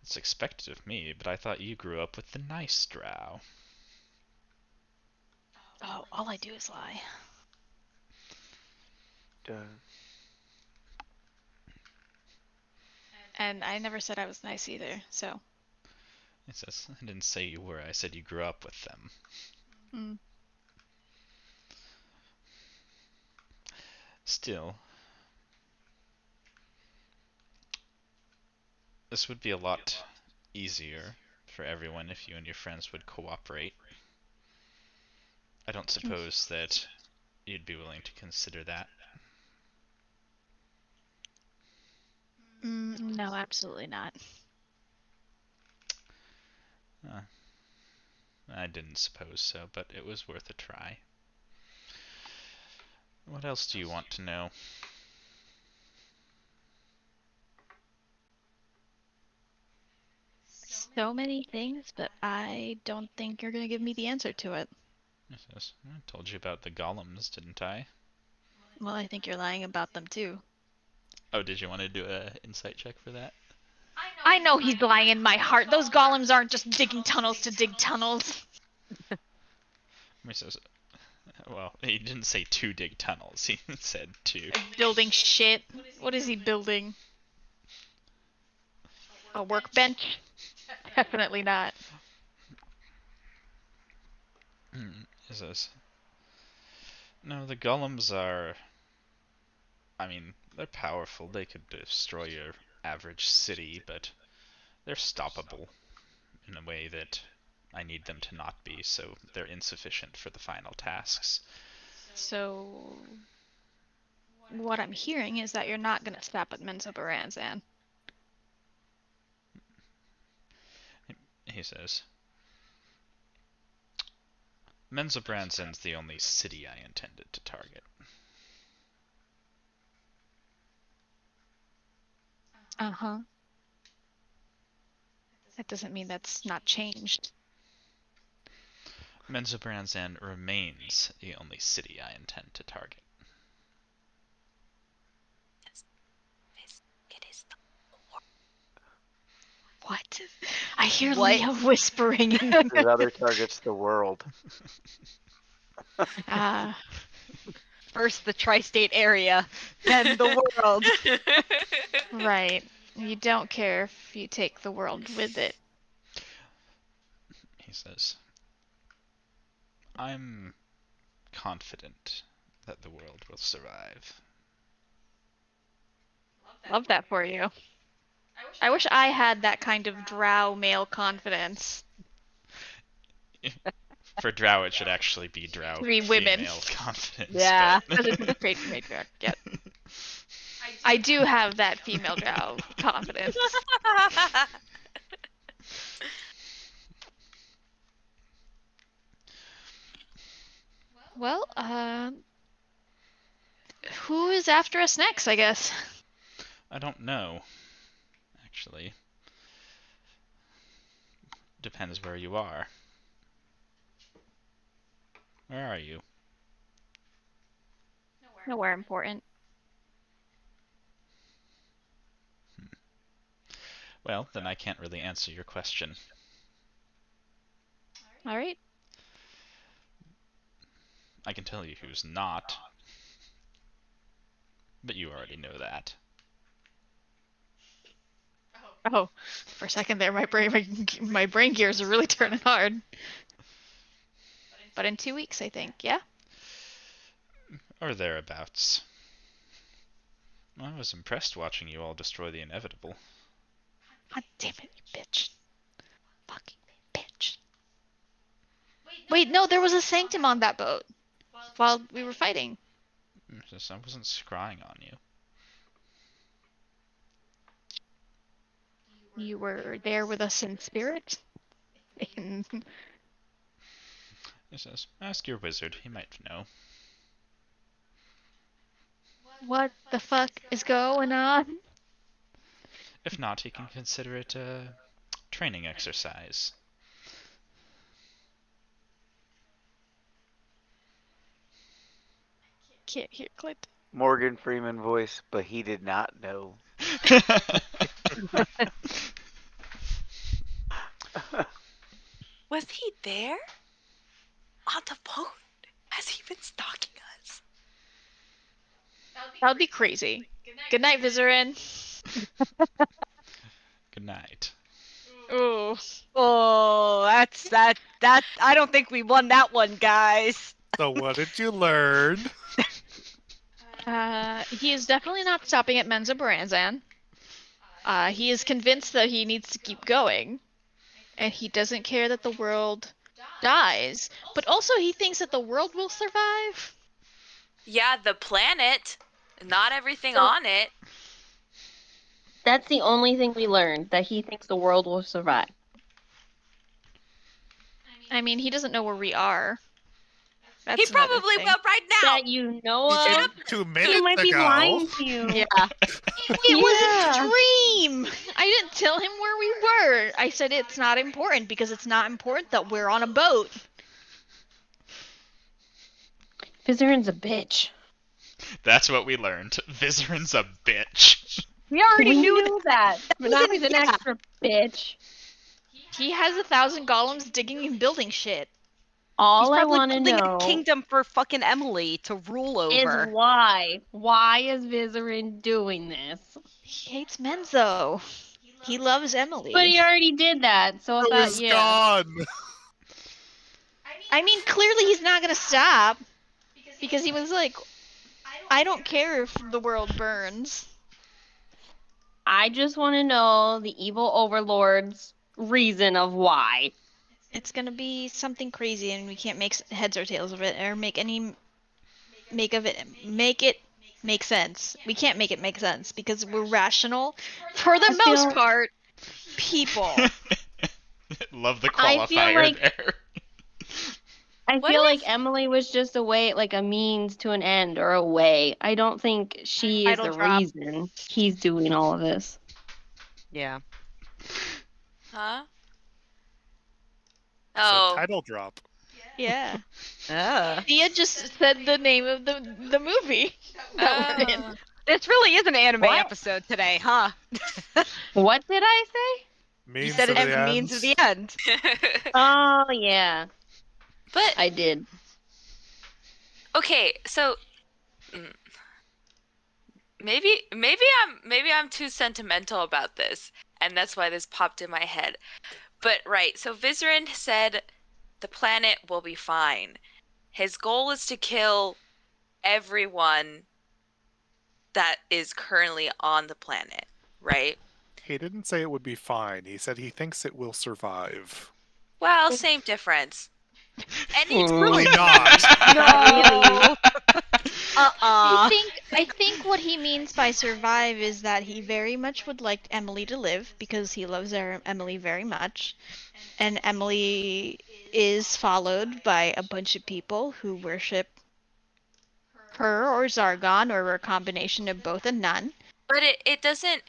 it's expected of me, but I thought you grew up with the nice drow. Oh, all I do is lie. And I never said I was nice either, so. He says, I didn't say you were, I said you grew up with them. Mm. Still, this would be a lot easier for everyone if you and your friends would cooperate. I don't suppose that you'd be willing to consider that. No, absolutely not. I didn't suppose so, but it was worth a try. What else do you want to know? So many things, but I don't think you're gonna give me the answer to it. He says, I told you about the golems, didn't I? Well, I think you're lying about them too. Oh, did you want to do an insight check for that? I know he's lying in my heart. Those golems aren't just digging tunnels to dig tunnels. He says, well, he didn't say to dig tunnels, he said to. Building shit. What is he building? A workbench? Definitely not. He says, no, the golems are... I mean, they're powerful. They could destroy your average city, but they're stoppable in a way that I need them to not be, so they're insufficient for the final tasks. So, what I'm hearing is that you're not gonna stop at Menzoberranzan. He says, Menzoberranzan's the only city I intended to target. Uh-huh. That doesn't mean that's not changed. Menzoberranzan remains the only city I intend to target. It is the What? I hear What? Leah whispering. His other target's the world. Ah, First the tri-state area, then the world. right. You don't care if you take the world with it. He says, I'm confident that the world will survive. Love that for you. I wish I had that kind of drow male confidence. For drow, it should actually be drow 3 women. female confidence. Yeah. but- Because it's a great matriarch. Yep. I do have that female drow confidence. Well, who is after us next, I guess? I don't know, actually. Depends where you are. Where are you? Nowhere important. Well, then I can't really answer your question. All right. I can tell you who's not. But you already know that. Oh, for a second there, my brain gears are really turning hard. But in 2 weeks, I think. Yeah. Or thereabouts. I was impressed watching you all destroy the inevitable. God damn it, you bitch. Fucking bitch. Wait, no, there was a sanctum on that boat while we were fighting. I wasn't scrying on you. You were there with us in spirit? He says, ask your wizard, he might know. What the fuck is going on? If not, he can consider it a training exercise. Can't hear Clint. Morgan Freeman voice, but he did not know. Was he there? On the boat? Has he been stalking us? That would be crazy. Good night, Vizerin. Good night. Ooh. Oh, that's that. I don't think we won that one, guys. So what did you learn? He is definitely not stopping at Menza Baranzan. He is convinced that he needs to keep going. And he doesn't care that the world dies. But also he thinks that the world will survive. Yeah, the planet. Not everything So- on it. That's the only thing we learned, that he thinks the world will survive. I mean, he doesn't know where we are. That's He another probably thing. will right now. That you know Shut of? up. 2 He minutes might be ago. lying to you. Yeah. It was a dream! I didn't tell him where we were. I said it's not important because it's not important that we're on a boat. Vizerin's a bitch. That's what we learned. Vizerin's a bitch. We already We knew knew that. But now he's an Yeah. extra bitch. He has 1,000 golems digging and building shit. He's All I probably want to building know a kingdom for fucking Emily to rule is over. why. Why is Vizerin doing this? He hates Menzo. He loves Emily. But he already did that, so I It thought, was yeah. gone. I mean, clearly he's not gonna stop. Because he was like, I don't care if the world burns. I just want to know the evil overlord's reason of why. It's gonna be something crazy and we can't make heads or tails of it or make it make sense. We can't make it make sense because we're rational for the I most feel- part people. Love the I feel qualifier like- there. I What feel if- like Emily was just a way, like a means to an end or a way. I don't think she is Idle the drop. reason he's doing all of this. Yeah. Huh? It's Oh. a title drop. Yeah. Uh, Thea just said the name of the movie that we're in. Oh. this really is an anime What? episode today, huh? What did I say? You Means said to it the means to end. the end. Oh, yeah, But I did. okay, so maybe I'm too sentimental about this, and that's why this popped in my head. But right, so Vizerin said the planet will be fine. His goal is to kill everyone that is currently on the planet, right? He didn't say it would be fine. He said he thinks it will survive. Well, same difference. And it's Really not. No. I think what he means by survive is that he very much would like Emily to live because he loves Emily very much. And Emily is followed by a bunch of people who worship her or Zargon or a combination of both and none. But it doesn't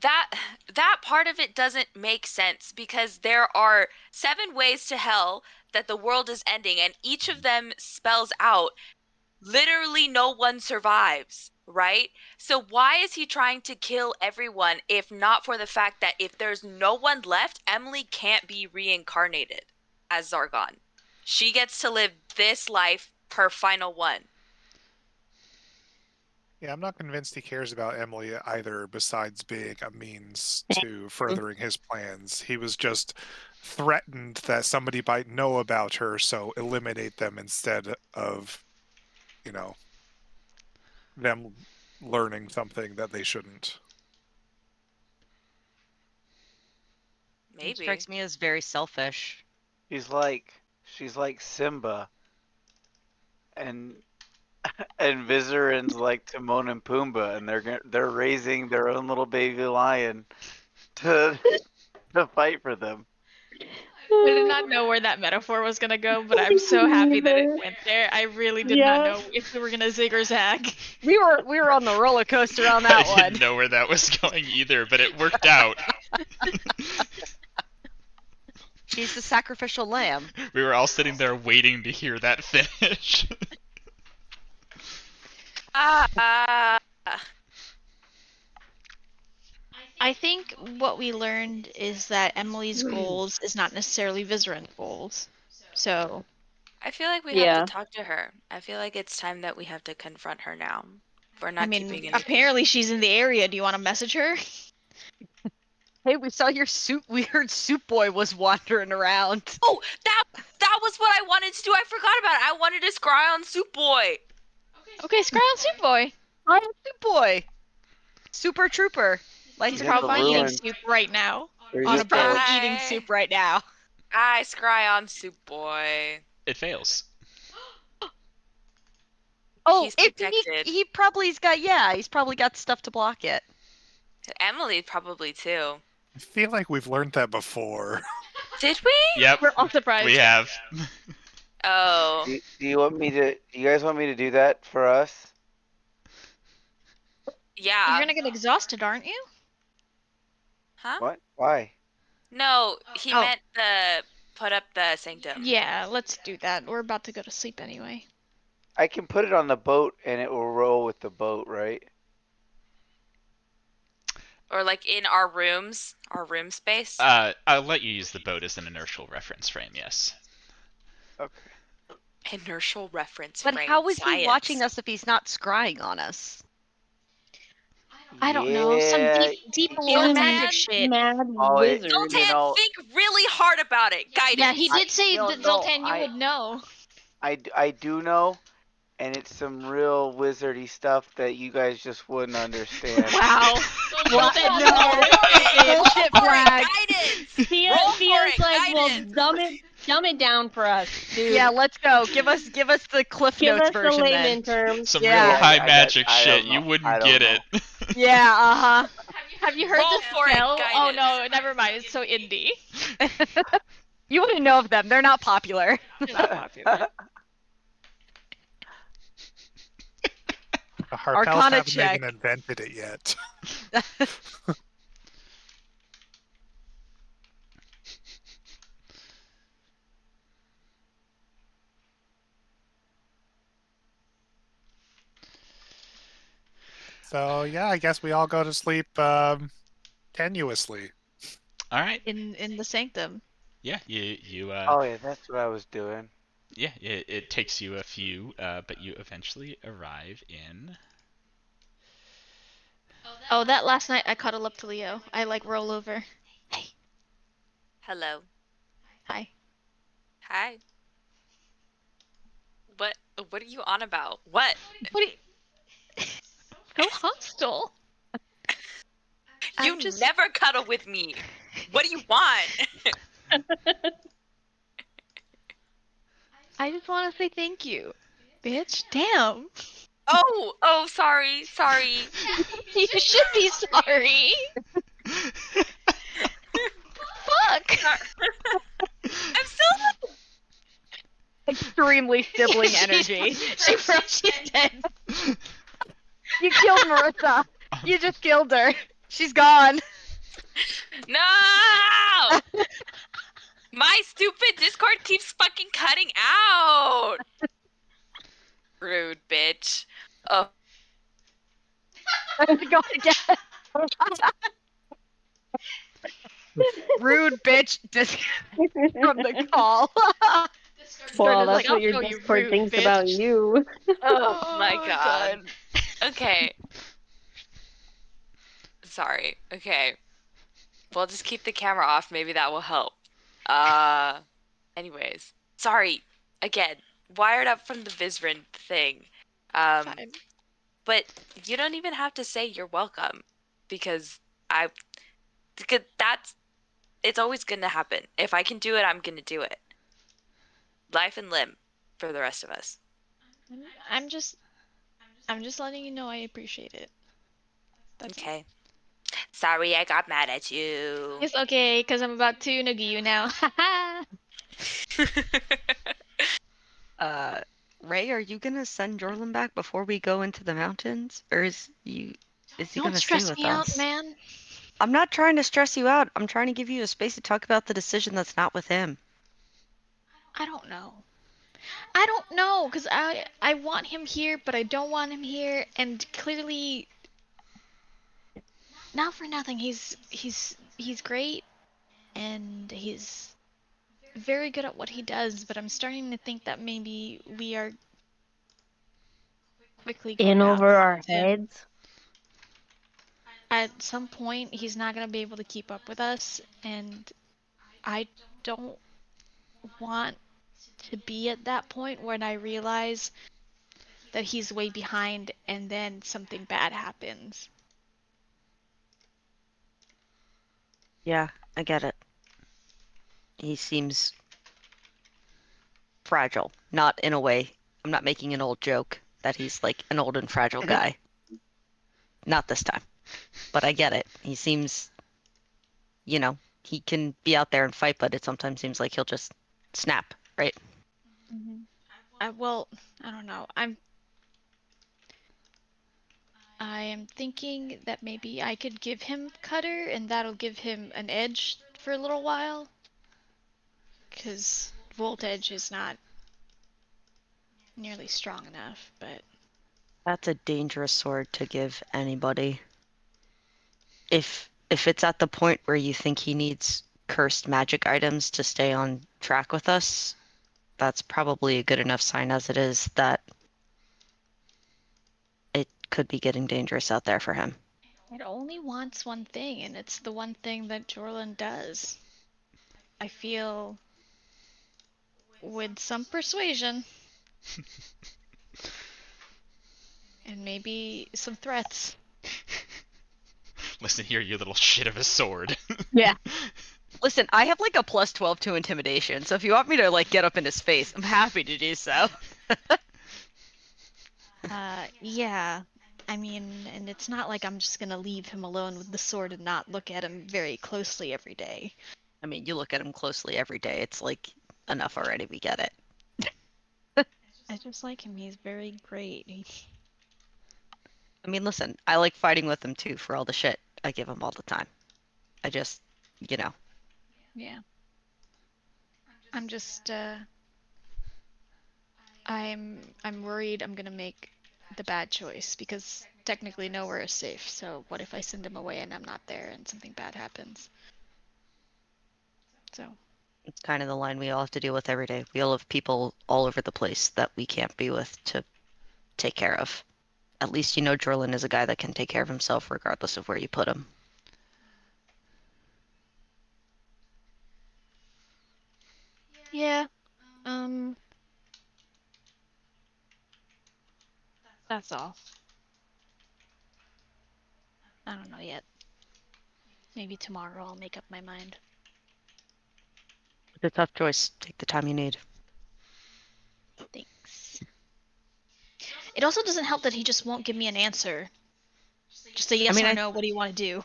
that part of it doesn't make sense because there are 7 ways to hell that the world is ending and each of them spells out literally no one survives, right? So why is he trying to kill everyone if not for the fact that if there's no one left, Emily can't be reincarnated as Zargon. She gets to live this life, her final one. Yeah, I'm not convinced he cares about Emily either, besides being a means to furthering his plans. He was just threatened that somebody might know about her, so eliminate them instead of, you know, them learning something that they shouldn't. He Maybe. strikes me as very selfish. She's like Simba, and Vizarin's like Timon and Pumbaa, and they're raising their own little baby lion to fight for them. I did not know where that metaphor was gonna go, but I'm so happy that it went there. I really did not know if we were gonna zig or zag. We were on the roller coaster on that I one. didn't know where that was going either, but it worked out. She's the sacrificial lamb. We were all sitting there waiting to hear that finish. I think what we learned is that Emily's goals is not necessarily Vizarin's goals. So I feel like we Yeah. have to talk to her. I feel like it's time that we have to confront her now. We're not I mean, keeping anything. apparently she's in the area. Do you want to message her? Hey, we saw your soup. We heard Soup Boy was wandering around. Oh, that was what I wanted to do. I forgot about it. I wanted to scry on Soup Boy. Okay, scry on Soup Boy. I am Soup Boy. Super Trooper. Like He's He's probably the eating ruin. soup right now. Or On he's a the- boat. probably eating soup right now. I scry on Soup Boy. It fails. Oh, He's if protected. he's probably got stuff to block it. Emily probably too. I feel like we've learned that before. Did we? Yep, We're all surprised. we have. Oh. Do you want me to? Do you guys want me to do that for us? Yeah. You're gonna get exhausted, aren't you? Huh? What? Why? No, he Oh. meant the put up the sanctum. Yeah, let's do that. We're about to go to sleep anyway. I can put it on the boat and it will roll with the boat, right? Or like in our rooms, our room space. I'll let you use the boat as an inertial reference frame, yes. Okay. Inertial reference But frame. how is he Science. watching us if he's not scrying on us? I don't know. Some Yeah, deep You lore man. magic shit. Mad Oh, it- wizard. Zoltan, You know- think really hard about it. Guidance. Yeah, he did say no, that no, Zoltan, you I- would know. I do know, and it's some real wizardy stuff that you guys just wouldn't understand. Wow. Zoltan, No. Bullshit flag. Guidance. Thea, Roll for Thea's it, like, well, guidance. dumb it down for us, dude. Yeah, let's go. Give us the Cliff Give Notes us the version layman then. terms. Some Yeah. real high I got- magic I shit, don't you know. wouldn't I don't get know. it. Yeah, uh-huh. Have you heard Roll the for it, spell? Oh guidance. no, never mind. It's so indie. You wouldn't know of them. They're not popular. They're not popular. The Harpels Arcana haven't check. even invented it yet. So yeah, I guess we all go to sleep tenuously. All right. In the sanctum. Yeah, you Oh yeah, that's what I was doing. yeah, it takes you a few, but you eventually arrive in. Oh, that last night I cuddle up to Leo. I like roll over. Hey, Hello. hi. Hi. What are you on about? What? What are you... So hostile. You I'm just- never cuddle with me. What do you want? I just want to say thank you, bitch. Damn. Oh, sorry. You should be sorry. Fuck. I'm still. Extremely sibling energy. She's dead. You killed Marissa. You just killed her. She's gone. No! My stupid Discord keeps fucking cutting out. Rude bitch. Oh. Go again. Rude bitch from the call. Well, Like, that's what "I'll your show you Discord rude, thinks about bitch." you. Oh my god. Okay. Sorry. Okay. We'll just keep the camera off. Maybe that will help. Anyways. Sorry. Again. Wired up from the Vizrin thing. Fine. But you don't even have to say you're welcome. Because it's always gonna happen. If I can do it, I'm gonna do it. Life and limb for the rest of us. I'm just letting you know I appreciate it. That's all. Okay. Sorry I got mad at you. It's okay, because I'm about to noogie you now. Ray, are you gonna send Jorlin back before we go into the mountains, or is he Don't gonna stress stay with me out, us? man. I'm not trying to stress you out. I'm trying to give you a space to talk about the decision that's not with him. I don't know. I don't know, because I want him here, but I don't want him here, and clearly, not for nothing, he's great, and he's very good at what he does, but I'm starting to think that maybe we are quickly going In to over our outpace him. heads. At some point, he's not going to be able to keep up with us, and I don't want to be at that point when I realize that he's way behind and then something bad happens. Yeah, I get it. He seems fragile. Not in a way. I'm not making an old joke that he's like an old and fragile guy. Not this time. But I get it. He seems, he can be out there and fight, but it sometimes seems like he'll just snap, right? Well, I don't know. I am thinking that maybe I could give him Cutter, and that'll give him an edge for a little while. Because Volt Edge is not nearly strong enough, but That's a dangerous sword to give anybody. If it's at the point where you think he needs cursed magic items to stay on track with us, that's probably a good enough sign as it is that it could be getting dangerous out there for him. it only wants one thing, and it's the one thing that Jorlin does. I feel with some persuasion and maybe some threats. Listen here, you little shit of a sword. Yeah. Listen, I have like a plus 12 to intimidation, so if you want me to like get up in his face, I'm happy to do so. Yeah. I mean, and it's not like I'm just gonna leave him alone with the sword and not look at him very closely every day. I mean, you look at him closely every day. It's like enough already. We get it. I just like him. He's very great. I mean, listen, I like fighting with him too for all the shit I give him all the time. I just, Yeah. I'm just, I'm worried I'm gonna make the bad choice because technically nowhere is safe. So what if I send him away and I'm not there and something bad happens? So it's kind of the line we all have to deal with every day. We all have people all over the place that we can't be with to take care of. At least you know Jorlin is a guy that can take care of himself regardless of where you put him. yeah, that's all. I don't know yet. Maybe tomorrow I'll make up my mind. It's a tough choice. Take the time you need. Thanks. It also doesn't help that he just won't give me an answer. Just a yes or no, what do you want to do?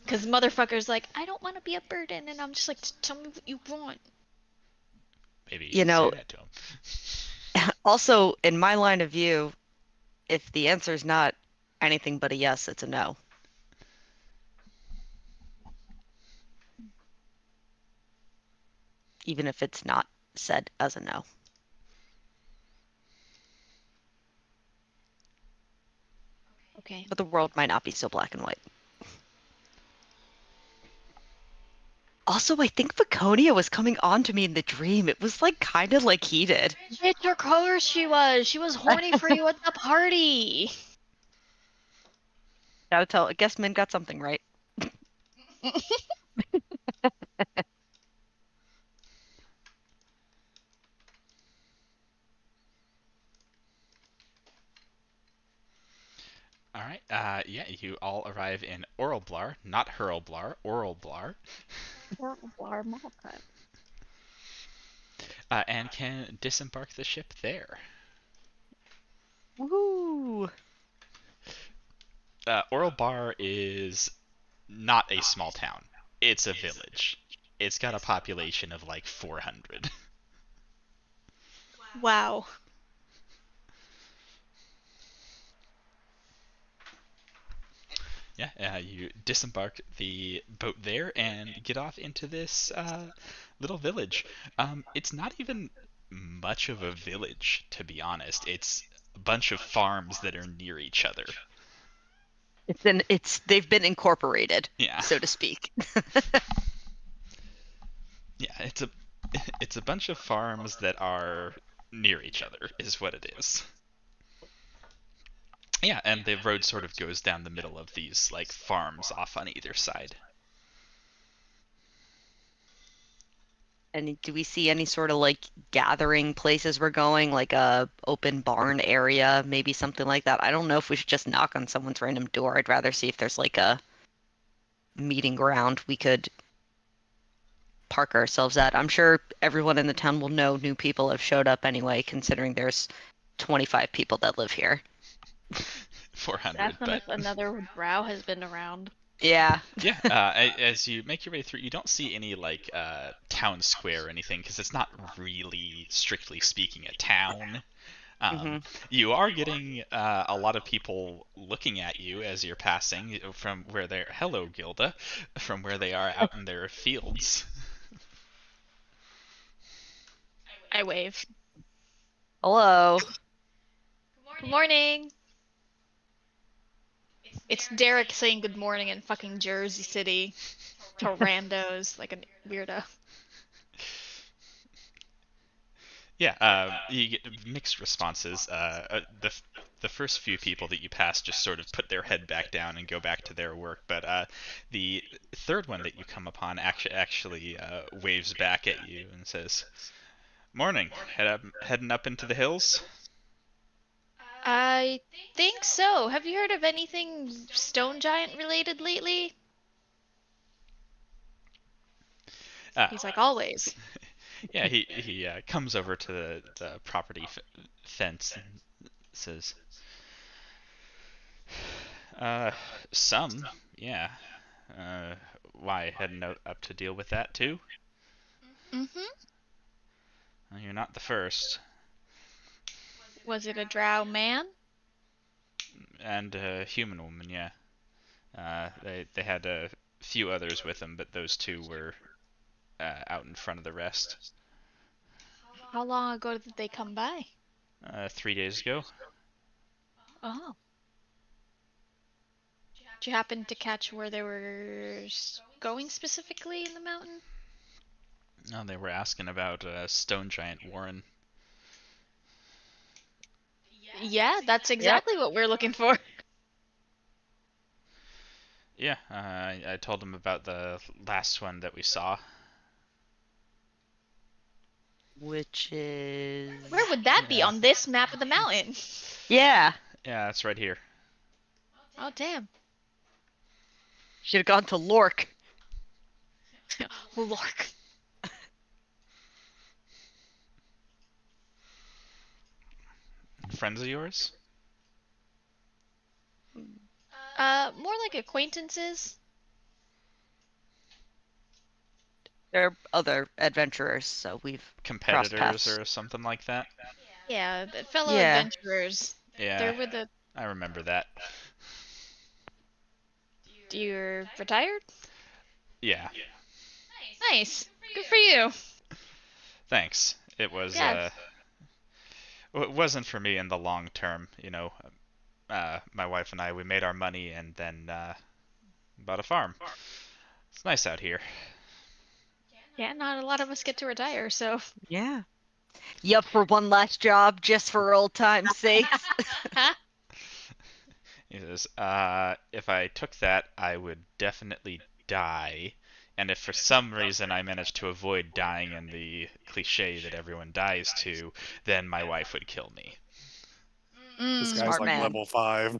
Because motherfucker's like, I don't want to be a burden, and I'm just like, tell me what you want. Maybe You know, say that to him. Also, in my line of view, if the answer is not anything but a yes, it's a no. Even if it's not said as a no. Okay. But the world might not be so black and white. Also, I think Vaconia was coming on to me in the dream. It was like kind of like heated. Bitch, of course she was. She was horny for you at the party. Gotta tell. I guess Min got something right. All right. Yeah, you all arrive in Orelblar, not Hurlblar, Orelblar, and can disembark the ship there. Woohoo! Orelbar is not a small town. It's a village. It's got a population of like 400. Wow. Yeah, you disembark the boat there and get off into this little village. It's not even much of a village, to be honest. It's a bunch of farms that are near each other. They've been incorporated, Yeah. so to speak. Yeah, it's a bunch of farms that are near each other, is what it is. Yeah, and the road sort of goes down the middle of these like farms off on either side. And do we see any sort of like gathering places we're going, like a open barn area, maybe something like that? I don't know if we should just knock on someone's random door. I'd rather see if there's like a meeting ground we could park ourselves at. I'm sure everyone in the town will know new people have showed up anyway, considering there's 25 people that live here. 400, That's but if another brow has been around. Yeah. yeah, as you make your way through, you don't see any like town square or anything because it's not really, strictly speaking, a town. You are getting a lot of people looking at you as you're passing from where they're hello Gilda, from where they are out in their fields. I wave. Hello. Good morning. It's Derek saying good morning in fucking Jersey City to randos like a weirdo. Yeah, you get mixed responses. The first few people that you pass just sort of put their head back down and go back to their work, but the third one that you come upon actually waves back at you and says, "Morning, heading up into the hills." I think so. Have you heard of anything stone giant related lately? He's like, always. Yeah, he comes over to the property fence and says, some, yeah. Why, heading up to deal with that too? Mm-hmm. Well, you're not the first. Was it a drow man? And a human woman, yeah. They had a few others with them, but those two were out in front of the rest. How long ago did they come by? 3 days ago. Oh. Did you happen to catch where they were going specifically in the mountain? No, they were asking about Stone Giant Warren. Yeah, that's exactly what we're looking for. Yeah, I told them about the last one that we saw. Which is... Where would that be on this map of the mountain? Yeah. Yeah, it's right here. Oh, damn. Should have gone to Lork. Lork. Friends of yours? More like acquaintances. They're other adventurers, so we've crossed Competitors paths. or something like that? Yeah, fellow Yeah. adventurers. Yeah, They're with the... I remember that. You're retired? Yeah, Nice. Good for you. thanks. It was, Yeah. it wasn't for me in the long term, you know. my wife and I, we made our money and then bought a farm. It's nice out here. Yeah, not a lot of us get to retire, so. Yeah. You up for one last job just for old time's sake? He says, if I took that, I would definitely die. And if for some reason I managed to avoid dying in the cliche that everyone dies to, then my wife would kill me. This guy's Smart like man. level 5.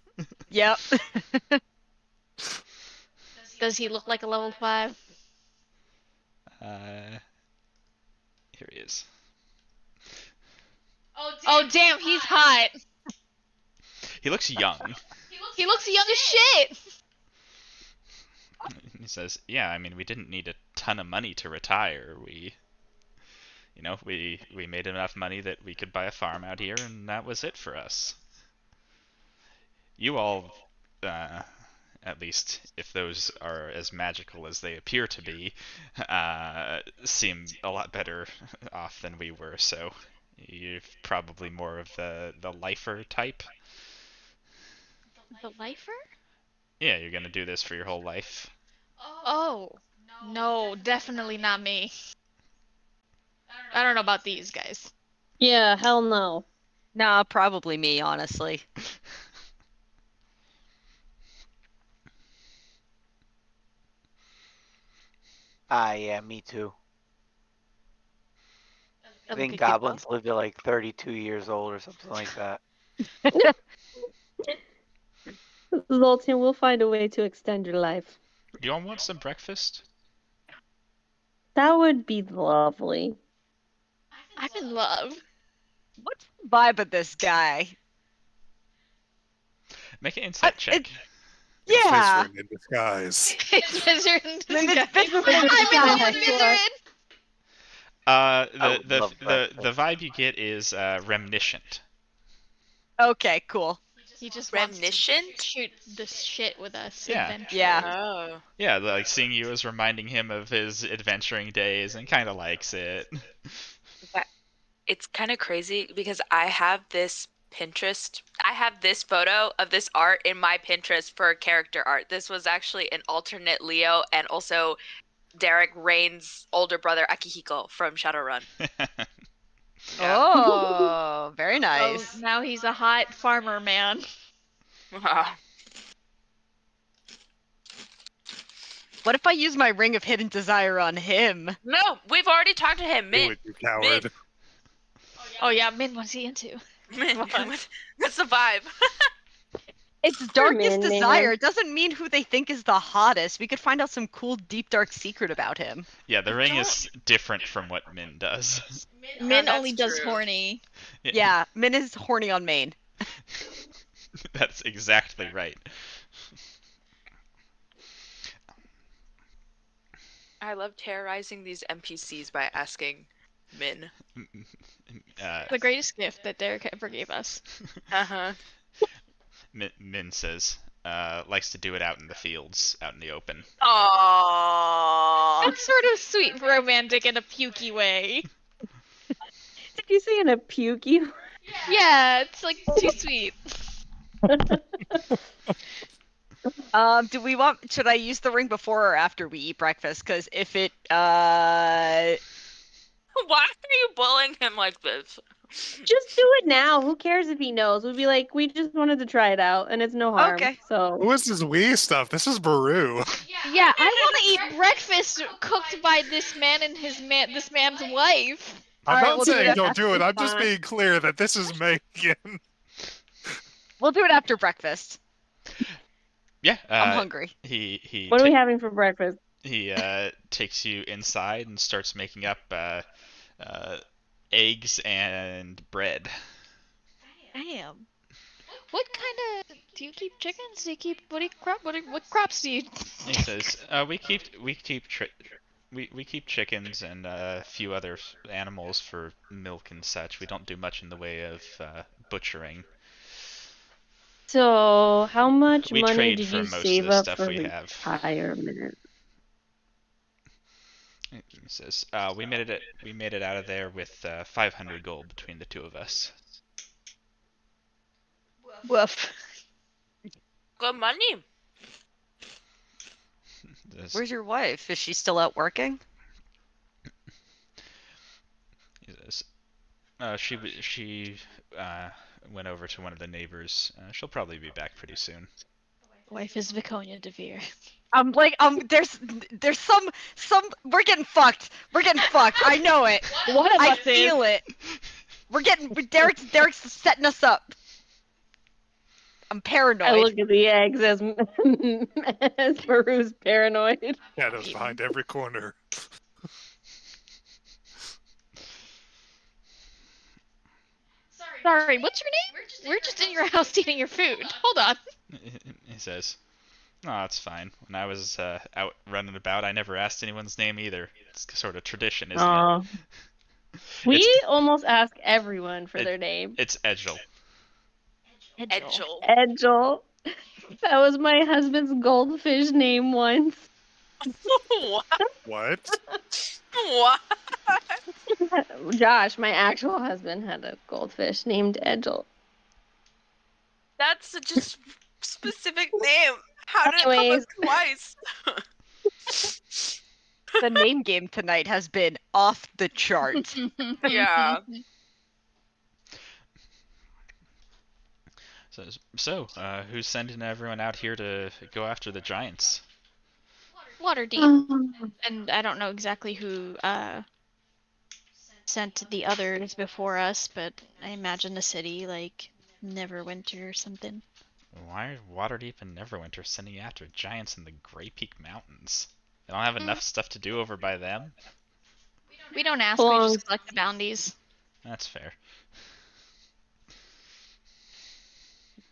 Yep. Does he look like a level 5? Here he is. Oh, damn, he's hot. He looks young. He looks young as shit. He says, yeah, I mean, we didn't need a ton of money to retire. We made enough money that we could buy a farm out here, and that was it for us. You all, at least if those are as magical as they appear to be, seem a lot better off than we were, so you're probably more of the lifer type. The lifer? Yeah, you're gonna do this for your whole life. Oh. No, definitely not me. I don't know about these guys. Yeah, hell no. Nah, probably me, honestly. Yeah, me too. I Other think people. goblins live to like 32 years old or something like that. Zoltan, we'll find a way to extend your life. Do you all want some breakfast? That would be lovely. I'm in love. What's the vibe of this guy? Make an insight check. Yeah. Wizard in disguise. Wizard in disguise. Wizard I'm in a disguise. wizard. would love The breakfast. vibe you get is reminiscent. Okay, cool. He just wants to Remniscent? shoot the shit with us. Yeah. Eventually. Yeah. Oh. Yeah, like seeing you is reminding him of his adventuring days and kind of likes it. It's kind of crazy because I have this photo of this art in my Pinterest for character art. This was actually an alternate Leo and also Derek Rain's older brother Akihiko from Shadowrun. Yeah. Oh, very Oh, nice. now he's a hot farmer man. What if I use my Ring of Hidden Desire on him? No, we've already talked to him. Do Min, it, you coward. Oh yeah, Min, what's he into? Min, what's the vibe? It's darkest Min, desire. man. It doesn't mean who they think is the hottest. We could find out some cool, deep, dark secret about him. Yeah, the ring is different from what Min does. Min that's only does true. horny. Yeah, Min is horny on main. That's exactly right. I love terrorizing these NPCs by asking Min. The greatest gift that Derek ever gave us. Uh-huh. Min says, likes to do it out in the fields, out in the open. Aww. That's sort of sweet and romantic in a pukey way. Did you say in a pukey? Yeah, it's like too sweet. Do we want? Should I use the ring before or after we eat breakfast? Because if it, Why are you bullying him like this? Just do it now. Who cares if he knows? We'd be like, we just wanted to try it out, and it's no harm. Okay. So Who is this Wii stuff? This is Baru. Yeah, I want to eat breakfast cooked by this man and this man's wife. I'm Alright, not we'll do saying it don't do it. I'm just fine. being clear that this is Megan. we'll do it after breakfast. Yeah, I'm hungry. he what are we having for breakfast? he takes you inside and starts making up eggs and bread. Damn. What kind of do you keep chickens? Do you keep what crops do you? He says, we keep chickens and a few other animals for milk and such. We don't do much in the way of butchering. So how much We money trade did for you most of save the up stuff for we have. retirement? He says, we made it out of there with 500 gold between the two of us. Woof. Good money. This- Where's your wife? Is she still out working? this- she went over to one of the neighbors. She'll probably be back pretty soon. Wife is Viconia DeVere. I'm like, there's some, we're getting fucked. We're getting fucked. I know it. One of I us is. feel it. Derek's setting us up. I'm paranoid. I look at the eggs as Maru's paranoid. Shadows behind every corner. Sorry, what's your name? We're just in your house eating your food. Hold on. He says, "Oh, it's fine. When I was out running about, I never asked anyone's name either. It's sort of tradition, isn't it?" We It's- almost ask everyone for It- their name. It's Edgel. Edgel. Edgel. That was my husband's goldfish name once. What? What? What? Josh, my actual husband, had a goldfish named Edgel. That's such a specific name. How did it come Anyways. up twice? The name game tonight has been off the chart. Yeah. So, who's sending everyone out here to go after the giants? Waterdeep. And I don't know exactly who sent the others before us, but I imagine a city like Neverwinter or something. Why are Waterdeep and Neverwinter sending after giants in the Grey Peak Mountains? They don't have enough stuff to do over by them? We don't ask, we Belongs- just collect the bounties. That's fair.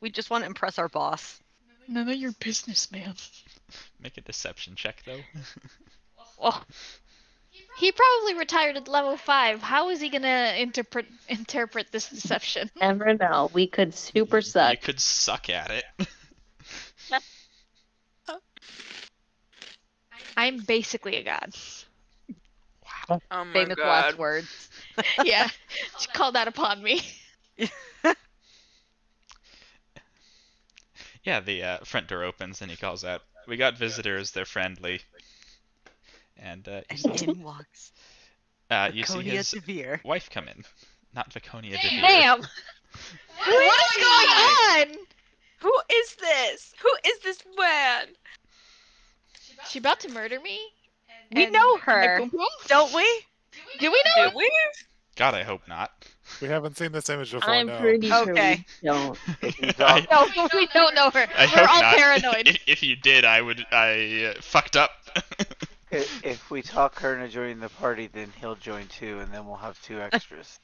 We just want to impress our boss. None of your business, man. Make a deception check, though. Well, he probably retired at level 5. How is he gonna interpret this deception? Never know. We could super You suck. could suck at it. I'm basically a god. Wow. Oh my Famous god. last words. Yeah, she called that upon me. Yeah, the front door opens and he calls out, "We got visitors, they're friendly." And And in walks you see Viconia his DeVere. wife come in. Not Viconia DeVere. Damn! What is going on? Who is this? Who is this man? She about to murder me? We And know my her, boom boom? don't we? Do we know? Did we? God, I hope not. We haven't seen this image before. I'm no. pretty sure Okay. we don't. If you I, don't, No, we don't know her. I We're hope all not. paranoid. If you did, I fucked up. if we talk her into joining the party, then he'll join too, and then we'll have 2 extras.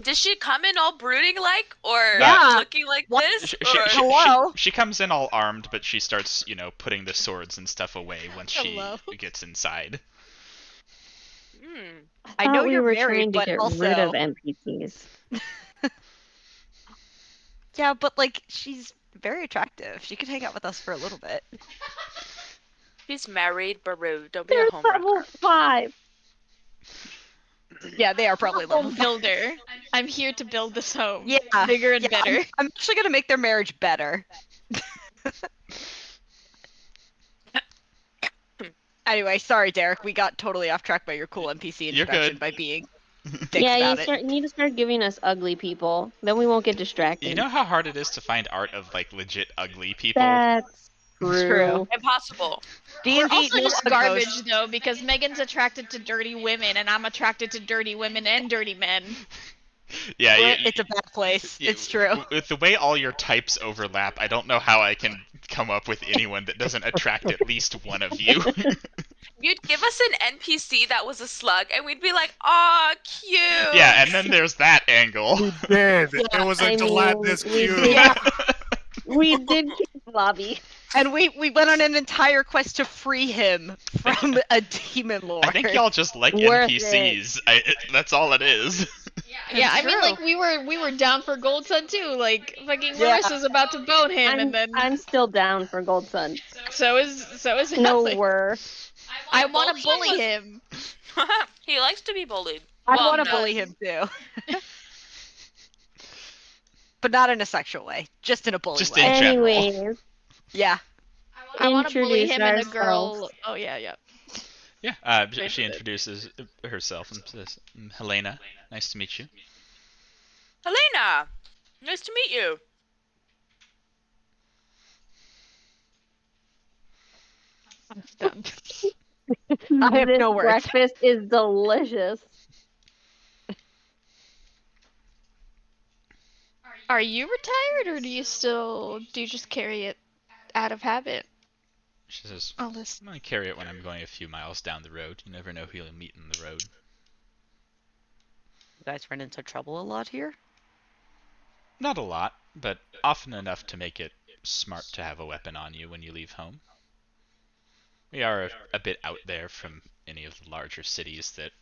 Does she come in all brooding like, or Yeah. looking like What? this? She, or... Hello? she comes in all armed, but she starts, putting the swords and stuff away once Hello. she gets inside. Hmm. I know thought we you're were married, trying to but get also- rid of NPCs. Yeah, but like she's very attractive. She could hang out with us for a little bit. She's married, Baru. Don't be They're a homewrecker. level 5. Yeah, they are probably level Home builder. I'm here to build this home. Yeah, Bigger and yeah, better. I'm actually gonna make their marriage better. Anyway, sorry, Derek. We got totally off track by your cool NPC You're introduction good. by being dicks Yeah, about you need to start giving us ugly people. Then we won't get distracted. You know how hard it is to find art of legit ugly people? That's It's true. true. Impossible. D&D We're also no just ugly garbage ghosts. though, because Megan's attracted to dirty women, and I'm attracted to dirty women and dirty men. Yeah, It's a bad place. It's true. With the way all your types overlap, I don't know how I can come up with anyone that doesn't attract at least one of you. You'd give us an NPC that was a slug, and we'd be like, "Aw, cute." Yeah, and then there's that angle. We did. Yeah, It was a I mean, gelatinous we cube. did. Yeah. We did keep Lobby. And we went on an entire quest to free him from a demon lord. I think y'all just like Worth NPCs. That's all it is. Yeah, I mean, true. like we were down for Gold Sun too. Like fucking Yeah. Marissa's about to bone him, and then I'm still down for Gold Sun. so is No, Alec. we're. I want to bully Bully him. He likes to be bullied. I Well, want to no. bully him too. but not in a sexual way, just in a bully Just way. in general. Anyways, Yeah. I want to bully introduce him and a ourselves. girl. Oh yeah, yeah. Yeah, Straight she to it. introduces herself and says, Helena, nice to meet you. Helena, nice to meet you. I'm stunned. I have This no words. breakfast is delicious. Are you retired, or do you just carry it out of habit? She says, All this. I carry it when I'm going a few miles down the road. You never know who you'll meet in the road. You guys run into trouble a lot here? Not a lot, but often enough to make it smart to have a weapon on you when you leave home. We are a bit out there from any of the larger cities that,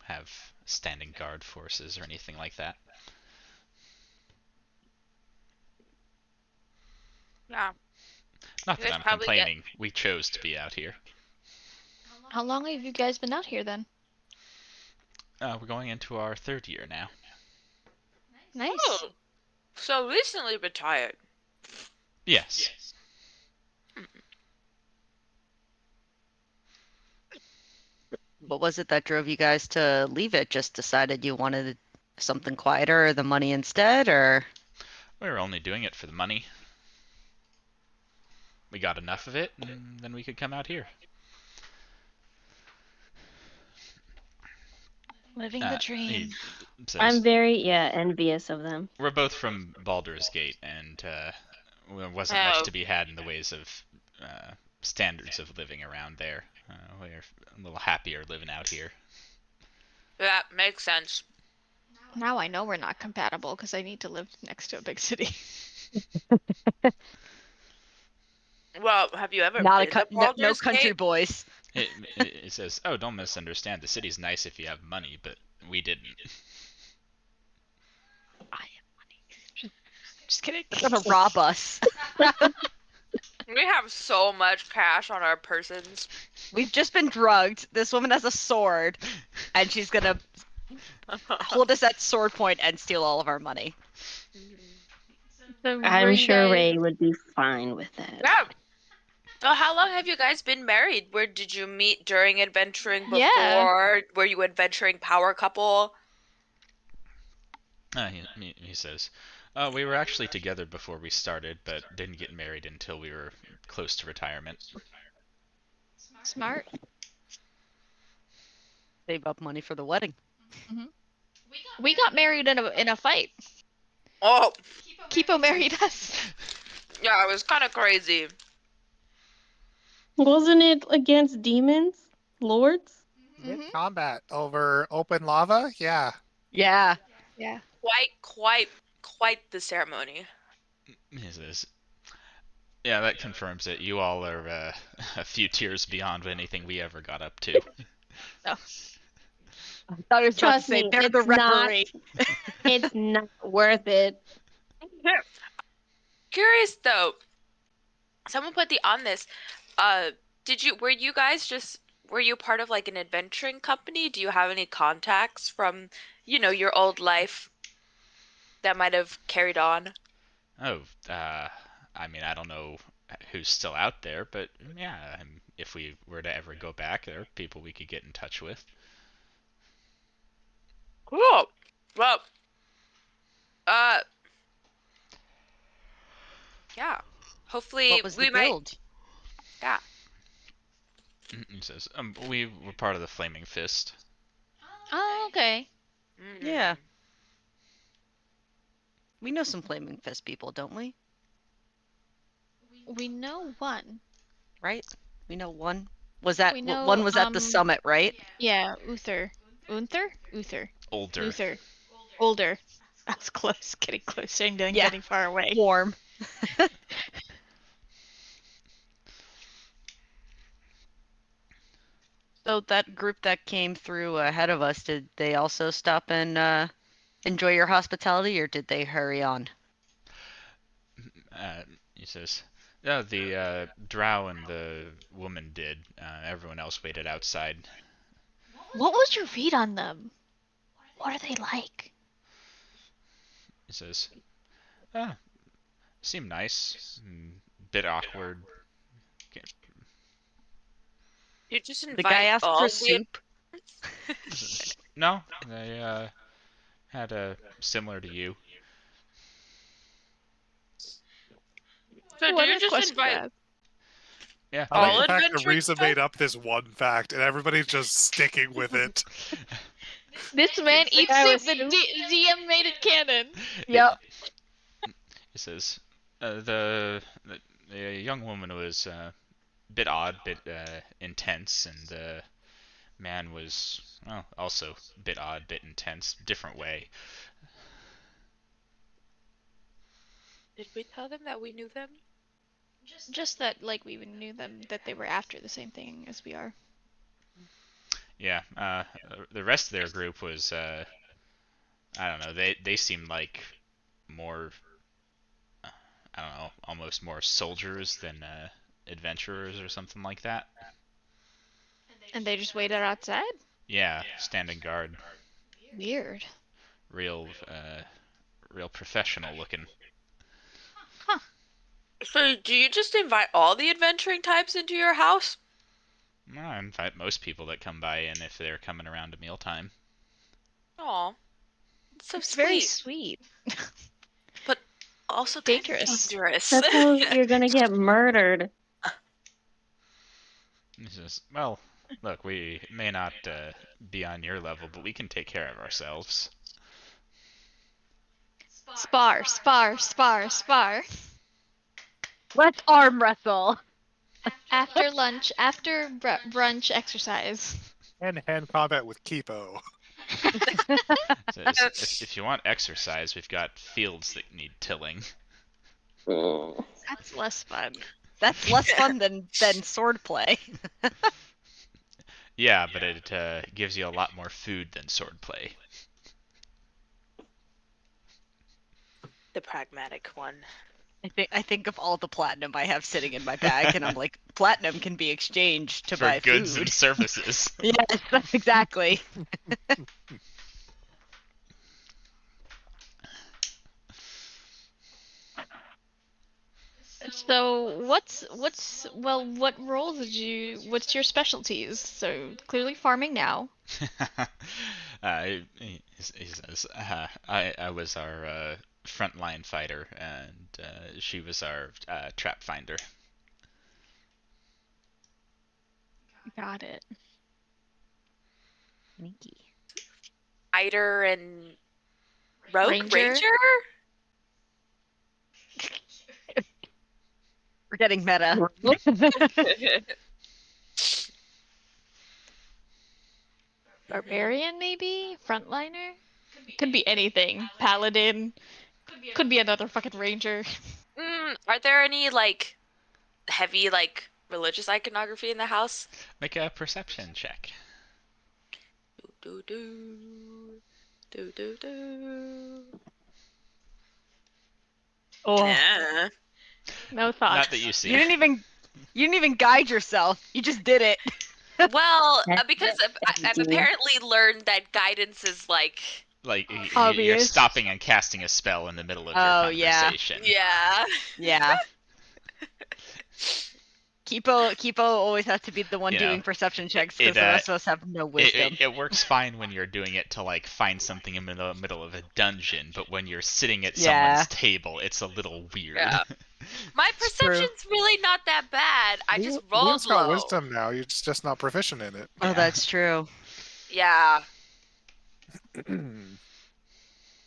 have standing guard forces or anything like that. Yeah. Not You that guys I'm probably get- complaining. We chose to be out here. How long have you guys been out here then? We're going into our 3rd year now. Nice. Oh, so recently retired. Yes. What was it that drove you guys to leave it? Just decided you wanted something quieter or the money instead, or? We were only doing it for the money. We got enough of it, and then we could come out here. Living the dream. He says, I'm very envious of them. we're both from Baldur's Gate, and there wasn't much Oh. to be had in the ways of standards of living around there. We're a little happier living out here. That makes sense. Now I know we're not compatible because I need to live next to a big city. Well, have you ever Not a been to no Baldur's country Gate? boys. It says, oh, don't misunderstand. The city's nice if you have money, but we didn't. I have money. Just kidding. They're gonna rob us. We have so much cash on our persons. We've just been drugged. This woman has a sword, and she's gonna hold us at sword point and steal all of our money. So I'm were you sure guys- Ray would be fine with that. Yeah. So how long have you guys been married? Where did you meet during adventuring before? Yeah. Were you adventuring power couple? He says, we were actually together before we started, but didn't get married until we were close to retirement. Smart. Save up money for the wedding. We got married in a fight. Oh, Kipo married us. yeah, it was kind of crazy. Wasn't it against demons? Lords? Mhm. Combat over open lava? Yeah. Yeah. Yeah. Quite the ceremony. He says, yeah, that confirms it. You all are a few tiers beyond anything we ever got up to. I thought he was about to Trust say me, they're the it's not- referee. It's not worth it. Curious though. Someone put the on this. Were you part of like an adventuring company? Do you have any contacts from, your old life that might have carried on? Oh, I mean, I don't know who's still out there, but yeah, if we were to ever go back, there are people we could get in touch with. Cool. Well, yeah. Hopefully What was we the might. build? Yeah. He says, we were part of the Flaming Fist. Oh, okay. Mm. Yeah. We know some Flaming Fist people, don't we? We know one. Right? We know one. Was that We know, one was at the summit, right? Yeah, Uther. Uther? Older. Uther. Older. That's close. Getting closer and then Yeah. getting far away. Warm. So that group that came through ahead of us, did they also stop and enjoy your hospitality, or did they hurry on? He says, yeah, the drow and the woman did. Everyone else waited outside. What was your read on them? What are they like? He says, Seemed nice. Bit awkward. You just The guy invite asked all for the soup. No, they had a similar to you. So do What you a just question invite grab. Yeah. I like all the fact that adventuring Risa type? made up this one fact, and everybody's just sticking with it. This man eats guy soup. was The DM made it canon. Yep. It says the young woman was a bit odd, bit intense, and the man was also a bit odd, bit intense, different way. Did we tell them that we knew them? Just that, like, we even knew them, that they were after the same thing as we are. Yeah. The rest of their group was I don't know. They seemed like more I don't know, almost more soldiers than adventurers or something like that. And they just waited outside? Yeah, standing guard, Weird. real professional looking. So do you just invite all the adventuring types into your house? Well, I invite most people that come by in if they're coming around to mealtime. Aw. So It's sweet. very sweet. But also Dangerous. dangerous. That's how you're gonna get murdered. He says, "Well, look, we may not be on your level, but we can take care of ourselves." Spar, spar, spar, spar. Let's arm wrestle. After lunch, after brunch exercise. Hand-to-hand combat with Kipo. Says, if you want exercise, we've got fields that need tilling. That's less fun. That's less fun than swordplay. Yeah, but it gives you a lot more food than swordplay. The pragmatic one. I think of all the platinum I have sitting in my bag, and I'm like, platinum can be exchanged to For buy goods food. and services. Yes, exactly. So what roles what's your specialties? So clearly farming now. He says, I was our frontline fighter, and she was our trap finder. Got it. Sneaky. Fighter and rogue Ranger? We're getting meta. Barbarian maybe? Frontliner? Could be anything. Paladin. Could be another fucking ranger. Are there any like heavy like religious iconography in the house? Make a perception check. Do do do do do. Oh, Yeah. No thoughts. Not that you see. you didn't even guide yourself. You just did it. Well, That's because I've apparently learned that guidance is like. Like you're Obvious. stopping and casting a spell in the middle of your Oh, yeah. conversation. Yeah. Yeah. Kipo always has to be the one You know, doing perception checks because the rest of us have no wisdom. It works fine when you're doing it to like find something in the middle of a dungeon, but when you're sitting at Yeah. someone's table, it's a little weird. Yeah. My It's true. perception's really not that bad. I just Leo's rolled got low. wisdom now. You're just not proficient in it. Oh, that's true. Yeah.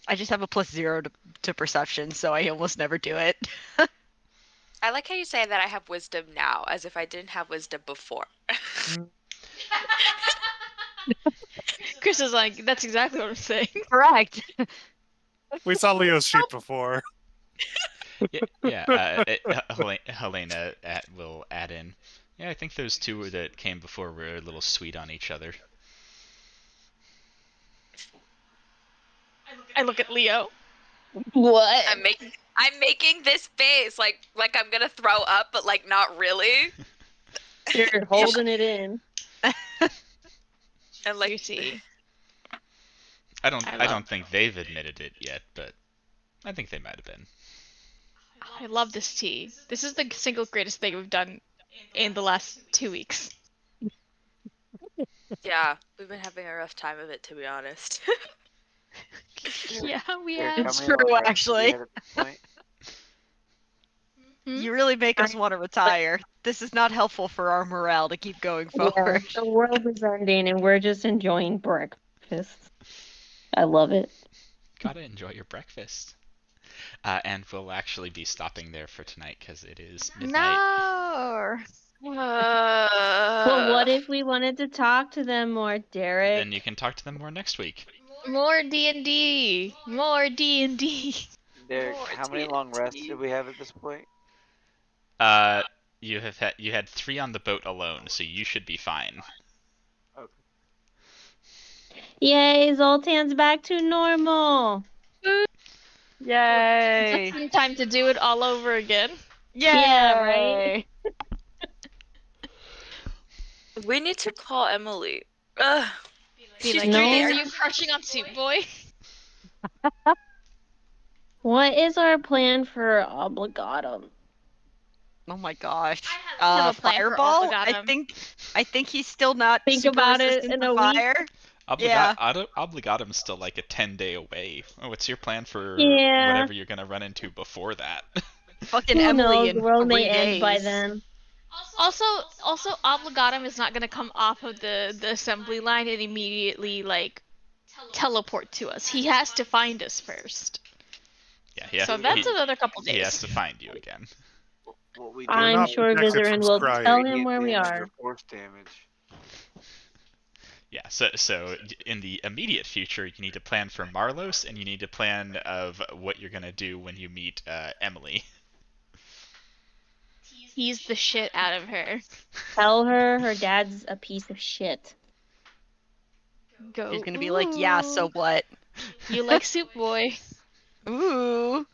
I just have a +0 to perception, so I almost never do it. I like how you say that I have wisdom now, as if I didn't have wisdom before. Chris is like, that's exactly what I'm saying. Correct. We saw Leo's sheet before. Helena will add in. Yeah, I think those two that came before were a little sweet on each other. I look at Leo. What? I'm making this face like I'm gonna throw up, but like not really. You're holding it in. And like You see. I I don't love- think they've admitted it yet, but I think they might have been. I love this tea. This is the single greatest thing we've done in the last 2 weeks. Yeah, we've been having a rough time of it, to be honest. Yeah, we Derek, have. how It's many true, long rests do we actually. have at this point? Hmm? You really make us want to retire. This is not helpful for our morale to keep going Yeah, forward. the world is ending and we're just enjoying breakfast. I love it. Gotta enjoy your breakfast. And we'll actually be stopping there for tonight because it is midnight. No. But what if we wanted to talk to them more, Derek? Then you can talk to them more next week. More D&D. More D&D. Derek, More how many long rests TNT. did we have at this point? You had 3 on the boat alone, so you should be fine. Yay, Zoltan's back to normal. Yay! Just in time to do it all over again. Yeah, right? We need to call Emily. Ugh. Be She's like, No. pretty- are you crushing on Soup Boy? What is our plan for Obligatum? Oh my gosh. have a plan for Fireball? Obligatum. I think he's still not Think super about it resistant in to a week. fire. Yeah. Obligatum's still like a 10-day away. What's your plan for Yeah. whatever you're gonna run into before that? Fucking Who Emily knows? in The world 3 may end by days. then. Also, Obligatum is not gonna come off of the assembly line and immediately like teleport to us. He has to find us first. Yeah, So that's another couple he has days. to find you again. What we do I'm not sure protected Vizerin from will scrying. tell is him where we damage are. or force damage. Yeah, so in the immediate future, you need to plan for Marlos, and you need to plan of what you're gonna do when you meet Emily. He's the shit out of her. Tell her dad's a piece of shit. Go. He's gonna be like, yeah, so "Ooh, what? You like Soup Boy? Ooh.